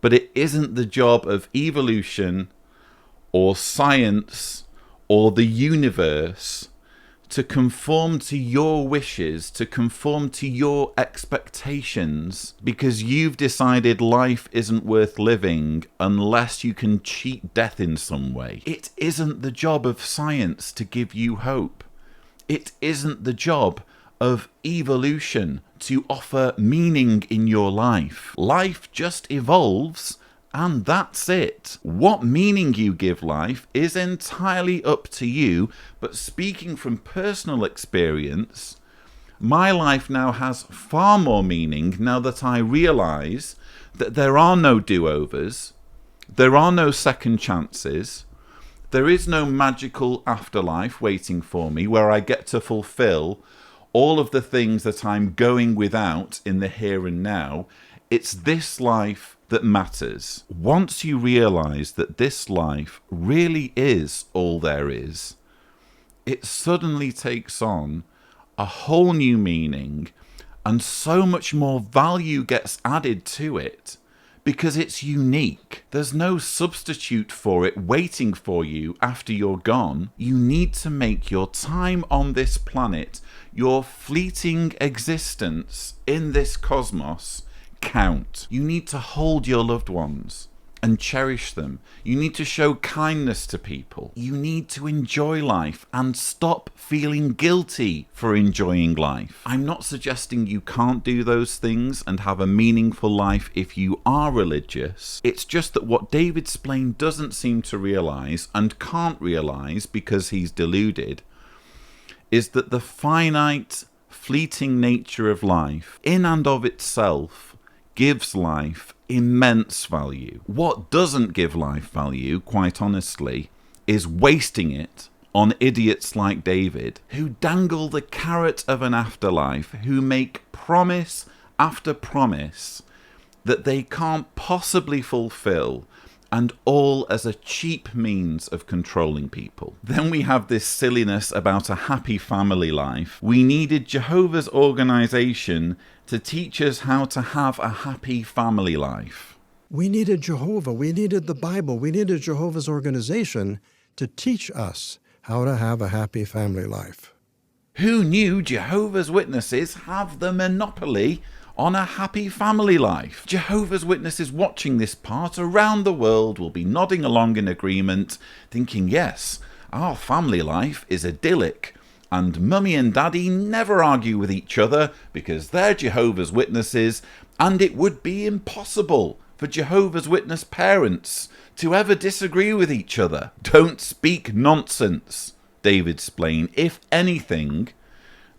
but it isn't the job of evolution or science or the universe to conform to your wishes, to conform to your expectations, because you've decided life isn't worth living unless you can cheat death in some way. It isn't the job of science to give you hope. It isn't the job of evolution to offer meaning in your life. Life just evolves, and that's it. What meaning you give life is entirely up to you, but speaking from personal experience, my life now has far more meaning now that I realise that there are no do-overs, there are no second chances, there is no magical afterlife waiting for me where I get to fulfil all of the things that I'm going without in the here and now. It's this life that matters. Once you realise that this life really is all there is, it suddenly takes on a whole new meaning, and so much more value gets added to it because it's unique. There's no substitute for it waiting for you after you're gone. You need to make your time on this planet, your fleeting existence in this cosmos, count. You need to hold your loved ones and cherish them. You need to show kindness to people. You need to enjoy life and stop feeling guilty for enjoying life. I'm not suggesting you can't do those things and have a meaningful life if you are religious. It's just that what David Splain doesn't seem to realise, and can't realise because he's deluded, is that the finite, fleeting nature of life, in and of itself, gives life immense value. What doesn't give life value, quite honestly, is wasting it on idiots like David, who dangle the carrot of an afterlife, who make promise after promise that they can't possibly fulfill, and all as a cheap means of controlling people. Then we have this silliness about a happy family life. We needed Jehovah's organization to teach us how to have a happy family life. We needed Jehovah. We needed the Bible. We needed Jehovah's organization to teach us how to have a happy family life. Who knew Jehovah's Witnesses have the monopoly on a happy family life? Jehovah's Witnesses watching this part around the world will be nodding along in agreement, thinking, yes, our family life is idyllic, and mummy and daddy never argue with each other because they're Jehovah's Witnesses, and it would be impossible for Jehovah's Witness parents to ever disagree with each other. Don't speak nonsense, David Splain. If anything,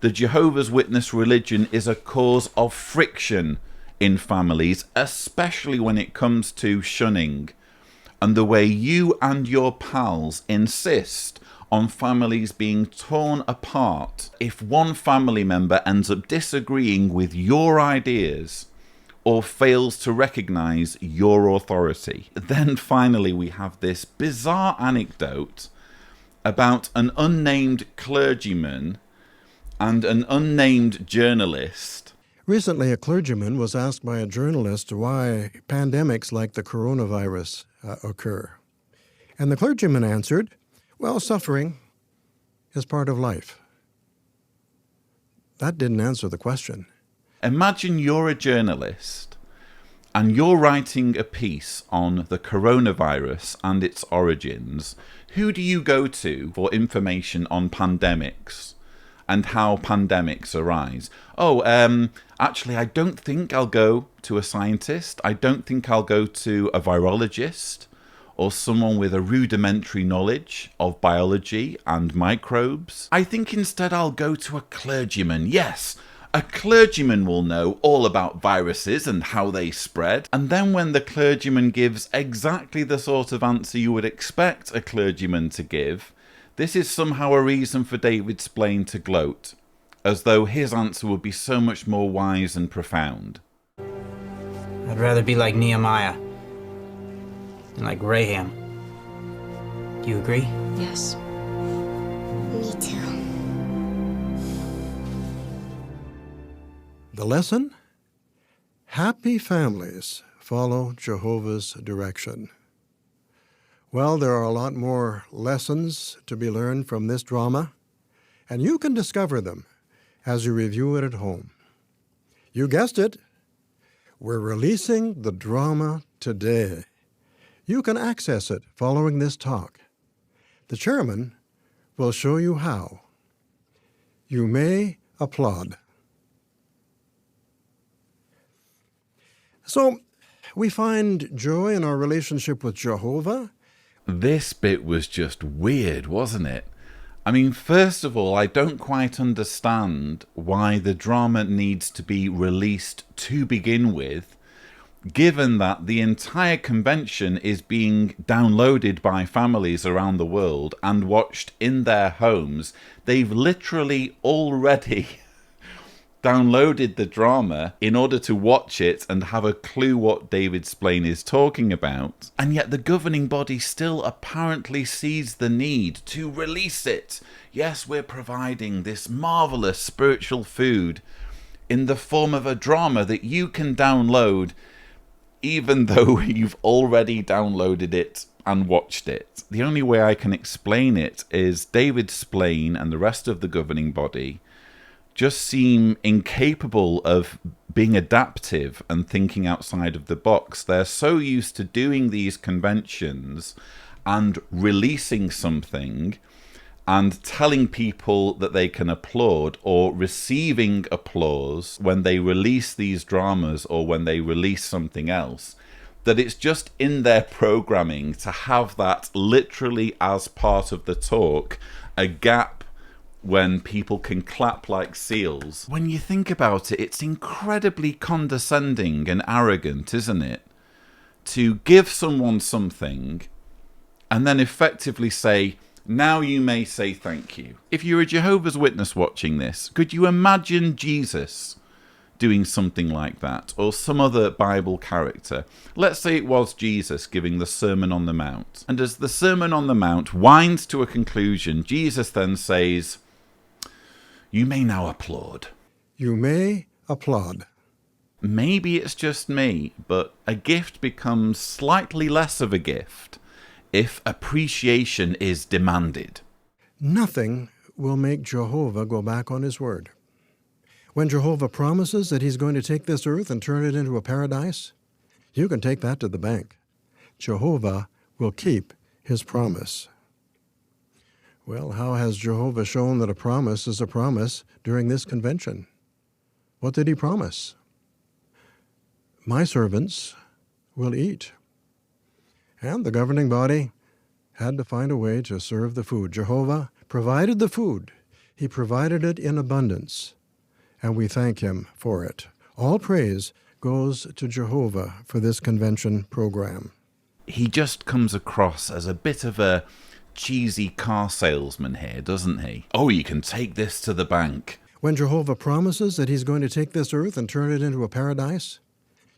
the Jehovah's Witness religion is a cause of friction in families, especially when it comes to shunning, and the way you and your pals insist on families being torn apart if one family member ends up disagreeing with your ideas or fails to recognize your authority. Then finally we have this bizarre anecdote about an unnamed clergyman and an unnamed journalist. Recently, a clergyman was asked by a journalist why pandemics like the coronavirus occur. And the clergyman answered, well, suffering is part of life. That didn't answer the question. Imagine you're a journalist and you're writing a piece on the coronavirus and its origins, who do you go to for information on pandemics and how pandemics arise? Actually, I don't think I'll go to a scientist. I don't think I'll go to a virologist or someone with a rudimentary knowledge of biology and microbes. I think instead I'll go to a clergyman. Yes, a clergyman will know all about viruses and how they spread. And then when the clergyman gives exactly the sort of answer you would expect a clergyman to give, this is somehow a reason for David Splain to gloat, as though his answer would be so much more wise and profound. I'd rather be like Nehemiah than like Raham. Do you agree? Yes. Me too. The lesson? Happy families follow Jehovah's direction. Well, there are a lot more lessons to be learned from this drama, and you can discover them as you review it at home. You guessed it, we're releasing the drama today. You can access it following this talk. The chairman will show you how. You may applaud. So, we find joy in our relationship with Jehovah. This bit was just weird, wasn't it? I mean, first of all, I don't quite understand why the drama needs to be released to begin with, given that the entire convention is being downloaded by families around the world and watched in their homes. They've literally already downloaded the drama in order to watch it and have a clue what David Splain is talking about. And yet the governing body still apparently sees the need to release it. Yes, we're providing this marvelous spiritual food in the form of a drama that you can download, even though you've already downloaded it and watched it. The only way I can explain it is David Splain and the rest of the governing body just seem incapable of being adaptive and thinking outside of the box. They're so used to doing these conventions and releasing something and telling people that they can applaud or receiving applause when they release these dramas or when they release something else, that it's just in their programming to have that literally as part of the talk, a gap when people can clap like seals. When you think about it, it's incredibly condescending and arrogant, isn't it? To give someone something and then effectively say, now you may say thank you. If you're a Jehovah's Witness watching this, could you imagine Jesus doing something like that, or some other Bible character? Let's say it was Jesus giving the Sermon on the Mount. And as the Sermon on the Mount winds to a conclusion, Jesus then says, you may now applaud. You may applaud. Maybe it's just me, but a gift becomes slightly less of a gift if appreciation is demanded. Nothing will make Jehovah go back on his word. When Jehovah promises that he's going to take this earth and turn it into a paradise, you can take that to the bank. Jehovah will keep his promise. Well, how has Jehovah shown that a promise is a promise during this convention? What did he promise? My servants will eat. And the governing body had to find a way to serve the food. Jehovah provided the food. He provided it in abundance, and we thank him for it. All praise goes to Jehovah for this convention program. He just comes across as a bit of a cheesy car salesman here, doesn't he? Oh, you can take this to the bank. When Jehovah promises that he's going to take this earth and turn it into a paradise,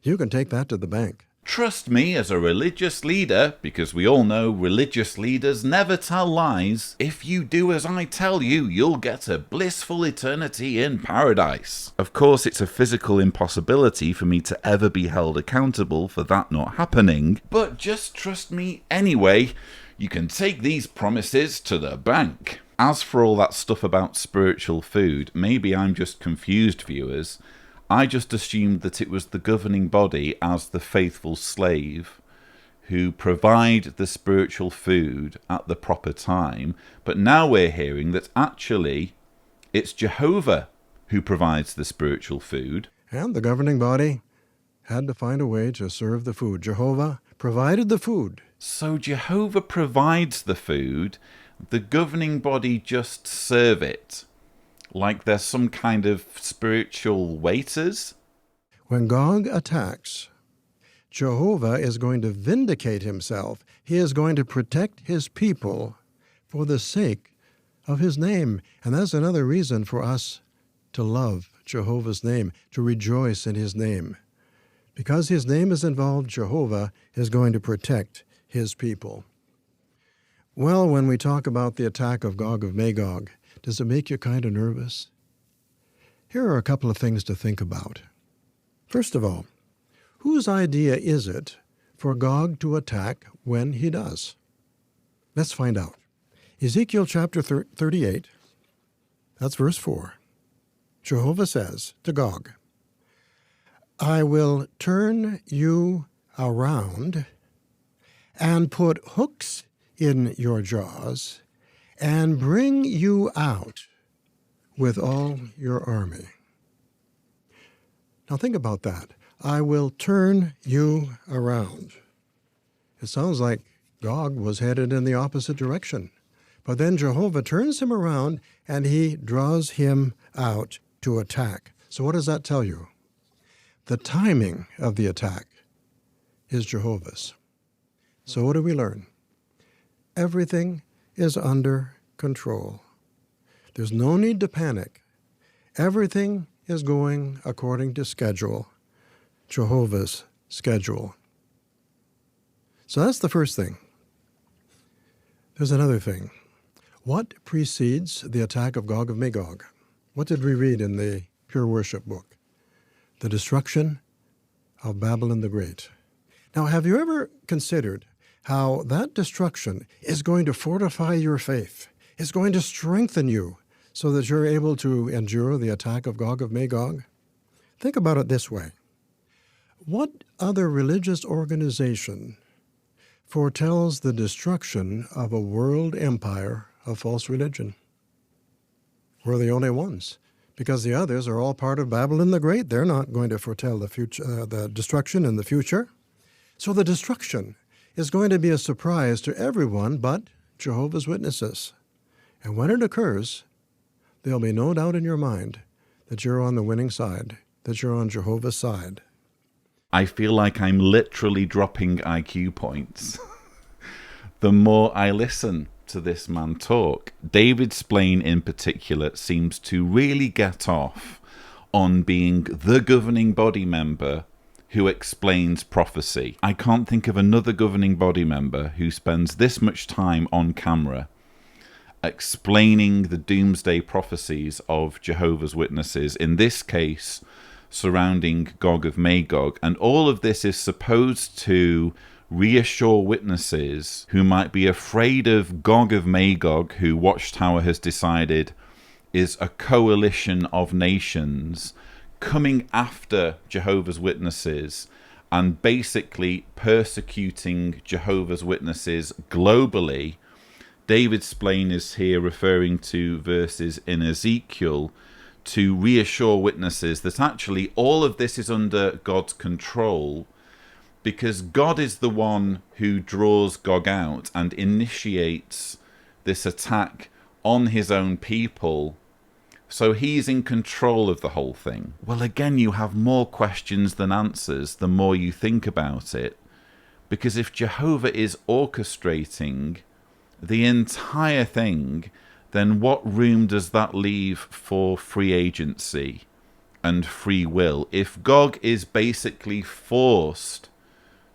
you can take that to the bank. Trust me as a religious leader, because we all know religious leaders never tell lies. If you do as I tell you, you'll get a blissful eternity in paradise. Of course, it's a physical impossibility for me to ever be held accountable for that not happening, but just trust me anyway. You can take these promises to the bank. As for all that stuff about spiritual food, maybe I'm just confused, viewers. I just assumed that it was the governing body as the faithful slave who provide the spiritual food at the proper time. But now we're hearing that actually it's Jehovah who provides the spiritual food. And the governing body had to find a way to serve the food. Jehovah provided the food. So Jehovah provides the food, the governing body just serve it, like they're some kind of spiritual waiters. When Gog attacks, Jehovah is going to vindicate himself. He is going to protect his people for the sake of his name. And that's another reason for us to love Jehovah's name, to rejoice in his name. Because his name is involved, Jehovah is going to protect his people. Well, when we talk about the attack of Gog of Magog, does it make you kind of nervous? Here are a couple of things to think about. First of all, whose idea is it for Gog to attack when he does? Let's find out. Ezekiel chapter 38, that's verse 4. Jehovah says to Gog, I will turn you around and put hooks in your jaws and bring you out with all your army. Now think about that. I will turn you around. It sounds like Gog was headed in the opposite direction. But then Jehovah turns him around and he draws him out to attack. So what does that tell you? The timing of the attack is Jehovah's. So what do we learn? Everything is under control. There's no need to panic. Everything is going according to schedule, Jehovah's schedule. So that's the first thing. There's another thing. What precedes the attack of Gog of Magog? What did we read in the Pure Worship book? The destruction of Babylon the Great. Now, have you ever considered how that destruction is going to fortify your faith? It's going to strengthen you so that you're able to endure the attack of Gog of Magog? Think about it this way. What other religious organization foretells the destruction of a world empire of false religion? We're the only ones, because the others are all part of Babylon the Great. They're not going to foretell the destruction in the future. So the destruction is going to be a surprise to everyone but Jehovah's Witnesses. And when it occurs, there'll be no doubt in your mind that you're on the winning side, that you're on Jehovah's side. I feel like I'm literally dropping IQ points the more I listen to this man talk. David Splain in particular seems to really get off on being the governing body member who explains prophecy. I can't think of another governing body member who spends this much time on camera explaining the doomsday prophecies of Jehovah's Witnesses, in this case surrounding Gog of Magog. And all of this is supposed to reassure witnesses who might be afraid of Gog of Magog, who Watchtower has decided is a coalition of nations coming after Jehovah's Witnesses and basically persecuting Jehovah's Witnesses globally. David Splain is here referring to verses in Ezekiel to reassure witnesses that actually all of this is under God's control, because God is the one who draws Gog out and initiates this attack on his own people. So he's in control of the whole thing. Well, again, you have more questions than answers the more you think about it. Because if Jehovah is orchestrating the entire thing, then what room does that leave for free agency and free will? If Gog is basically forced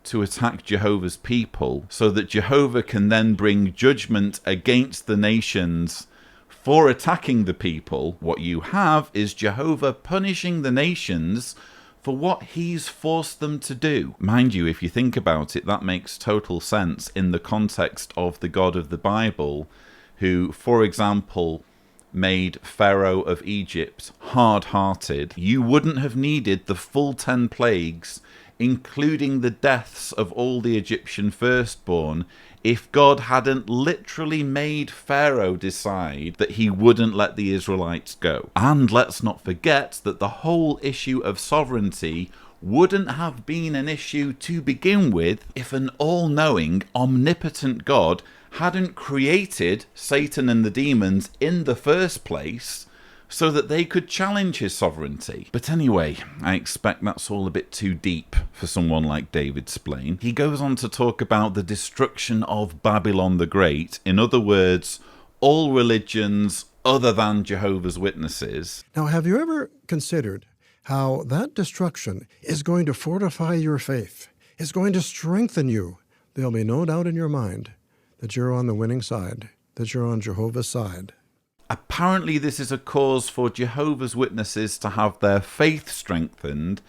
to attack Jehovah's people so that Jehovah can then bring judgment against the nations for attacking the people, what you have is Jehovah punishing the nations for what he's forced them to do. Mind you, if you think about it, that makes total sense in the context of the God of the Bible, who, for example, made Pharaoh of Egypt hard-hearted, you wouldn't have needed the full 10 plagues, including the deaths of all the Egyptian firstborn, if God hadn't literally made Pharaoh decide that he wouldn't let the Israelites go. And let's not forget that the whole issue of sovereignty wouldn't have been an issue to begin with if an all-knowing, omnipotent God hadn't created Satan and the demons in the first place so that they could challenge his sovereignty. But anyway, I expect that's all a bit too deep for someone like David Splain. He goes on to talk about the destruction of Babylon the Great. In other words, all religions other than Jehovah's Witnesses. Now, have you ever considered how that destruction is going to fortify your faith? It's going to strengthen you. There'll be no doubt in your mind that you're on the winning side, that you're on Jehovah's side. Apparently this is a cause for Jehovah's Witnesses to have their faith strengthened,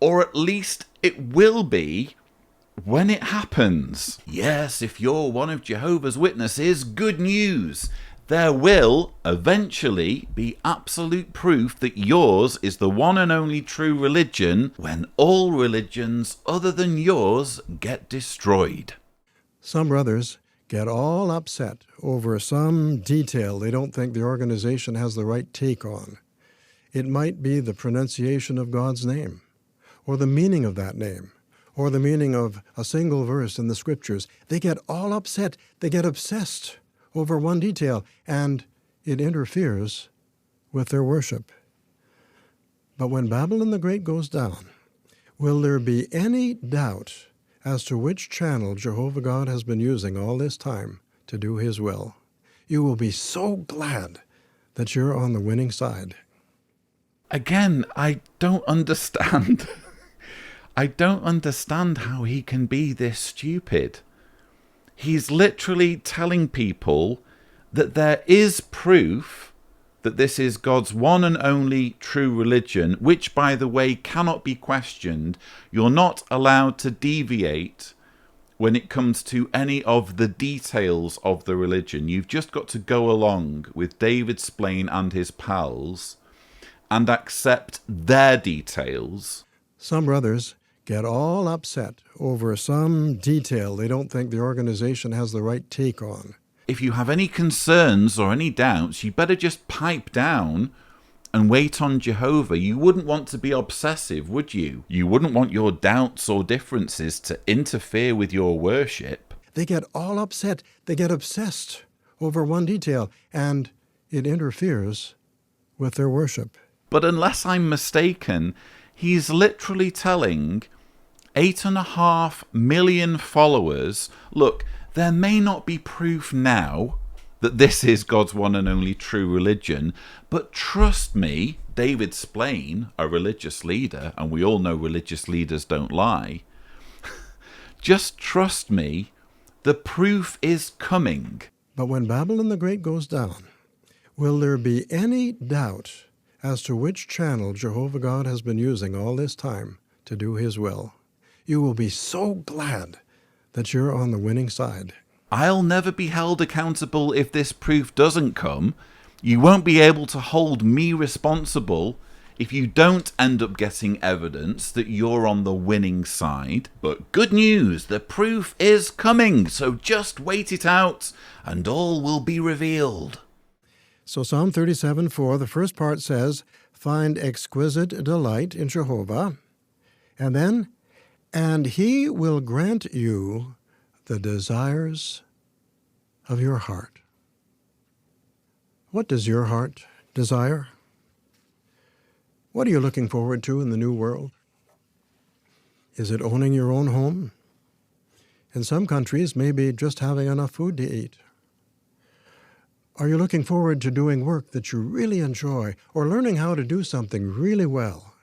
or at least it will be when it happens. Yes, if you're one of Jehovah's Witnesses, good news. There will eventually be absolute proof that yours is the one and only true religion when all religions other than yours get destroyed. Some brothers get all upset over some detail they don't think the organization has the right take on. It might be the pronunciation of God's name, or the meaning of that name, or the meaning of a single verse in the scriptures. They get all upset, they get obsessed over one detail, and it interferes with their worship. But when Babylon the Great goes down, will there be any doubt as to which channel Jehovah God has been using all this time to do his will? You will be so glad that you're on the winning side. Again, I don't understand. I don't understand how he can be this stupid. He's literally telling people that there is proof that this is God's one and only true religion, which, by the way, cannot be questioned. You're not allowed to deviate when it comes to any of the details of the religion. You've just got to go along with David Splain and his pals and accept their details. Some brothers get all upset over some detail they don't think the organization has the right take on. If you have any concerns or any doubts, you better just pipe down and wait on Jehovah. You wouldn't want to be obsessive, would you? You wouldn't want your doubts or differences to interfere with your worship. They get all upset, they get obsessed over one detail, and it interferes with their worship. But unless I'm mistaken, he's literally telling 8.5 million followers, look, there may not be proof now that this is God's one and only true religion, but trust me, David Splain, a religious leader, and we all know religious leaders don't lie, just trust me, the proof is coming. But when Babylon the Great goes down, will there be any doubt as to which channel Jehovah God has been using all this time to do his will? You will be so glad that you're on the winning side. I'll never be held accountable if this proof doesn't come. You won't be able to hold me responsible if you don't end up getting evidence that you're on the winning side. But good news, the proof is coming, so just wait it out and all will be revealed. So Psalm 37:4, the first part says, find exquisite delight in Jehovah, and then, and he will grant you the desires of your heart. What does your heart desire? What are you looking forward to in the new world? Is it owning your own home? In some countries, maybe just having enough food to eat. Are you looking forward to doing work that you really enjoy, or learning how to do something really well?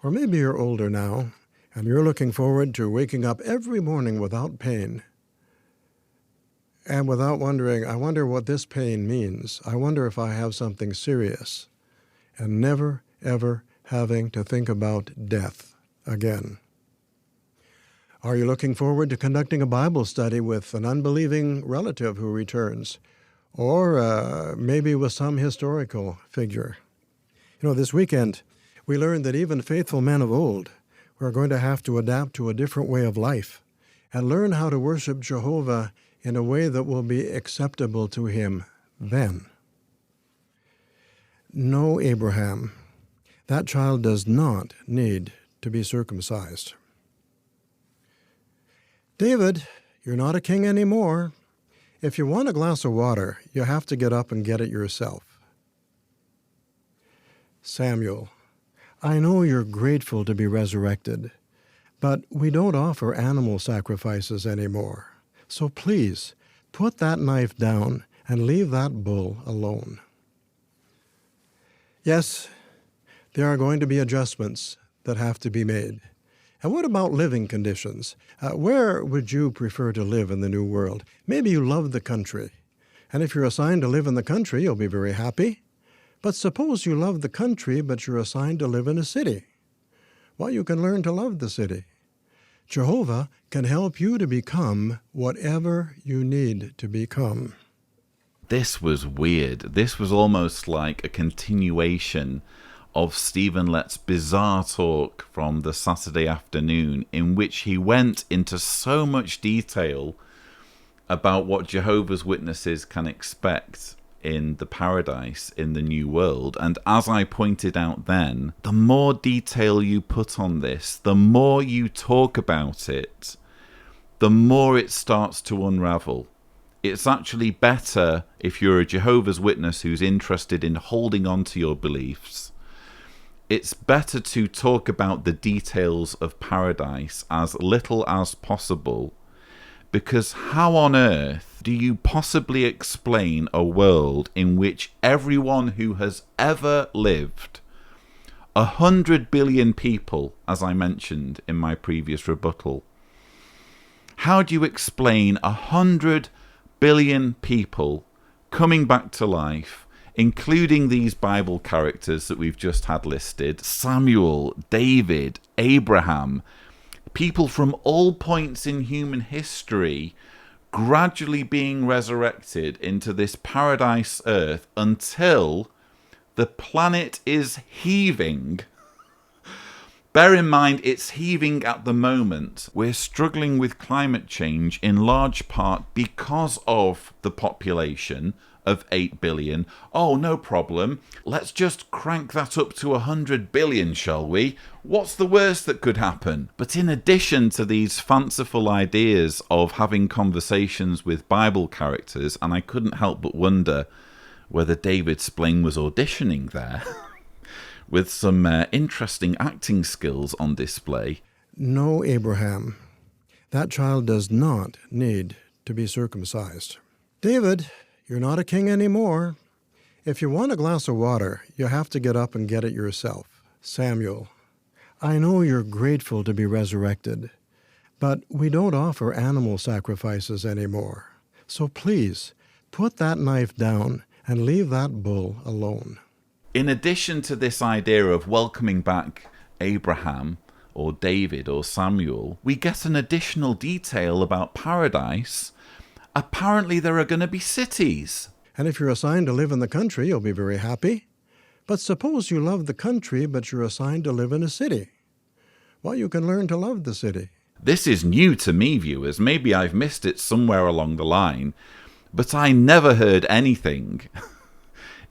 Or maybe you're older now, and you're looking forward to waking up every morning without pain, and without wondering, I wonder what this pain means. I wonder if I have something serious, and never, ever having to think about death again. Are you looking forward to conducting a Bible study with an unbelieving relative who returns, or maybe with some historical figure. You know, this weekend we learned that even faithful men of old were going to have to adapt to a different way of life and learn how to worship Jehovah in a way that will be acceptable to him then. No, Abraham, that child does not need to be circumcised. David, you're not a king anymore. If you want a glass of water, you have to get up and get it yourself. Samuel, I know you're grateful to be resurrected, but we don't offer animal sacrifices anymore. So please, put that knife down and leave that bull alone. Yes, there are going to be adjustments that have to be made. And what about living conditions? Where would you prefer to live in the new world? Maybe you love the country. And if you're assigned to live in the country, you'll be very happy. But suppose you love the country, but you're assigned to live in a city. Well, you can learn to love the city. Jehovah can help you to become whatever you need to become. This was weird. This was almost like a continuation of Stephen Lett's bizarre talk from the Saturday afternoon, in which he went into so much detail about what Jehovah's Witnesses can expect in the paradise in the new world. And as I pointed out then, the more detail you put on this, the more you talk about it, the more it starts to unravel. It's actually better, if you're a Jehovah's Witness who's interested in holding on to your beliefs, it's better to talk about the details of paradise as little as possible, because how on earth do you possibly explain a world in which everyone who has ever lived, 100 billion people, as I mentioned in my previous rebuttal, how do you explain 100 billion people coming back to life, including these Bible characters that we've just had listed, Samuel, David, Abraham, people from all points in human history gradually being resurrected into this paradise earth until the planet is heaving. Bear in mind, it's heaving at the moment. We're struggling with climate change in large part because of the population of 8 billion. Oh, no problem. Let's just crank that up to 100 billion, shall we? What's the worst that could happen? But in addition to these fanciful ideas of having conversations with Bible characters, and I couldn't help but wonder whether David Spling was auditioning there, with some interesting acting skills on display. No, Abraham, that child does not need to be circumcised. David, you're not a king anymore. If you want a glass of water, you have to get up and get it yourself. Samuel, I know you're grateful to be resurrected, but we don't offer animal sacrifices anymore. So please, put that knife down and leave that bull alone. In addition to this idea of welcoming back Abraham or David or Samuel, we get an additional detail about paradise. Apparently there are going to be cities. And if you're assigned to live in the country, you'll be very happy. But suppose you love the country, but you're assigned to live in a city. Well, you can learn to love the city. This is new to me, viewers. Maybe I've missed it somewhere along the line, but I never heard anything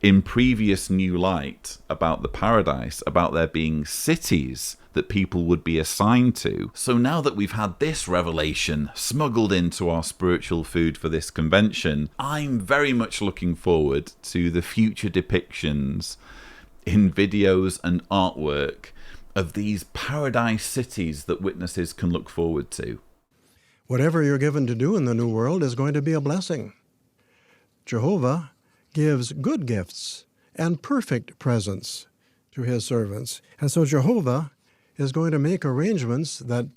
in previous New Light about the paradise, about there being cities that people would be assigned to. So now that we've had this revelation smuggled into our spiritual food for this convention, I'm very much looking forward to the future depictions in videos and artwork of these paradise cities that witnesses can look forward to. Whatever you're given to do in the new world is going to be a blessing. Jehovah gives good gifts and perfect presents to his servants. And so Jehovah is going to make arrangements that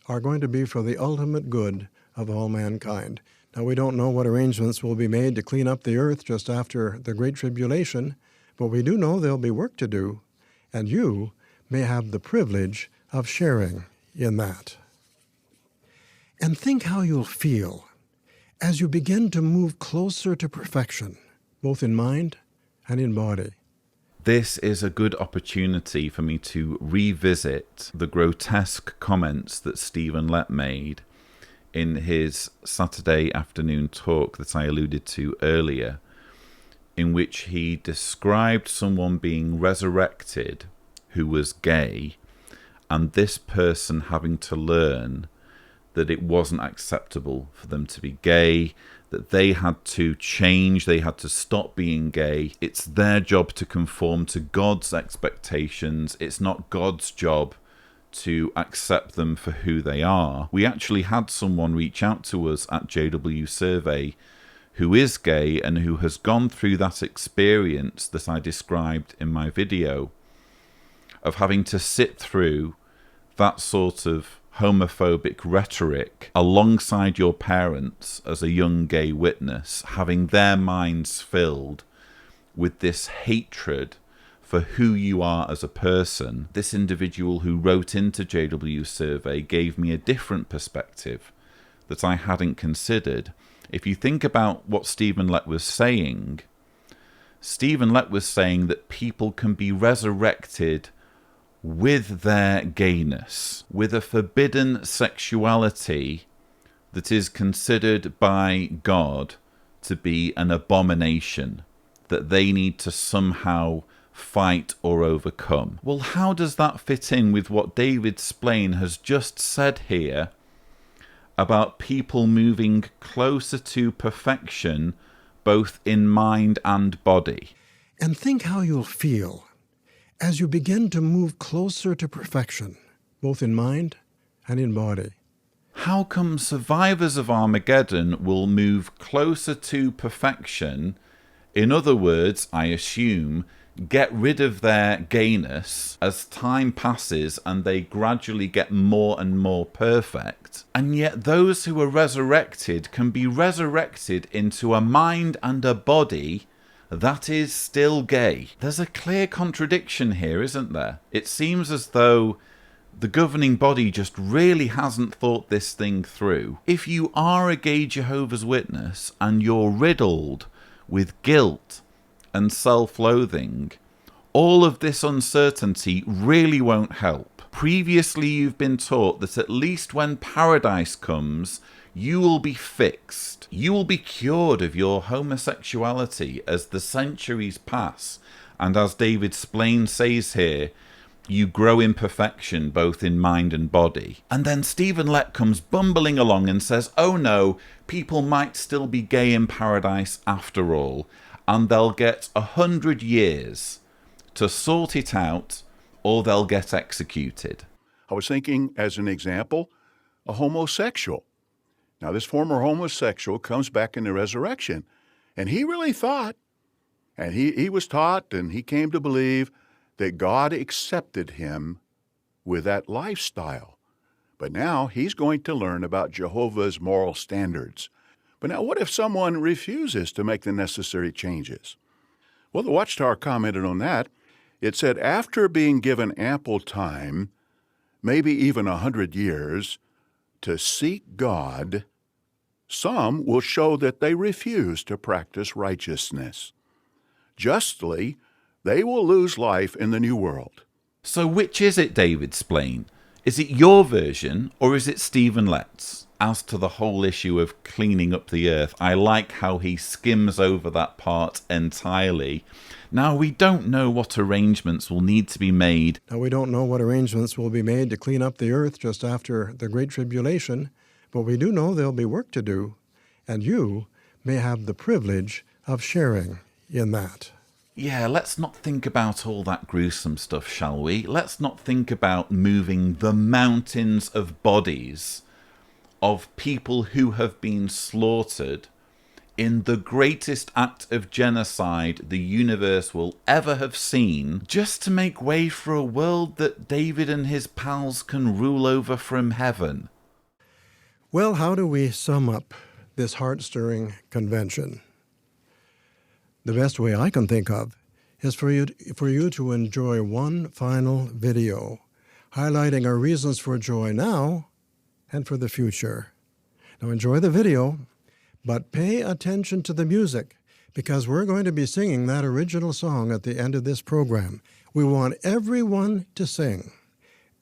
are going to be for the ultimate good of all mankind. Now, we don't know what arrangements will be made to clean up the earth just after the Great Tribulation, but we do know there'll be work to do, and you may have the privilege of sharing in that. And think how you'll feel as you begin to move closer to perfection, both in mind and in body. This is a good opportunity for me to revisit the grotesque comments that Stephen Lett made in his Saturday afternoon talk that I alluded to earlier, in which he described someone being resurrected who was gay, and this person having to learn that it wasn't acceptable for them to be gay, that they had to change, they had to stop being gay. It's their job to conform to God's expectations. It's not God's job to accept them for who they are. We actually had someone reach out to us at JW Survey who is gay and who has gone through that experience that I described in my video of having to sit through that sort of homophobic rhetoric alongside your parents as a young gay witness, having their minds filled with this hatred for who you are as a person. This individual who wrote into JW Survey gave me a different perspective that I hadn't considered. If you think about what Stephen Lett was saying, Stephen Lett was saying that people can be resurrected with their gayness, with a forbidden sexuality that is considered by God to be an abomination, that they need to somehow fight or overcome. Well, how does that fit in with what David Splain has just said here about people moving closer to perfection, both in mind and body? And think how you'll feel as you begin to move closer to perfection, both in mind and in body. How come survivors of Armageddon will move closer to perfection? In other words, I assume, get rid of their gayness as time passes and they gradually get more and more perfect. And yet those who are resurrected can be resurrected into a mind and a body that is still gay. There's a clear contradiction here, isn't there? It seems as though the governing body just really hasn't thought this thing through. If you are a gay Jehovah's Witness and you're riddled with guilt and self-loathing, all of this uncertainty really won't help. Previously, you've been taught that at least when paradise comes, you will be fixed. You will be cured of your homosexuality as the centuries pass. And as David Splain says here, you grow in perfection both in mind and body. And then Stephen Lett comes bumbling along and says, oh no, people might still be gay in paradise after all, and they'll get 100 years to sort it out, or they'll get executed. I was thinking, as an example, a homosexual. Now, this former homosexual comes back in the resurrection, and he really thought, and he was taught, and he came to believe that God accepted him with that lifestyle. But now he's going to learn about Jehovah's moral standards. But now, what if someone refuses to make the necessary changes? Well, the Watchtower commented on that. It said, after being given ample time, maybe even 100 years, to seek God, some will show that they refuse to practice righteousness. Justly, they will lose life in the new world. So which is it, David Splain? Is it your version or is it Stephen Lett's? As to the whole issue of cleaning up the earth, I like how he skims over that part entirely. Now, we don't know what arrangements will need to be made. Now, we don't know what arrangements will be made to clean up the earth just after the Great Tribulation, but we do know there'll be work to do, and you may have the privilege of sharing in that. Yeah, let's not think about all that gruesome stuff, shall we? Let's not think about moving the mountains of bodies of people who have been slaughtered in the greatest act of genocide the universe will ever have seen, just to make way for a world that David and his pals can rule over from heaven. Well, how do we sum up this heart-stirring convention? The best way I can think of is for you to enjoy one final video highlighting our reasons for joy now and for the future. Now enjoy the video, But pay attention to the music, because we're going to be singing that original song at the end of this program. We want everyone to sing.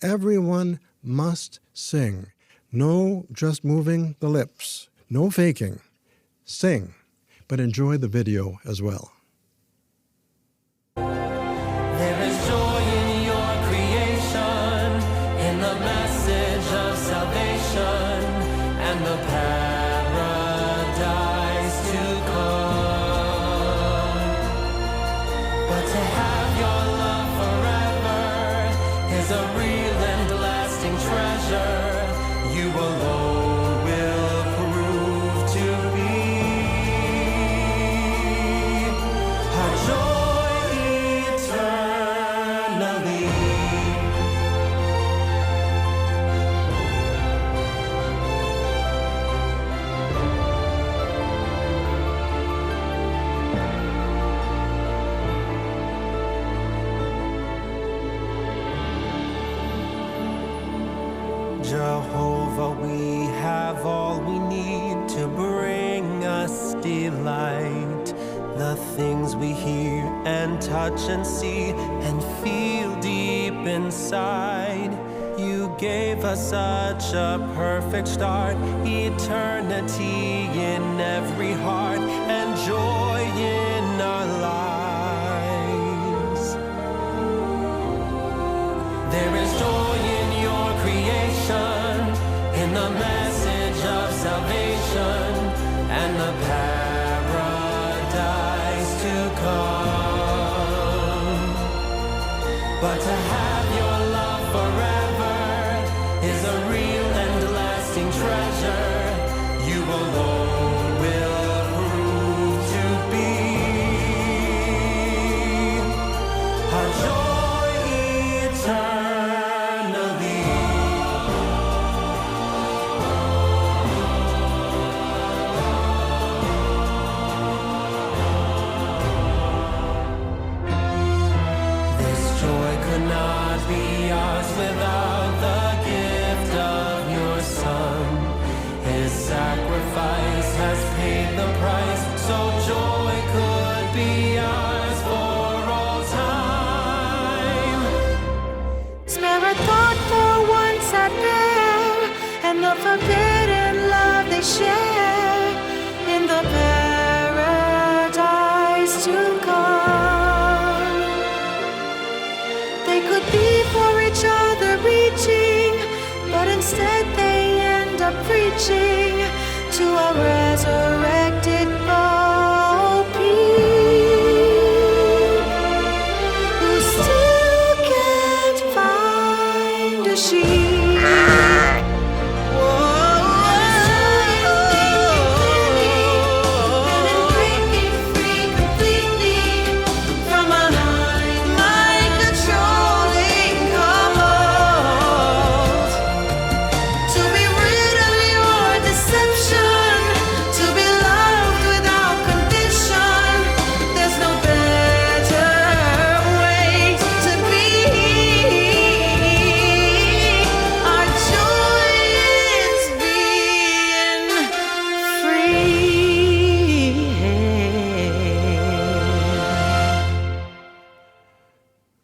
Everyone must sing. No just moving the lips. No faking. Sing, but enjoy the video as well. There is joy in your creation, in the message of salvation, and the paradise to come. But to have your love forever is a real and lasting treasure. You alone will prove to be our joy eternally. Jehovah, we have all we need to bring us delight. The things we hear and touch and see and feel deep inside. You gave us such a perfect start, eternity in every heart and joy in our lives. There is joy in your creation, in the message of salvation, and the paradise to come. But to have your love forever is a real and lasting treasure. You alone will prove to be our joy eternally. This joy could not be ours without the gift of your Son. His sacrifice has paid the price, so joy could be ours for all time. Spare a thought for one sad pair, and the forbidden love they share in the paradise to come. They could be for each other reaching, but instead they end up preaching to a resurrected Pope who still can't find a sheep.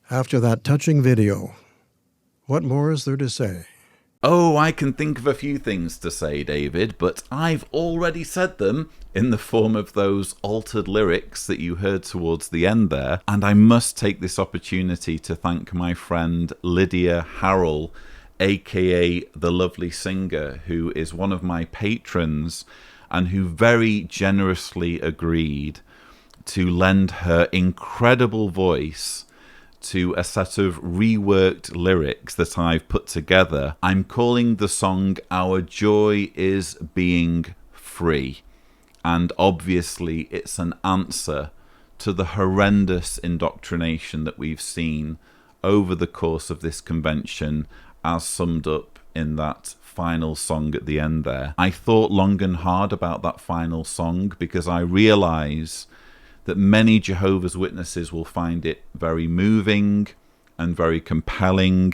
After that touching video, what more is there to say? Oh, I can think of a few things to say, David, but I've already said them in the form of those altered lyrics that you heard towards the end there. And I must take this opportunity to thank my friend Lydia Harrell, aka The Lovely Singer, who is one of my patrons and who very generously agreed to lend her incredible voice to a set of reworked lyrics that I've put together. I'm calling the song Our Joy is Being Free. And obviously it's an answer to the horrendous indoctrination that we've seen over the course of this convention, as summed up in that final song at the end there. I thought long and hard about that final song because I realise that many Jehovah's Witnesses will find it very moving and very compelling,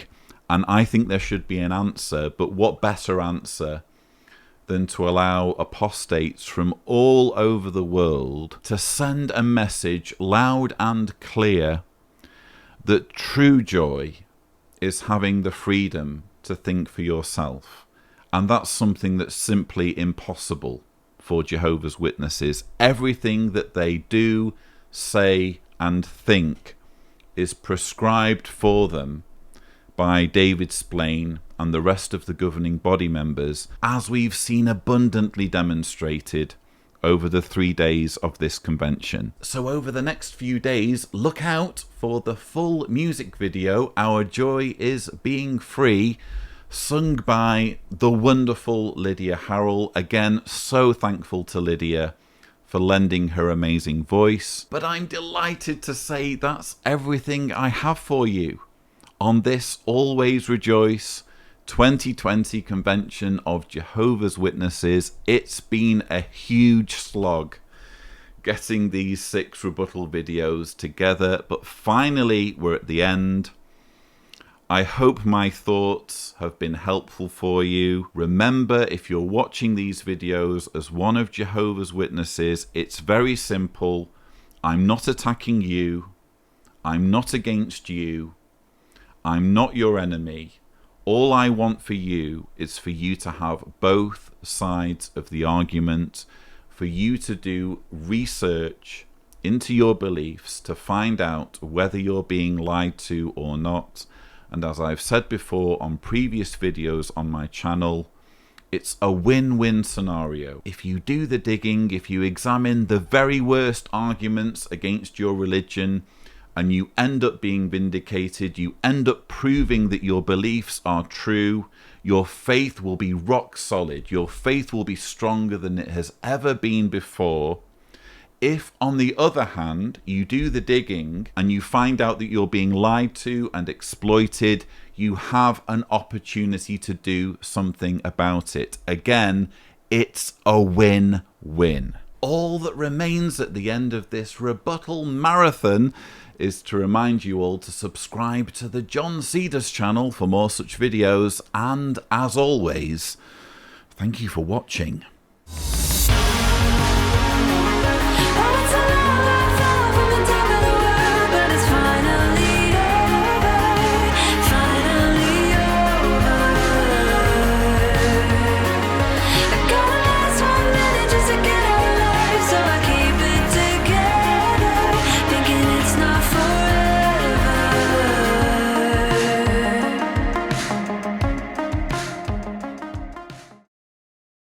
and I think there should be an answer, but what better answer than to allow apostates from all over the world to send a message loud and clear that true joy is having the freedom to think for yourself. And that's something that's simply impossible for Jehovah's Witnesses. Everything that they do, say, and think is prescribed for them by David Splain and the rest of the governing body members, as we've seen abundantly demonstrated over the 3 days of this convention. So over the next few days, look out for the full music video, Our Joy is Being Free, sung by the wonderful Lydia Harrell. Again, so thankful to Lydia for lending her amazing voice. But I'm delighted to say that's everything I have for you on this Always Rejoice 2020 Convention of Jehovah's Witnesses. It's been a huge slog getting these 6 rebuttal videos together, but finally we're at the end. I hope my thoughts have been helpful for you. Remember, if you're watching these videos as one of Jehovah's Witnesses, it's very simple. I'm not attacking you. I'm not against you. I'm not your enemy. All I want for you is for you to have both sides of the argument, for you to do research into your beliefs to find out whether you're being lied to or not. And as I've said before on previous videos on my channel, it's a win-win scenario. If you do the digging, if you examine the very worst arguments against your religion, and you end up being vindicated, you end up proving that your beliefs are true, your faith will be rock solid, your faith will be stronger than it has ever been before. If, on the other hand, you do the digging and you find out that you're being lied to and exploited, you have an opportunity to do something about it. Again, it's a win-win. All that remains at the end of this rebuttal marathon is to remind you all to subscribe to the John Cedars channel for more such videos, and as always, thank you for watching.